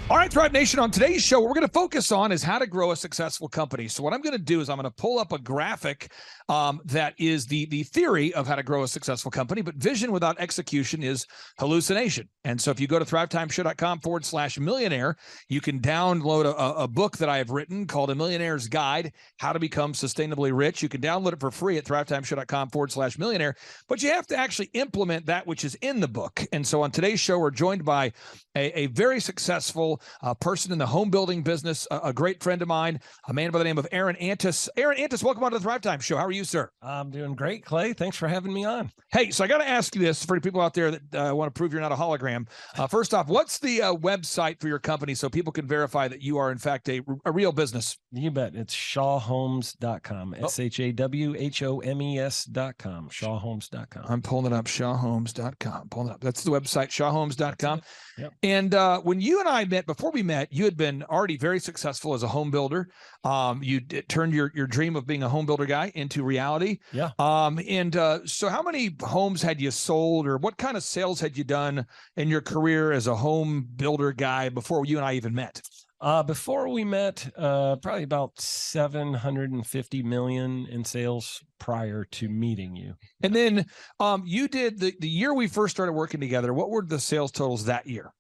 All right, Thrive Nation, on today's show, what we're going to focus on is how to grow a successful company. So what I'm going to do is I'm going to pull up a graphic that is the theory of how to grow a successful company, but vision without execution is hallucination. And so if you go to thrivetimeshow.com/millionaire, you can download a book that I have written called A Millionaire's Guide, How to Become Sustainably Rich. You can download it for free at thrivetimeshow.com/millionaire, but you have to actually implement that which is in the book. And so on today's show, we're joined by a very successful person in the home building business, a great friend of mine, a man by the name of Aaron Antis. Aaron Antis, welcome on to the Thrivetime Show. How are you, sir? I'm doing great, Clay. Thanks for having me on. Hey, so I got to ask you this for the people out there that want to prove you're not a hologram. First off, what's the website for your company so people can verify that you are, in fact, a real business? You bet. It's shawhomes.com. SHAWHOMES.com. Shawhomes.com. I'm pulling it up, shawhomes.com. Pulling it up. That's the website, shawhomes.com. Yep. And when you and I met, before we met, you had been already very successful as a home builder. You turned your dream of being a home builder guy into reality. Yeah. So how many homes had you sold, or what kind of sales had you done in your career as a home builder guy before you and I even met? Before we met, probably about 750 million in sales prior to meeting you. And then you did the year we first started working together. What were the sales totals that year?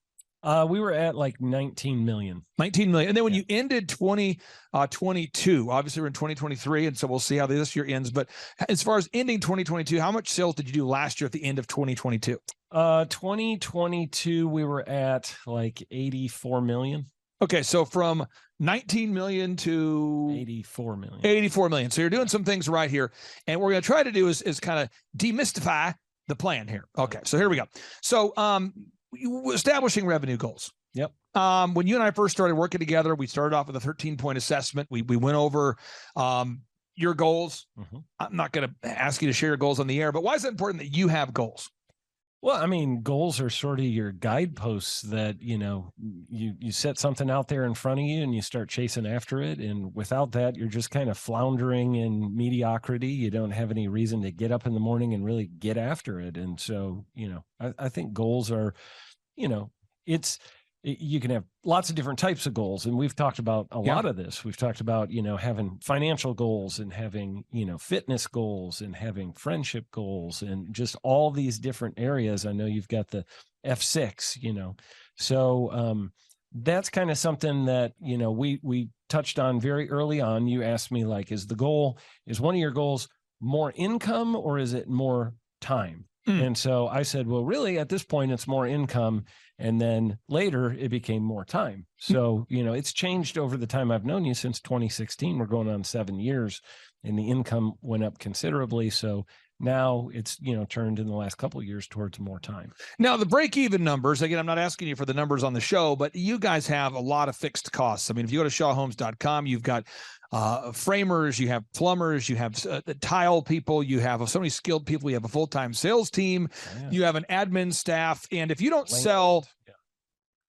We were at like 19 million. 19 million. And then when you ended 2022, obviously we're in 2023, and so we'll see how this year ends. But as far as ending 2022, how much sales did you do last year at the end of 2022? 2022, we were at like 84 million. Okay, so from 19 million to 84 million. 84 million. So you're doing some things right here. And what we're going to try to do is kind of demystify the plan here. Okay, so here we go. So establishing revenue goals. Yep. When you and I first started working together, we started off with a 13-point assessment. We went over your goals. Mm-hmm. I'm not going to ask you to share your goals on the air, but why is it important that you have goals? Well, I mean, goals are sort of your guideposts that, you set something out there in front of you and you start chasing after it. And without that, you're just kind of floundering in mediocrity. You don't have any reason to get up in the morning and really get after it. And so, I think goals are, you can have lots of different types of goals. And we've talked about a lot of this. We've talked about, having financial goals and having, fitness goals and having friendship goals and just all these different areas. I know you've got the F6, so that's kind of something that, we touched on very early on. You asked me, like, is one of your goals more income or is it more time? And so I said, well, really at this point, it's more income. And then later it became more time. So, it's changed over the time I've known you since 2016. We're going on 7 years and the income went up considerably. So now it's, turned in the last couple of years towards more time. Now, the break-even numbers, again, I'm not asking you for the numbers on the show, but you guys have a lot of fixed costs. I mean, if you go to shawhomes.com, you've got framers, you have plumbers, you have tile people, you have so many skilled people, you have a full-time sales team, you have an admin staff. And if you don't sell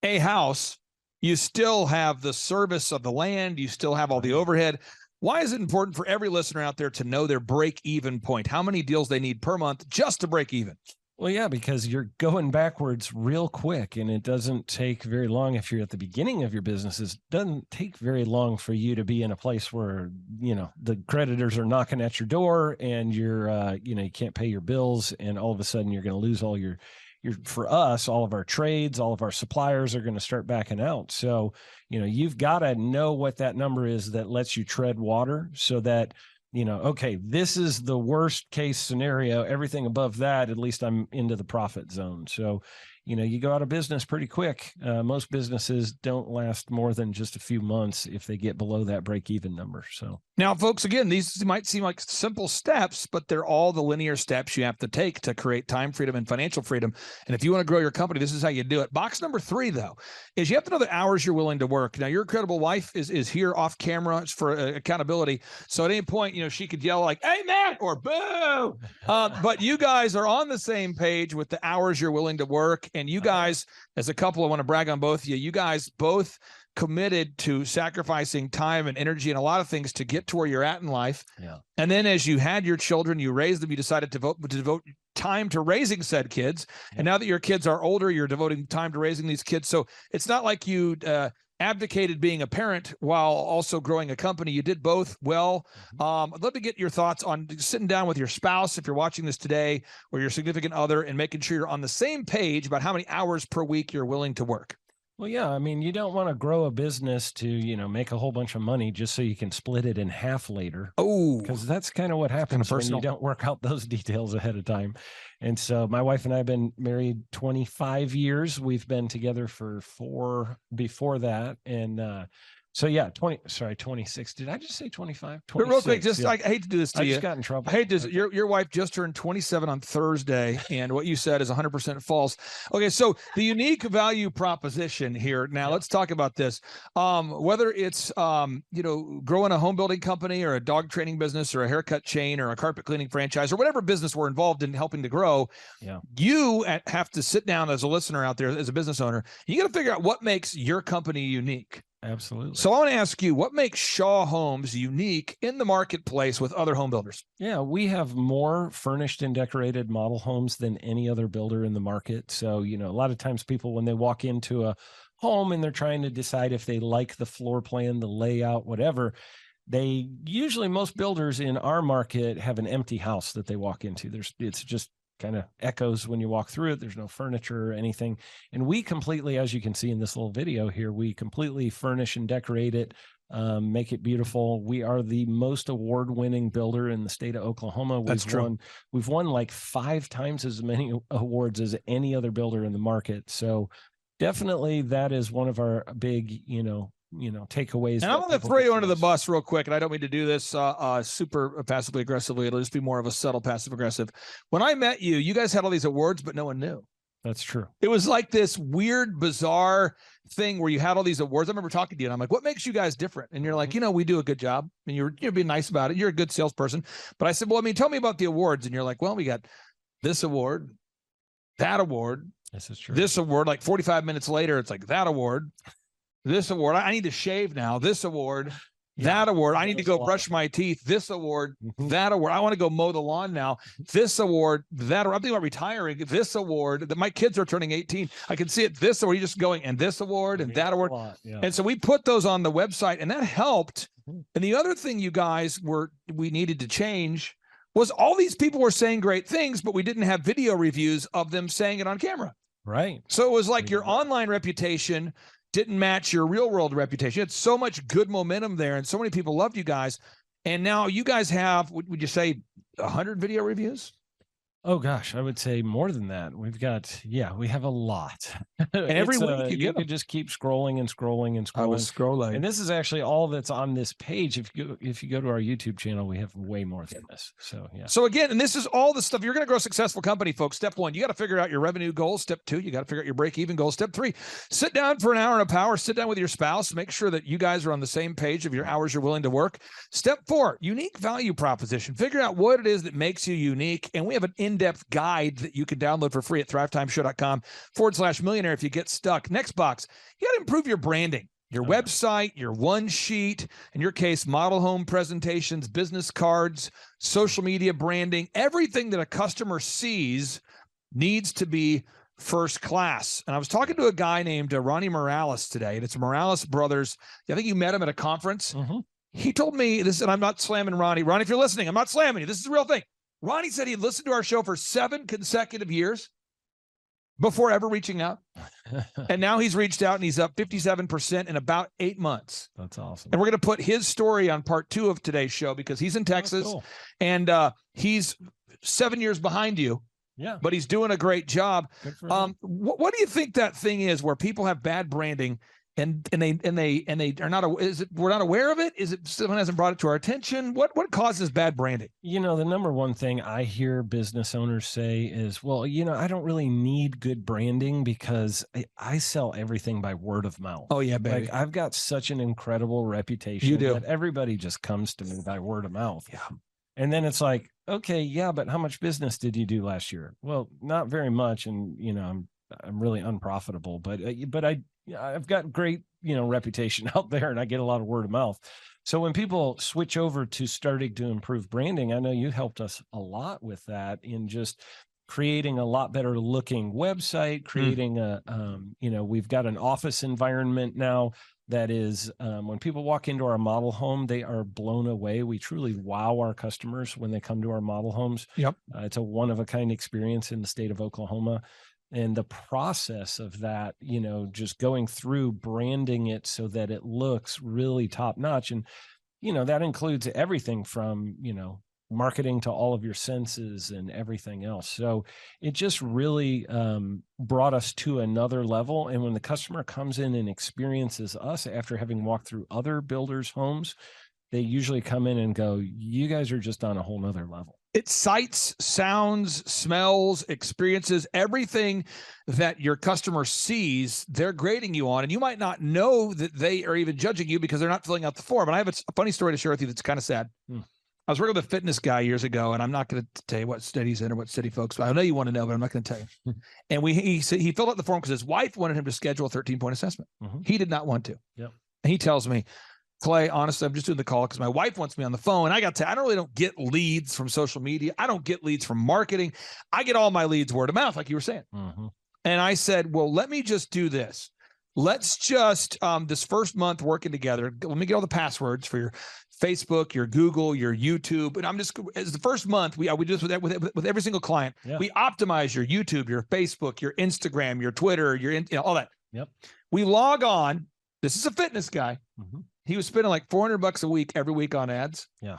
a house, you still have the service of the land, you still have all the overhead. Why is it important for every listener out there to know their break-even point? How many deals they need per month just to break even? Well, yeah, because you're going backwards real quick, and it doesn't take very long if you're at the beginning of your business. It doesn't take very long for you to be in a place where, the creditors are knocking at your door and you're, you can't pay your bills, and all of a sudden you're going to lose all your, for us, all of our trades, all of our suppliers are going to start backing out. So, you've got to know what that number is that lets you tread water so that, okay, this is the worst case scenario. Everything above that, at least I'm into the profit zone. So, you go out of business pretty quick. Most businesses don't last more than just a few months if they get below that break-even number. So now, folks, again, these might seem like simple steps, but they're all the linear steps you have to take to create time freedom and financial freedom. And if you want to grow your company, this is how you do it. Box number 3, though, is you have to know the hours you're willing to work. Now, your incredible wife is here off camera. It's for accountability. So at any point, she could yell like, "Hey, man," or "Boo." But you guys are on the same page with the hours you're willing to work. And you guys, as a couple, I want to brag on both of you. You guys both committed to sacrificing time and energy and a lot of things to get to where you're at in life. Yeah. And then as you had your children, you raised them, you decided to devote time to raising said kids. Yeah. And now that your kids are older, you're devoting time to raising these kids. So it's not like you abdicated being a parent while also growing a company. You did both well. I'd love to get your thoughts on sitting down with your spouse, if you're watching this today, or your significant other, and making sure you're on the same page about how many hours per week you're willing to work. Well, yeah, I mean, you don't want to grow a business to, make a whole bunch of money just so you can split it in half later. Oh, because that's kind of what happens when you don't work out those details ahead of time. And so my wife and I have been married 25 years. We've been together for 4 before that. And so yeah, 26. Did I just say 25? But real quick, I hate to do this to you. I just got in trouble. I hate to. Your wife just turned 27 on Thursday, and what you said is 100% false. Okay, so the unique value proposition here. Now let's talk about this. Whether it's growing a home building company or a dog training business or a haircut chain or a carpet cleaning franchise or whatever business we're involved in helping to grow, you have to sit down as a listener out there, as a business owner. You got to figure out what makes your company unique. Absolutely. So I want to ask you, what makes Shaw Homes unique in the marketplace with other home builders? Yeah, we have more furnished and decorated model homes than any other builder in the market. So, a lot of times people, when they walk into a home and they're trying to decide if they like the floor plan, the layout, whatever. They usually, most builders in our market have an empty house that they walk into. It's just kind of echoes when you walk through it. There's no furniture or anything. And we completely, as you can see in this little video here, we completely furnish and decorate it, make it beautiful. We are the most award-winning builder in the state of Oklahoma. That's true. We've won like 5 times as many awards as any other builder in the market. So definitely that is one of our big, takeaways. And I'm going to throw you under the bus real quick, and I don't mean to do this super passively aggressively. It'll just be more of a subtle passive aggressive. When I met you, you guys had all these awards, but no one knew. That's true. It was like this weird, bizarre thing where you had all these awards. I remember talking to you, and I'm like, what makes you guys different? And you're like, we do a good job. And you're being nice about it. You're a good salesperson. But I said, well, tell me about the awards. And you're like, well, we got this award, that award. This is true. This award, like 45 minutes later, it's like that award. This award, I need to shave now. This award, that award, I need to go brush my teeth. This award, that award, I want to go mow the lawn now. This award, that award, I'm thinking about retiring. This award, that my kids are turning 18. I can see it. This award, you're just going, and this award, and that award. And so we put those on the website, and that helped. And the other thing you guys we needed to change was all these people were saying great things, but we didn't have video reviews of them saying it on camera. Right. So it was like your online reputation didn't match your real world reputation. It's so much good momentum there, and so many people loved you guys. And now you guys have, would you say, 100 video reviews? Oh gosh, I would say more than that. We've got, we have a lot. And every week you could just keep scrolling and scrolling and scrolling. I was scrolling. And this is actually all that's on this page. If you go to our YouTube channel, we have way more than this. So yeah. So again, and this is all the stuff. You're going to grow a successful company, folks. Step 1, you got to figure out your revenue goals. Step 2, you got to figure out your break-even goals. Step 3, sit down for an hour in a power. Sit down with your spouse. Make sure that you guys are on the same page of your hours you're willing to work. Step 4, unique value proposition. Figure out what it is that makes you unique. And we have an in-depth guide that you can download for free at thrivetimeshow.com/millionaire if you get stuck. Next box, you got to improve your branding, your website, your one sheet, in your case, model home presentations, business cards, social media branding. Everything that a customer sees needs to be first class. And I was talking to a guy named Ronnie Morales today, and it's Morales Brothers. I think you met him at a conference. He told me this, and I'm not slamming Ronnie. Ronnie, if you're listening, I'm not slamming you. This is the real thing. Ronnie said he listened to our show for 7 consecutive years before ever reaching out. And now he's reached out and he's up 57% in about 8 months. That's awesome. And we're going to put his story on part 2 of today's show because he's in Texas and he's 7 years behind you. Yeah. But he's doing a great job. Good for him. What do you think that thing is where people have bad branding and they are not, we're not aware of it? Is it someone hasn't brought it to our attention? What causes bad branding? The number one thing I hear business owners say is, well, I don't really need good branding because I sell everything by word of mouth. Oh yeah, baby. Like I've got such an incredible reputation. You do. That everybody just comes to me by word of mouth. Yeah. And then it's like, okay, yeah, but how much business did you do last year? Well, not very much. And, I'm really unprofitable, but I've got great, reputation out there and I get a lot of word of mouth. So when people switch over to starting to improve branding, I know you helped us a lot with that in just creating a lot better looking website, creating we've got an office environment now that is, when people walk into our model home, they are blown away. We truly wow our customers when they come to our model homes. Yep. It's a one-of-a-kind experience in the state of Oklahoma. And the process of that, just going through branding it so that it looks really top notch. And, that includes everything from, marketing to all of your senses and everything else. So it just really brought us to another level. And when the customer comes in and experiences us after having walked through other builders' homes, they usually come in and go, you guys are just on a whole nother level. It's sights, sounds, smells, experiences, everything that your customer sees, they're grading you on. And you might not know that they are even judging you because they're not filling out the form. And I have a funny story to share with you that's kind of sad. I was working with a fitness guy years ago, and I'm not going to tell you what state he's in or what city, folks. But I know you want to know, but I'm not going to tell you. And he filled out the form because his wife wanted him to schedule a 13-point assessment. He did not want to. Yep. And he tells me, Clay, honestly, I'm just doing the call because my wife wants me on the phone. And I got to, I don't get leads from social media. I don't get leads from marketing. I get all my leads word of mouth, like you were saying. And I said, well, let me just do this. let's just this first month working together. Let me get all the passwords for your Facebook, your Google, your YouTube. And I'm just, as the first month, we do this with every single client. Yeah. We optimize your YouTube, your Facebook, your Instagram, your Twitter, all that. Yep. We log on. This is a fitness guy. Mm-hmm. He was spending like $400 a week every week on ads. Yeah.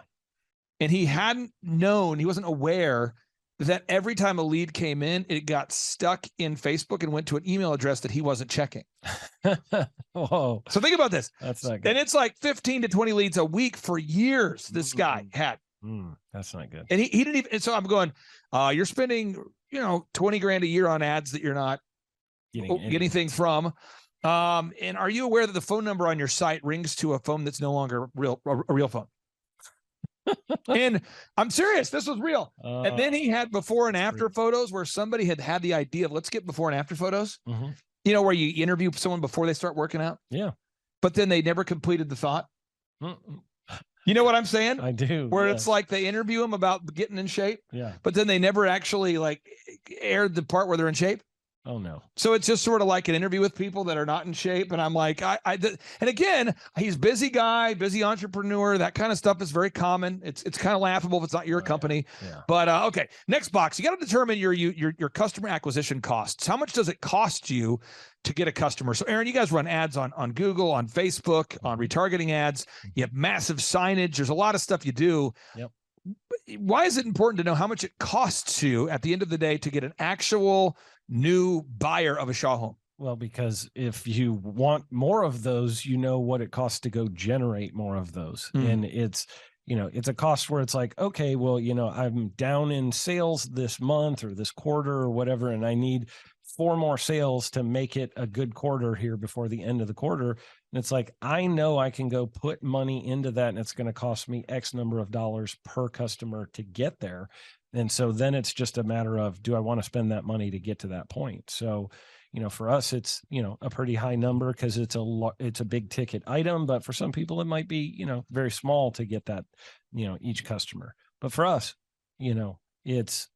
And he hadn't known, he wasn't aware that every time a lead came in, it got stuck in Facebook and went to an email address that he wasn't checking. Whoa. So think about this. That's not good. And it's like 15 to 20 leads a week for years this guy had. That's not good. And he didn't even, and so I'm going, you're spending, 20 grand a year on ads that you're not getting things from. And are you aware that the phone number on your site rings to a phone that's no longer a real phone? And I'm serious, this was real. And then he had before and after photos where somebody had the idea of, let's get before and after photos. Mm-hmm. Where you interview someone before they start working out. Yeah. But then they never completed the thought. You know what I'm saying? I do. Where yes. it's like they interview them about getting in shape. Yeah. But then they never actually aired the part where they're in shape. Oh no. So it's just sort of like an interview with people that are not in shape. And I'm like, and again, he's busy guy, busy entrepreneur. That kind of stuff is very common. It's kind of laughable if it's not your company. Yeah. But okay, next box. You got to determine your customer acquisition costs. How much does it cost you to get a customer? So Aaron, you guys run ads on Google, on Facebook, on retargeting ads. You have massive signage. There's a lot of stuff you do. Yep. Why is it important to know how much it costs you at the end of the day to get an actual new buyer of a Shaw home? Well, because if you want more of those, you know what it costs to go generate more of those. And it's a cost where it's like, okay, well, I'm down in sales this month or this quarter or whatever, and I need 4 more sales to make it a good quarter here before the end of the quarter. And it's like, I know I can go put money into that, and it's going to cost me X number of dollars per customer to get there. And so then it's just a matter of, do I want to spend that money to get to that point? So, for us, it's, a pretty high number because it's a big ticket item, but for some people it might be, very small to get that, each customer. But for us, it's,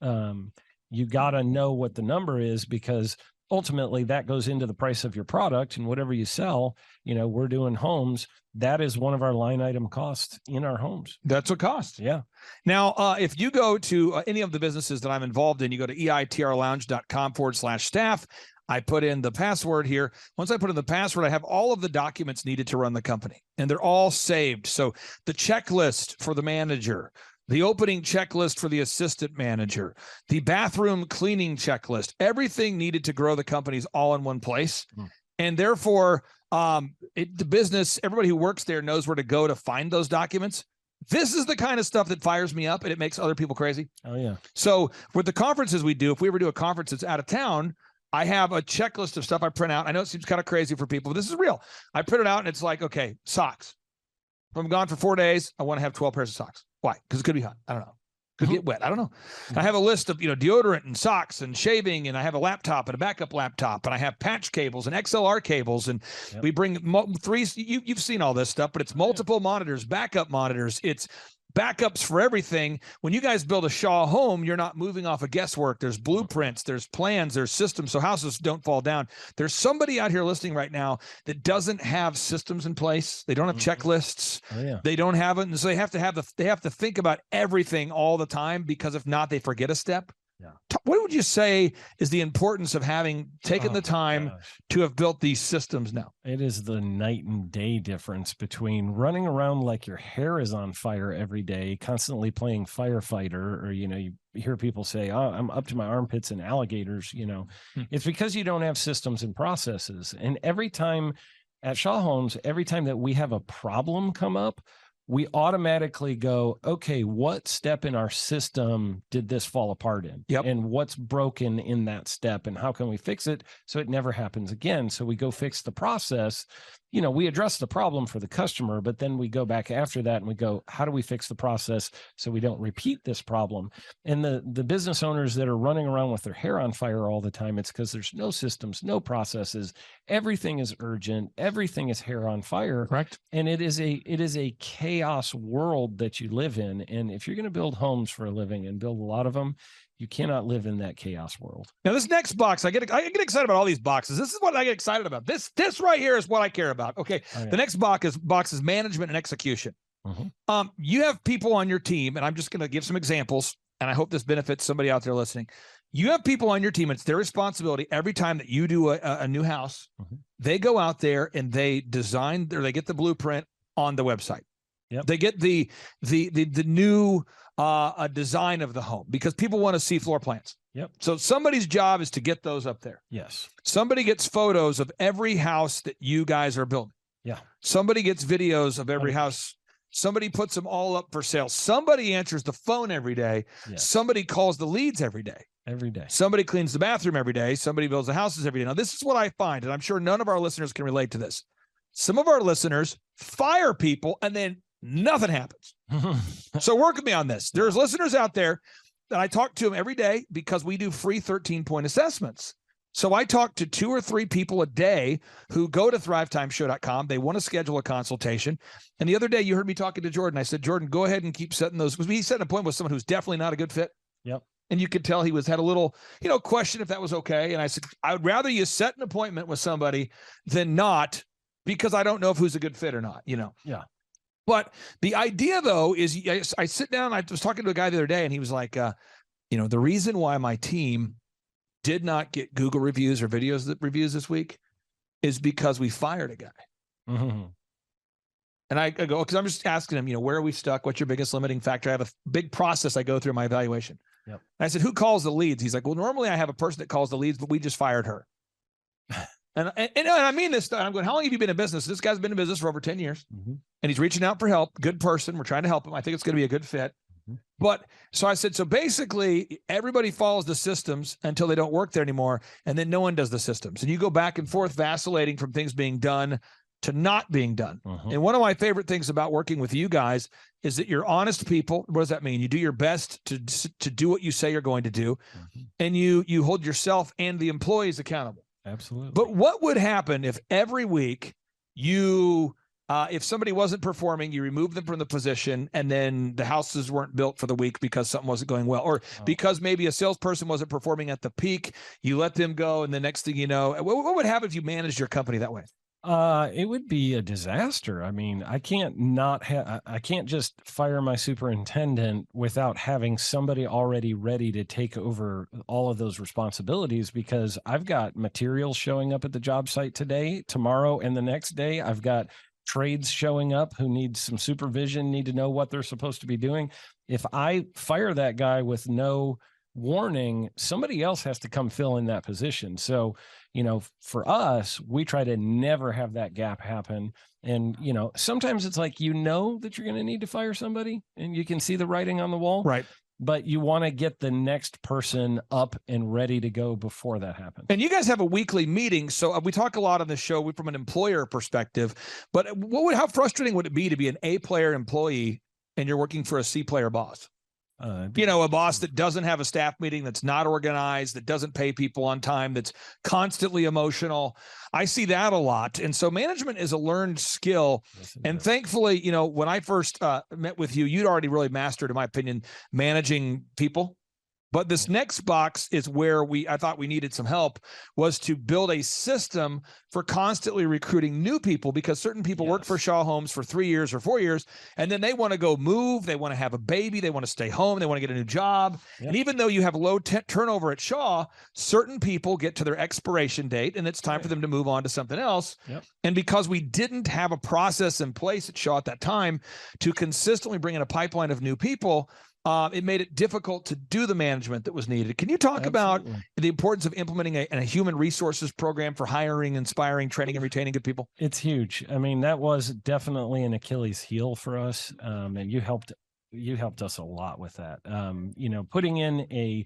you got to know what the number is, because ultimately that goes into the price of your product, and whatever you sell, we're doing homes. That is one of our line item costs in our homes. That's what costs. Yeah. Now, if you go to any of the businesses that I'm involved in, you go to eitrlounge.com/staff. I put in the password here. Once I put in the password, I have all of the documents needed to run the company, and they're all saved. So the checklist for the manager, the opening checklist for the assistant manager, the bathroom cleaning checklist, everything needed to grow the company is all in one place. And therefore, the business, everybody who works there knows where to go to find those documents. This is the kind of stuff that fires me up, and it makes other people crazy. Oh, yeah. So with the conferences we do, if we ever do a conference that's out of town, I have a checklist of stuff I print out. I know it seems kind of crazy for people, but this is real. I print it out, and it's like, okay, socks. If I'm gone for 4 days, I want to have 12 pairs of socks. Why? Because it could be hot. I don't know. Could get wet. I don't know. I have a list of, deodorant and socks and shaving, and I have a laptop and a backup laptop, and I have patch cables and XLR cables, and we bring 3. You've seen all this stuff, but it's multiple monitors, backup monitors. It's backups for everything. When you guys build a Shaw home, you're not moving off of guesswork. There's blueprints, there's plans, there's systems, so houses don't fall down. There's somebody out here listening right now that doesn't have systems in place. They don't have checklists. Oh, yeah. They don't have it, and so they have to think about everything all the time, because if not, they forget a step. Yeah. What would you say is the importance of having taken the time to have built these systems now? It is the night and day difference between running around like your hair is on fire every day, constantly playing firefighter, or, you hear people say, oh, I'm up to my armpits in alligators. It's because you don't have systems and processes. And every time at Shaw Homes, every time that we have a problem come up, we automatically go, okay, what step in our system did this fall apart in? Yep. And what's broken in that step, and how can we fix it so it never happens again? So we go fix the process. We address the problem for the customer, but then we go back after that and we go, how do we fix the process so we don't repeat this problem? And the business owners that are running around with their hair on fire all the time, it's because there's no systems, no processes. Everything is urgent. Everything is hair on fire. Correct. And it is a chaos world that you live in. And if you're going to build homes for a living and build a lot of them, You cannot live in that chaos world. Now, this next box, I get excited about all these boxes. This is what I get excited about. This right here is what I care about. Okay. Okay. The next box is management and execution. You have people on your team, and I'm just going to give some examples, and I hope this benefits somebody out there listening. You have people on your team. It's their responsibility every time that you do a new house. They go out there and they design, or they get the blueprint on the website. Yep. They get the new design of the home because people want to see floor plans. Yep. So somebody's job is to get those up there. Yes. Somebody gets photos of every house that you guys are building. Yeah. Somebody gets videos of every house. Somebody puts them all up for sale. Somebody answers the phone every day. Yes. Somebody calls the leads every day. Every day. Somebody cleans the bathroom every day. Somebody builds the houses every day. Now, this is what I find, and I'm sure none of our listeners can relate to this. Some of our listeners fire people and then nothing happens. So work with me on this. There's listeners out there that I talk to them every day because we do free 13-point assessments. So I talk to 2 or 3 people a day who go to thrivetimeshow.com. They want to schedule a consultation. And the other day you heard me talking to Jordan. I said, Jordan, go ahead and keep setting those, because we set an appointment with someone who's definitely not a good fit. Yep. And you could tell he had a little, question if that was okay. And I said, I would rather you set an appointment with somebody than not, because I don't know if who's a good fit or not, Yeah. But the idea, though, is I sit down. I was talking to a guy the other day, and he was like, the reason why my team did not get Google reviews or reviews this week is because we fired a guy. And I go, because I'm just asking him, where are we stuck? What's your biggest limiting factor? I have a big process I go through in my evaluation. Yep. And I said, who calls the leads? He's like, well, normally I have a person that calls the leads, but we just fired her. And I mean this. I'm going, how long have you been in business? This guy's been in business for over 10 years, and he's reaching out for help. Good person. We're trying to help him. I think it's going to be a good fit. But so I said, so basically everybody follows the systems until they don't work there anymore. And then no one does the systems. And you go back and forth vacillating from things being done to not being done. And one of my favorite things about working with you guys is that you're honest people. What does that mean? You do your best to do what you say you're going to do. And you hold yourself and the employees accountable. Absolutely. But what would happen if every week if somebody wasn't performing, you remove them from the position, and then the houses weren't built for the week because something wasn't going well, or because maybe a salesperson wasn't performing at the peak, you let them go, and the next thing you know, what would happen if you managed your company that way? It would be a disaster. I mean, I can't just fire my superintendent without having somebody already ready to take over all of those responsibilities, because I've got materials showing up at the job site today, tomorrow, and the next day. I've got trades showing up who need some supervision, need to know what they're supposed to be doing. If I fire that guy with no warning, somebody else has to come fill in that position. So, for us, we try to never have that gap happen. And, sometimes it's like, that you're going to need to fire somebody and you can see the writing on the wall. Right. But you want to get the next person up and ready to go before that happens. And you guys have a weekly meeting. So we talk a lot on the show from an employer perspective, but how frustrating would it be to be an A-player employee and you're working for a C-player boss? A boss that doesn't have a staff meeting, that's not organized, that doesn't pay people on time, that's constantly emotional. I see that a lot. And so management is a learned skill. Yes, and thankfully, when I first met with you, you'd already really mastered, in my opinion, managing people. But this next box is where I thought we needed some help, was to build a system for constantly recruiting new people, because certain people work for Shaw Homes for 3 years or 4 years, and then they want to go move, they want to have a baby, they want to stay home, they want to get a new job. Yep. And even though you have low turnover at Shaw, certain people get to their expiration date and it's time for them to move on to something else. Yep. And because we didn't have a process in place at Shaw at that time to consistently bring in a pipeline of new people, it made it difficult to do the management that was needed. Can you talk about the importance of implementing a human resources program for hiring, inspiring, training, and retaining good people? It's huge. I mean, that was definitely an Achilles heel for us. And you helped us a lot with that. Putting in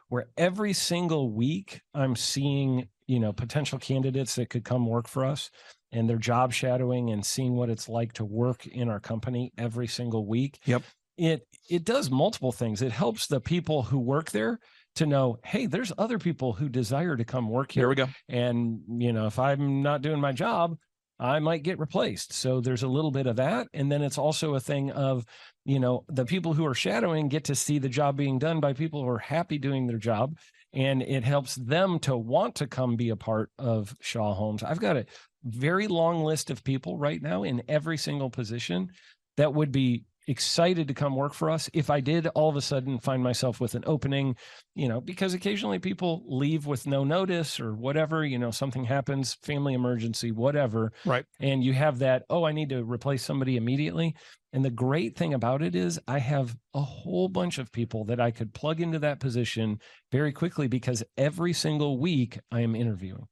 where every single week I'm seeing, potential candidates that could come work for us, and they're job shadowing and seeing what it's like to work in our company every single week. Yep. It does multiple things. It helps the people who work there to know, hey, there's other people who desire to come work here. There we go. And, if I'm not doing my job, I might get replaced. So there's a little bit of that. And then it's also a thing of, the people who are shadowing get to see the job being done by people who are happy doing their job. And it helps them to want to come be a part of Shaw Homes. I've got a very long list of people right now in every single position that would be excited to come work for us if I did all of a sudden find myself with an opening, because occasionally people leave with no notice or whatever, something happens, family emergency, whatever. Right. And you have that, I need to replace somebody immediately. And the great thing about it is I have a whole bunch of people that I could plug into that position very quickly because every single week I am interviewing.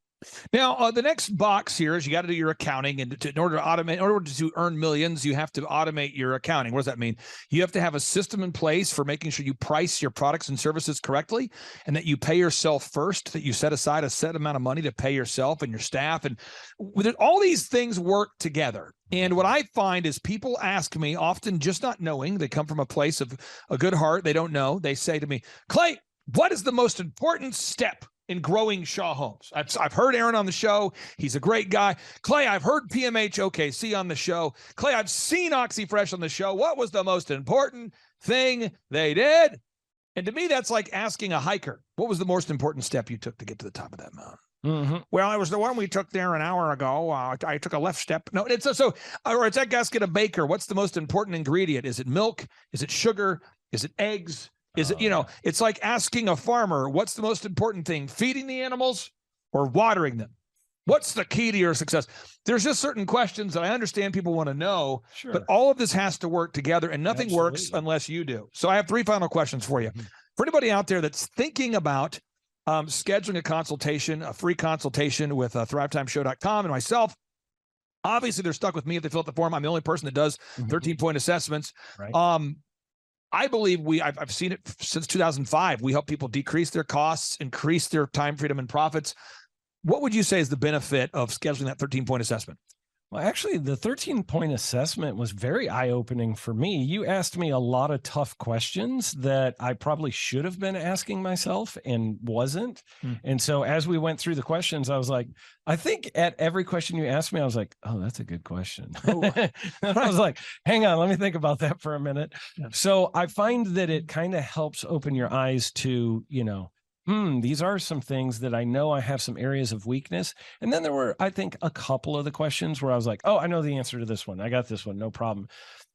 Now, the next box here is you got to do your accounting, and in order to earn millions, you have to automate your accounting. What does that mean? You have to have a system in place for making sure you price your products and services correctly, and that you pay yourself first, that you set aside a set amount of money to pay yourself and your staff. And all these things work together. And what I find is people ask me, often just not knowing, they come from a place of a good heart, they don't know. They say to me, Clay, what is the most important step in growing Shaw Homes? I've heard Aaron on the show. He's a great guy. Clay, I've heard PMH OKC on the show. Clay, I've seen OxyFresh on the show. What was the most important thing they did? And to me, that's like asking a hiker, what was the most important step you took to get to the top of that mountain? Mm-hmm. Well, it was the one we took there an hour ago. I took a left step. No, it's that gasket a baker. What's the most important ingredient? Is it milk? Is it sugar? Is it eggs? Is it, it's like asking a farmer, what's the most important thing, feeding the animals or watering them? What's the key to your success? There's just certain questions that I understand people want to know, sure, but all of this has to work together, and nothing works unless you do. So I have 3 final questions for you. For anybody out there that's thinking about scheduling a consultation, a free consultation with thrivetimeshow.com and myself, obviously they're stuck with me if they fill out the form. I'm the only person that does 13-point assessments. Right. I believe I've seen it since 2005. We help people decrease their costs, increase their time, freedom, and profits. What would you say is the benefit of scheduling that 13-point assessment? Well, actually, the 13-point assessment was very eye-opening for me. You asked me a lot of tough questions that I probably should have been asking myself and wasn't. And so as we went through the questions, I was like, I think at every question you asked me, I was like, oh, that's a good question. And I was like, hang on, let me think about that for a minute. So I find that it kind of helps open your eyes to, these are some things that I know I have some areas of weakness. And then there were, I think, a couple of the questions where I was like, oh, I know the answer to this one. I got this one, no problem.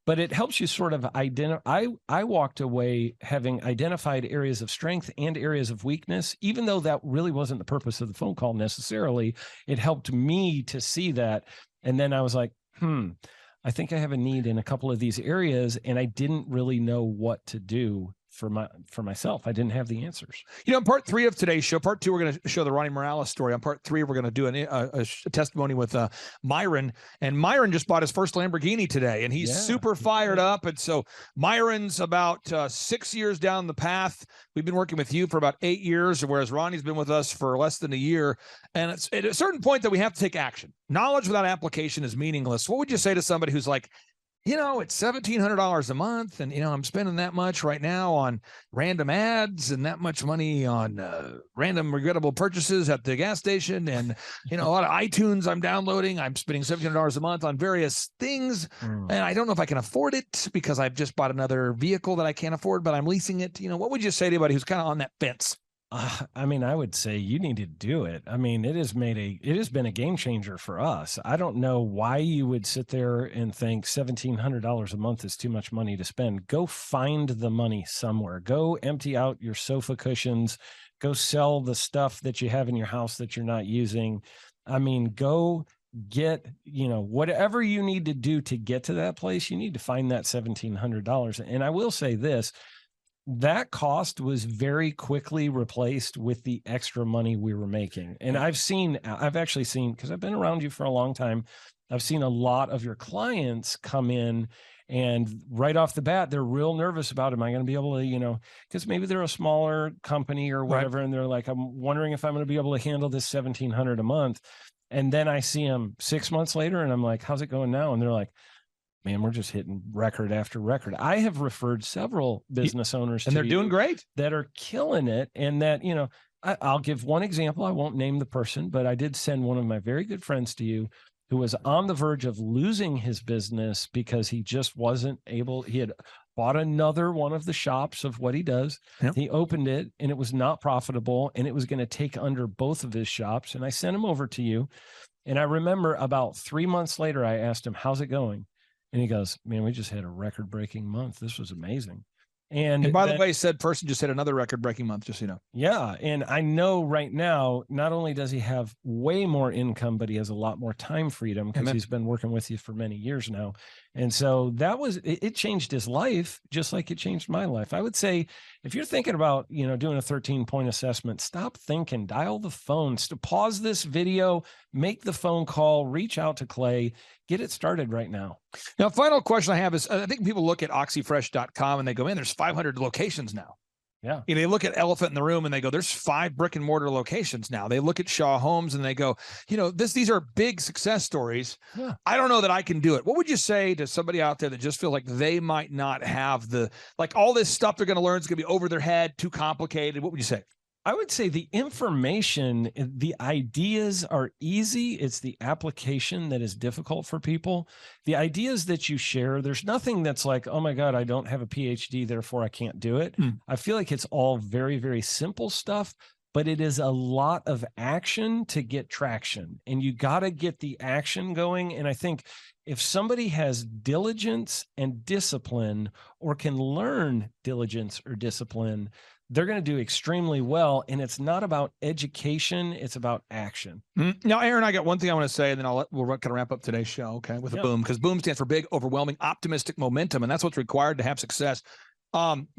But it helps you sort of identify. I walked away having identified areas of strength and areas of weakness, even though that really wasn't the purpose of the phone call necessarily. It helped me to see that. And then I was like, I think I have a need in a couple of these areas, and I didn't really know what to do for myself. I didn't have the answers. In part 3 of today's show, part 2, we're going to show the Ronnie Morales story. On part 3, we're going to do a testimony with Myron. And Myron just bought his first Lamborghini today, and he's super fired up. And so Myron's about 6 years down the path. We've been working with you for about 8 years, whereas Ronnie's been with us for less than a year. And it's at a certain point that we have to take action. Knowledge without application is meaningless. What would you say to somebody who's like, it's $1,700 a month, and I'm spending that much right now on random ads and that much money on random regrettable purchases at the gas station, and a lot of iTunes I'm downloading. I'm spending $1,700 a month on various things, and I don't know if I can afford it because I've just bought another vehicle that I can't afford, but I'm leasing it. What would you say to anybody who's kind of on that fence? I would say you need to do it. It has been a game changer for us. I don't know why you would sit there and think $1,700 a month is too much money to spend. Go find the money somewhere. Go empty out your sofa cushions. Go sell the stuff that you have in your house that you're not using. Go get, whatever you need to do to get to that place. You need to find that $1,700. And I will say this, that cost was very quickly replaced with the extra money we were making. And I've actually seen, because I've been around you for a long time, I've seen a lot of your clients come in and right off the bat, they're real nervous about, am I going to be able to, because maybe they're a smaller company or whatever. Right. And they're like, I'm wondering if I'm going to be able to handle this $1,700 a month. And then I see them 6 months later and I'm like, how's it going now? And they're like, man, we're just hitting record after record. I have referred several business owners and they're doing great, that are killing it. And that, I'll give one example. I won't name the person, but I did send one of my very good friends to you who was on the verge of losing his business because he just wasn't able. He had bought another one of the shops of what he does. Yep. He opened it and it was not profitable and it was going to take under both of his shops. And I sent him over to you. And I remember about 3 months later, I asked him, how's it going? And he goes, man, we just had a record-breaking month. This was amazing. And by the way, said person just hit another record-breaking month, just so you know. Yeah, and I know right now, not only does he have way more income, but he has a lot more time freedom because he's been working with you for many years now. And so it changed his life just like it changed my life. I would say if you're thinking about, doing a 13-point assessment, stop thinking, dial the phone, pause this video, make the phone call, reach out to Clay, get it started right now. Now, final question I have is, I think people look at oxyfresh.com and they go, man, there's 500 locations now. Yeah. They look at Elephant in the Room and they go, there's 5 brick and mortar locations now. They look at Shaw Homes and they go, these are big success stories. Yeah. I don't know that I can do it. What would you say to somebody out there that just feels like they might not have all this stuff they're going to learn is going to be over their head, too complicated? What would you say? I would say the information, the ideas are easy. It's the application that is difficult for people. The ideas that you share, there's nothing that's like, oh my God, I don't have a PhD, therefore I can't do it. I feel like it's all very, very simple stuff, but it is a lot of action to get traction. And you got to get the action going. And I think if somebody has diligence and discipline or can learn diligence or discipline, they're going to do extremely well. And it's not about education. It's about action. Now, Aaron, I got one thing I want to say, and then we'll kind of wrap up today's show, okay, with a boom, because boom stands for big, overwhelming, optimistic momentum. And that's what's required to have success.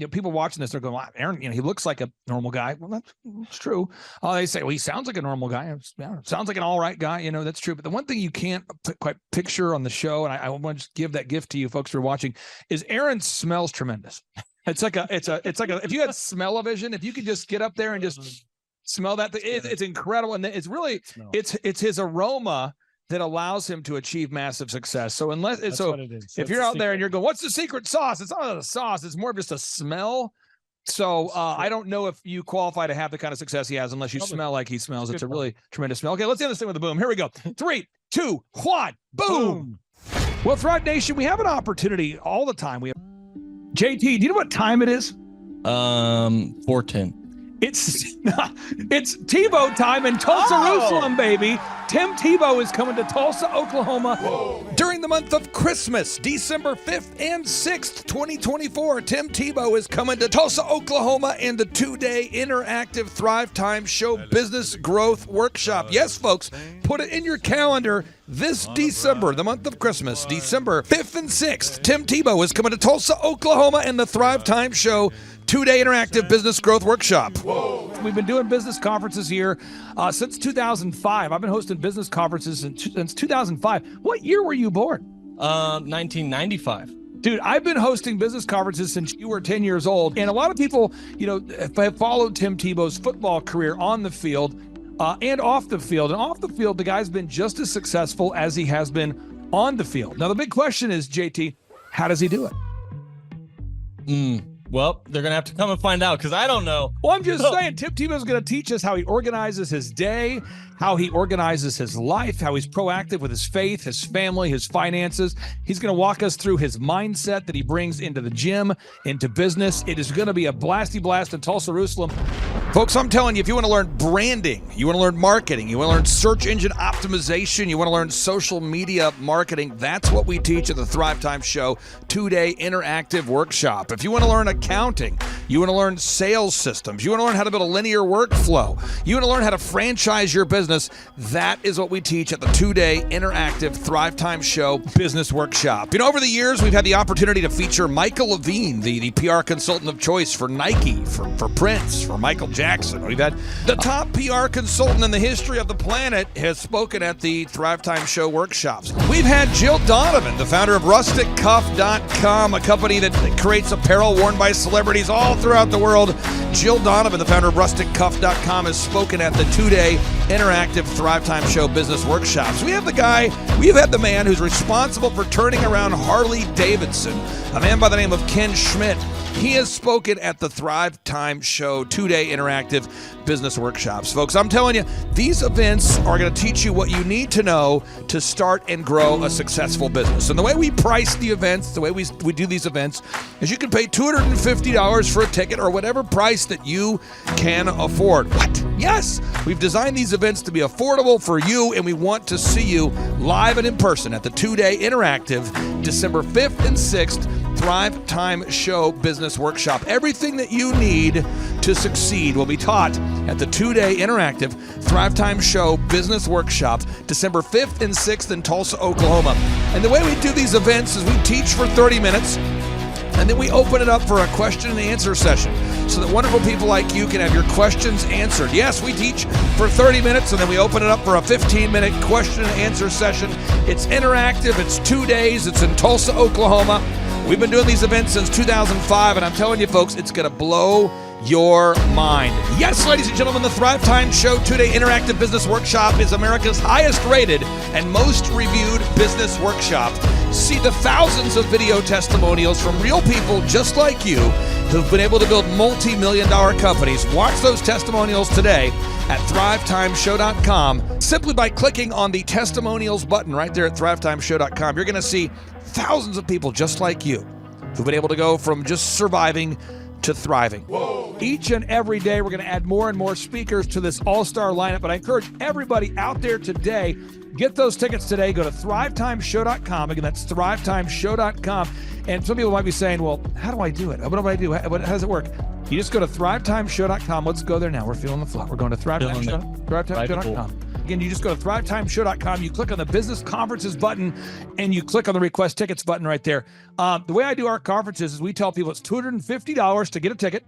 People watching this, they're going, wow, Aaron, he looks like a normal guy. Well, that's true. They say, well, he sounds like a normal guy. Sounds like an all right guy. That's true. But the one thing you can't quite picture on the show, and I want to just give that gift to you folks who are watching, is Aaron smells tremendous. It's like if you had smell-o-vision, if you could just get up there and just smell that thing, it's incredible. And it's really, it's his aroma that allows him to achieve massive success. So if you're out there and you're going, what's the secret sauce? It's not a sauce. It's more of just a smell. So I don't know if you qualify to have the kind of success he has unless you smell like he smells. It's a really tremendous smell. Okay, let's end this thing with a boom. Here we go. 3, 2, 1, boom. Well, Thrive Nation, we have an opportunity all the time. JT, do you know what time it is? 4:10. It's Tebow time in Tulsa, Jerusalem, baby. Tim Tebow is coming to Tulsa, Oklahoma. Whoa. During the month of Christmas, December 5th and 6th, 2024. Tim Tebow is coming to Tulsa, Oklahoma in the 2-day interactive Thrivetime Show Business Growth Workshop. Yes, folks, put it in your calendar. This December, the month of Christmas, December 5th and 6th, Tim Tebow is coming to Tulsa, Oklahoma in the Thrivetime Show 2-day interactive business growth workshop. Whoa. We've been doing business conferences here since 2005. I've been hosting business conferences since 2005. What year were you born? 1995. Dude, I've been hosting business conferences since you were 10 years old. And a lot of people, have followed Tim Tebow's football career on the field and off the field. And off the field, the guy's been just as successful as he has been on the field. Now, the big question is, JT, how does he do it? Well, they're going to have to come and find out because I don't know. Well, I'm just saying, Tim Tebow's going to teach us how he organizes his day, how he organizes his life, how he's proactive with his faith, his family, his finances. He's going to walk us through his mindset that he brings into the gym, into business. It is going to be a blasty blast in Tulsa, Jerusalem. Folks, I'm telling you, if you want to learn branding, you want to learn marketing, you want to learn search engine optimization, you want to learn social media marketing, that's what we teach at the Thrivetime Show 2-day interactive workshop. If you want to learn accounting, you want to learn sales systems, you want to learn how to build a linear workflow, you want to learn how to franchise your business, that is what we teach at the 2-day interactive Thrivetime Show business workshop. Over the years, we've had the opportunity to feature Michael Levine, the PR consultant of choice for Nike, for Prince, for Michael Jackson. We've had the top PR consultant in the history of the planet has spoken at the Thrivetime Show workshops. We've had Jill Donovan, the founder of RusticCuff.com, a company that creates apparel worn by celebrities all throughout the world. Jill Donovan, the founder of RusticCuff.com, has spoken at the 2-day interactive Thrivetime Show business workshops. We have the man who's responsible for turning around Harley Davidson, a man by the name of Ken Schmidt. He has spoken at the Thrivetime Show 2-day interactive business workshops. Folks, I'm telling you, these events are going to teach you what you need to know to start and grow a successful business. And the way we price the events, the way we do these events, is you can pay $250 for a ticket or whatever price that you can afford. What? Yes, we've designed these events to be affordable for you, and we want to see you live and in person at the 2-day interactive December 5th and 6th Thrivetime Show Business Workshop. Everything that you need to succeed will be taught at the 2-day interactive Thrivetime Show Business Workshop, December 5th and 6th in Tulsa, Oklahoma. And the way we do these events is we teach for 30 minutes, and then we open it up for a question and answer session so that wonderful people like you can have your questions answered. Yes, we teach for 30 minutes, and then we open it up for a 15-minute question and answer session. It's interactive. It's 2 days. It's in Tulsa, Oklahoma. We've been doing these events since 2005, and I'm telling you, folks, it's going to blow your mind. Yes, ladies and gentlemen, the Thrivetime Show 2-day interactive business workshop is America's highest rated and most reviewed business workshop. See the thousands of video testimonials from real people just like you who've been able to build multi-million-dollar companies. Watch those testimonials today at thrivetimeshow.com. Simply by clicking on the testimonials button right there at thrivetimeshow.com, you're going to see thousands of people just like you who've been able to go from just surviving to thriving. Whoa. Each and every day, we're going to add more and more speakers to this all-star lineup, but I encourage everybody out there today, get those tickets today. Go to thrivetimeshow.com. Again, that's thrivetimeshow.com. And some people might be saying, well, how do I do it? What do I do? How does it work? You just go to thrivetimeshow.com. Let's go there now. We're feeling the flow. We're going to thrivetimeshow.com. Again, you just go to thrivetimeshow.com. You click on the business conferences button, and you click on the request tickets button right there. The way I do our conferences is we tell people it's $250 to get a ticket.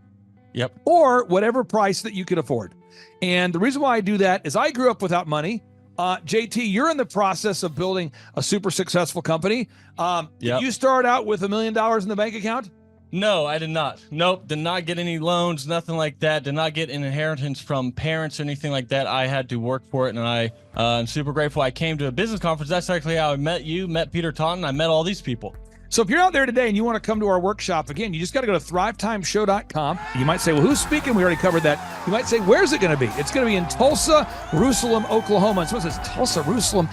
Yep. Or whatever price that you can afford. And the reason why I do that is I grew up without money. JT, you're in the process of building a super successful company. Did you start out with $1 million in the bank account? No, I did not. Nope, did not get any loans, nothing like that. Did not get an inheritance from parents or anything like that. I had to work for it, and I'm super grateful. I came to a business conference. That's actually how I met you, met Peter Taunton. I met all these people. So if you're out there today and you want to come to our workshop, again, you just got to go to thrivetimeshow.com. You might say, well, who's speaking? We already covered that. You might say, where's it going to be? It's going to be in Tulsa, Jerusalem, Oklahoma. And someone says, Tulsa, Jerusalem.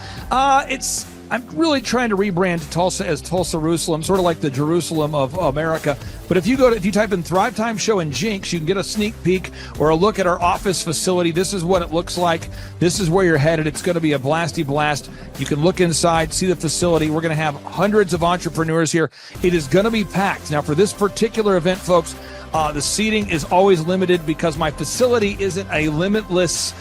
I'm really trying to rebrand Tulsa as Tulsa, Jerusalem, sort of like the Jerusalem of America. But if you type in Thrivetime Show and Jinx, you can get a sneak peek or a look at our office facility. This is what it looks like. This is where you're headed. It's going to be a blasty blast. You can look inside, see the facility. We're going to have hundreds of entrepreneurs here. It is going to be packed. Now, for this particular event, folks, the seating is always limited because my facility isn't a limitless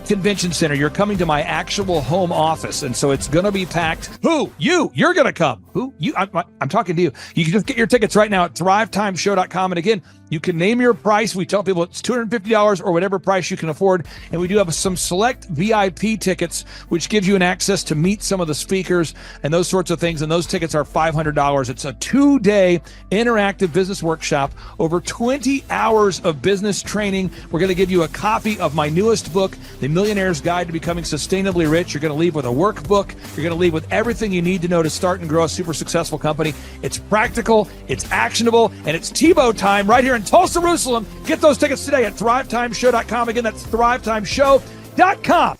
convention center. You're coming to my actual home office, and so it's going to be packed. Who? You're going to come. Who? You? I'm talking to you. You can just get your tickets right now at thrivetimeshow.com. And again, you can name your price. We tell people it's $250 or whatever price you can afford. And we do have some select VIP tickets, which gives you an access to meet some of the speakers and those sorts of things. And those tickets are $500. It's a 2-day interactive business workshop, over 20 hours of business training. We're going to give you a copy of my newest book, The Millionaire's Guide to Becoming Sustainably Rich. You're going to leave with a workbook. You're going to leave with everything you need to know to start and grow a super successful company. It's practical, it's actionable, and it's Tebow time right here in Tulsa, Jerusalem. Get those tickets today at thrivetimeshow.com. Again, that's thrivetimeshow.com.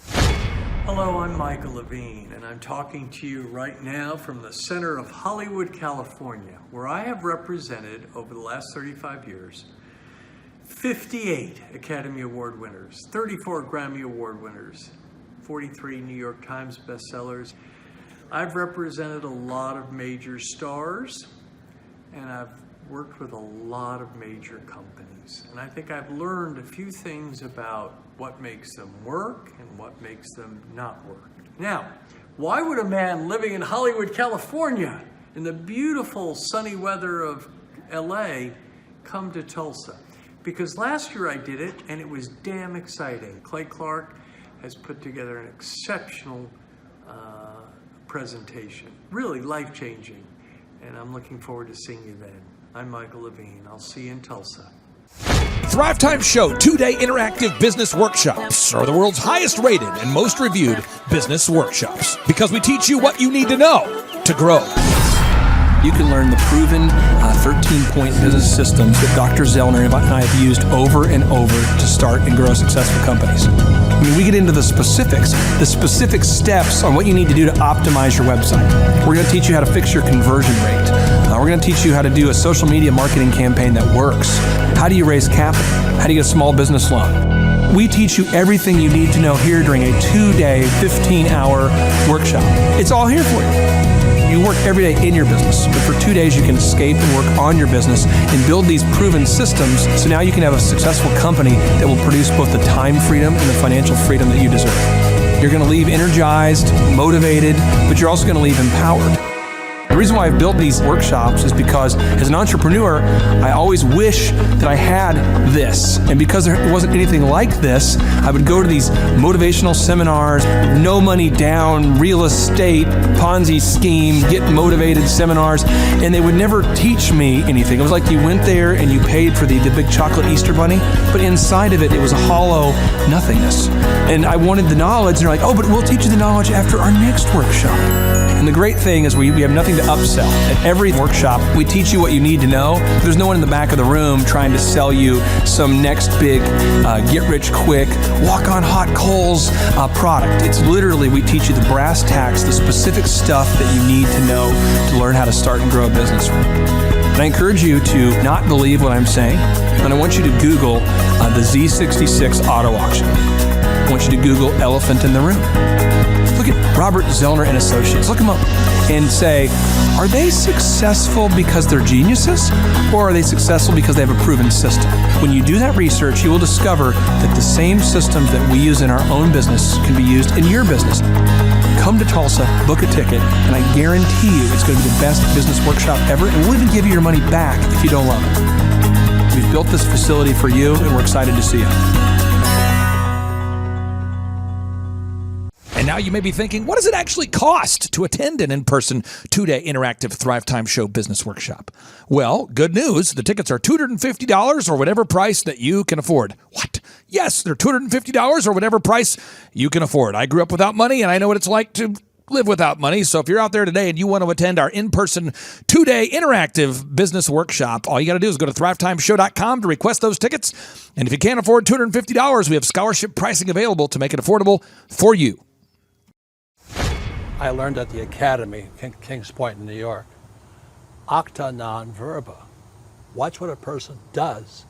Hello, I'm Michael Levine, and I'm talking to you right now from the center of Hollywood, California, where I have represented over the last 35 years 58 Academy Award winners, 34 Grammy Award winners, 43 New York Times bestsellers. I've represented a lot of major stars, and I've worked with a lot of major companies. And I think I've learned a few things about what makes them work and what makes them not work. Now, why would a man living in Hollywood, California, in the beautiful sunny weather of LA, come to Tulsa? Because last year I did it, and it was damn exciting. Clay Clark has put together an exceptional presentation, really life-changing, and I'm looking forward to seeing you then. I'm Michael Levine. I'll see you in Tulsa. Thrivetime Show 2-day interactive business workshops are the world's highest rated and most reviewed business workshops because we teach you what you need to know to grow. You can learn the proven 13-point business systems that Dr. Zellner and I have used over and over to start and grow successful companies. I mean, we get into the specific steps on what you need to do to optimize your website. We're going to teach you how to fix your conversion rate. We're going to teach you how to do a social media marketing campaign that works. How do you raise capital? How do you get a small business loan? We teach you everything you need to know here during a 2-day, 15-hour workshop. It's all here for you. You work every day in your business, but for 2 days you can escape and work on your business and build these proven systems so now you can have a successful company that will produce both the time freedom and the financial freedom that you deserve. You're going to leave energized, motivated, but you're also going to leave empowered. The reason why I've built these workshops is because as an entrepreneur, I always wish that I had this. And because there wasn't anything like this, I would go to these motivational seminars, no money down, real estate, Ponzi scheme, get motivated seminars, and they would never teach me anything. It was like you went there and you paid for the big chocolate Easter bunny, but inside of it, it was a hollow nothingness. And I wanted the knowledge, and they're like, oh, but we'll teach you the knowledge after our next workshop. And the great thing is we have nothing to upsell. At every workshop, we teach you what you need to know. There's no one in the back of the room trying to sell you some next big get-rich-quick, walk-on-hot coals product. It's literally, we teach you the brass tacks, the specific stuff that you need to know to learn how to start and grow a business. And I encourage you to not believe what I'm saying, and I want you to Google the Z66 auto auction. I want you to Google elephant in the room. Look at Robert Zellner and Associates. Look them up and say, are they successful because they're geniuses, or are they successful because they have a proven system? When you do that research, you will discover that the same systems that we use in our own business can be used in your business. Come to Tulsa, book a ticket, and I guarantee you it's going to be the best business workshop ever, and we'll even give you your money back if you don't love it. We've built this facility for you, and we're excited to see you. And now you may be thinking, what does it actually cost to attend an in-person 2-day interactive Thrivetime Show business workshop? Well, good news. The tickets are $250 or whatever price that you can afford. What? Yes, they're $250 or whatever price you can afford. I grew up without money, and I know what it's like to live without money. So if you're out there today and you want to attend our in-person 2-day interactive business workshop, all you got to do is go to thrivetimeshow.com to request those tickets. And if you can't afford $250, we have scholarship pricing available to make it affordable for you. I learned at the Academy, Kings Point in New York. Acta non verba. Watch what a person does,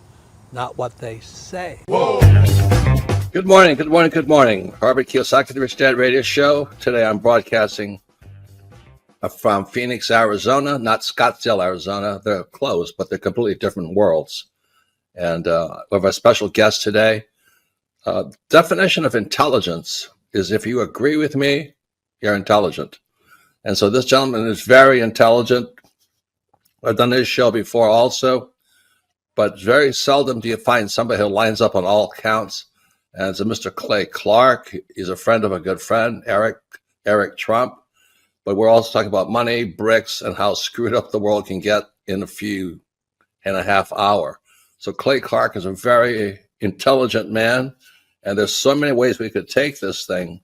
not what they say. Whoa. Good morning, good morning, good morning. Robert Kiyosaki, the Rich Dad Radio Show. Today I'm broadcasting from Phoenix, Arizona, not Scottsdale, Arizona. They're close, but they're completely different worlds. And we have a special guest today. Definition of intelligence is if you agree with me, you're intelligent. And so this gentleman is very intelligent. I've done this show before also, but very seldom do you find somebody who lines up on all counts. And it's a Mr. Clay Clark. He's a friend of a good friend, Eric Trump. But we're also talking about money, bricks, and how screwed up the world can get in a few and a half hour. So Clay Clark is a very intelligent man, and there's so many ways we could take this thing.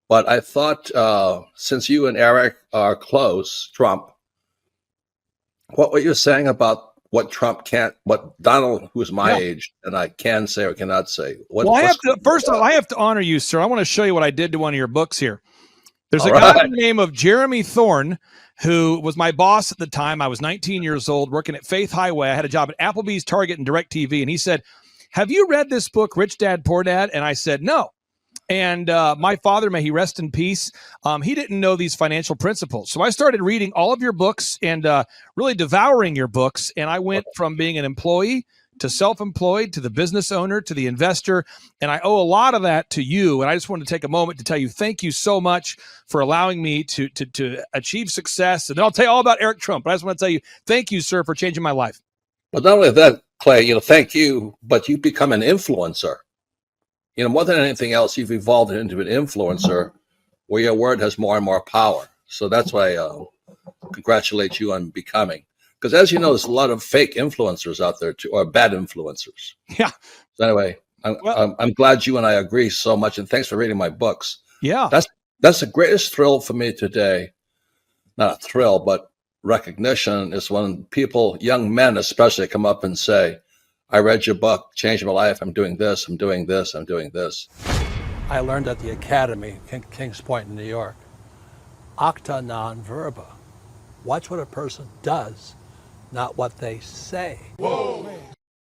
But I thought, since you and Eric are close, Trump, what were you saying about what Trump can't, what Donald, who's my age, and I can say or cannot say? First of all, I have to honor you, sir. I want to show you what I did to one of your books here. There's a guy by the name of Jeremy Thorne, who was my boss at the time. I was 19 years old, working at Faith Highway. I had a job at Applebee's, Target, and DirecTV. And he said, have you read this book, Rich Dad, Poor Dad? And I said, no. And my father, may he rest in peace, he didn't know these financial principles. So I started reading all of your books and really devouring your books. And I went from being an employee to self-employed, to the business owner, to the investor. And I owe a lot of that to you. And I just wanted to take a moment to tell you, thank you so much for allowing me to achieve success. And then I'll tell you all about Eric Trump. But I just want to tell you, thank you, sir, for changing my life. But not only that, Clay, thank you, but you become an influencer. More than anything else, you've evolved into an influencer where your word has more and more power. So that's why I congratulate you on becoming. Because as you know, there's a lot of fake influencers out there too, or bad influencers. Yeah. So anyway, I'm glad you and I agree so much, and thanks for reading my books. Yeah. That's the greatest thrill for me today. Not a thrill, but recognition is when people, young men especially, come up and say, I read your book, changed my life. I'm doing this, I'm doing this, I'm doing this. I learned at the Academy, Kings Point in New York, acta non verba. Watch what a person does, not what they say. Whoa.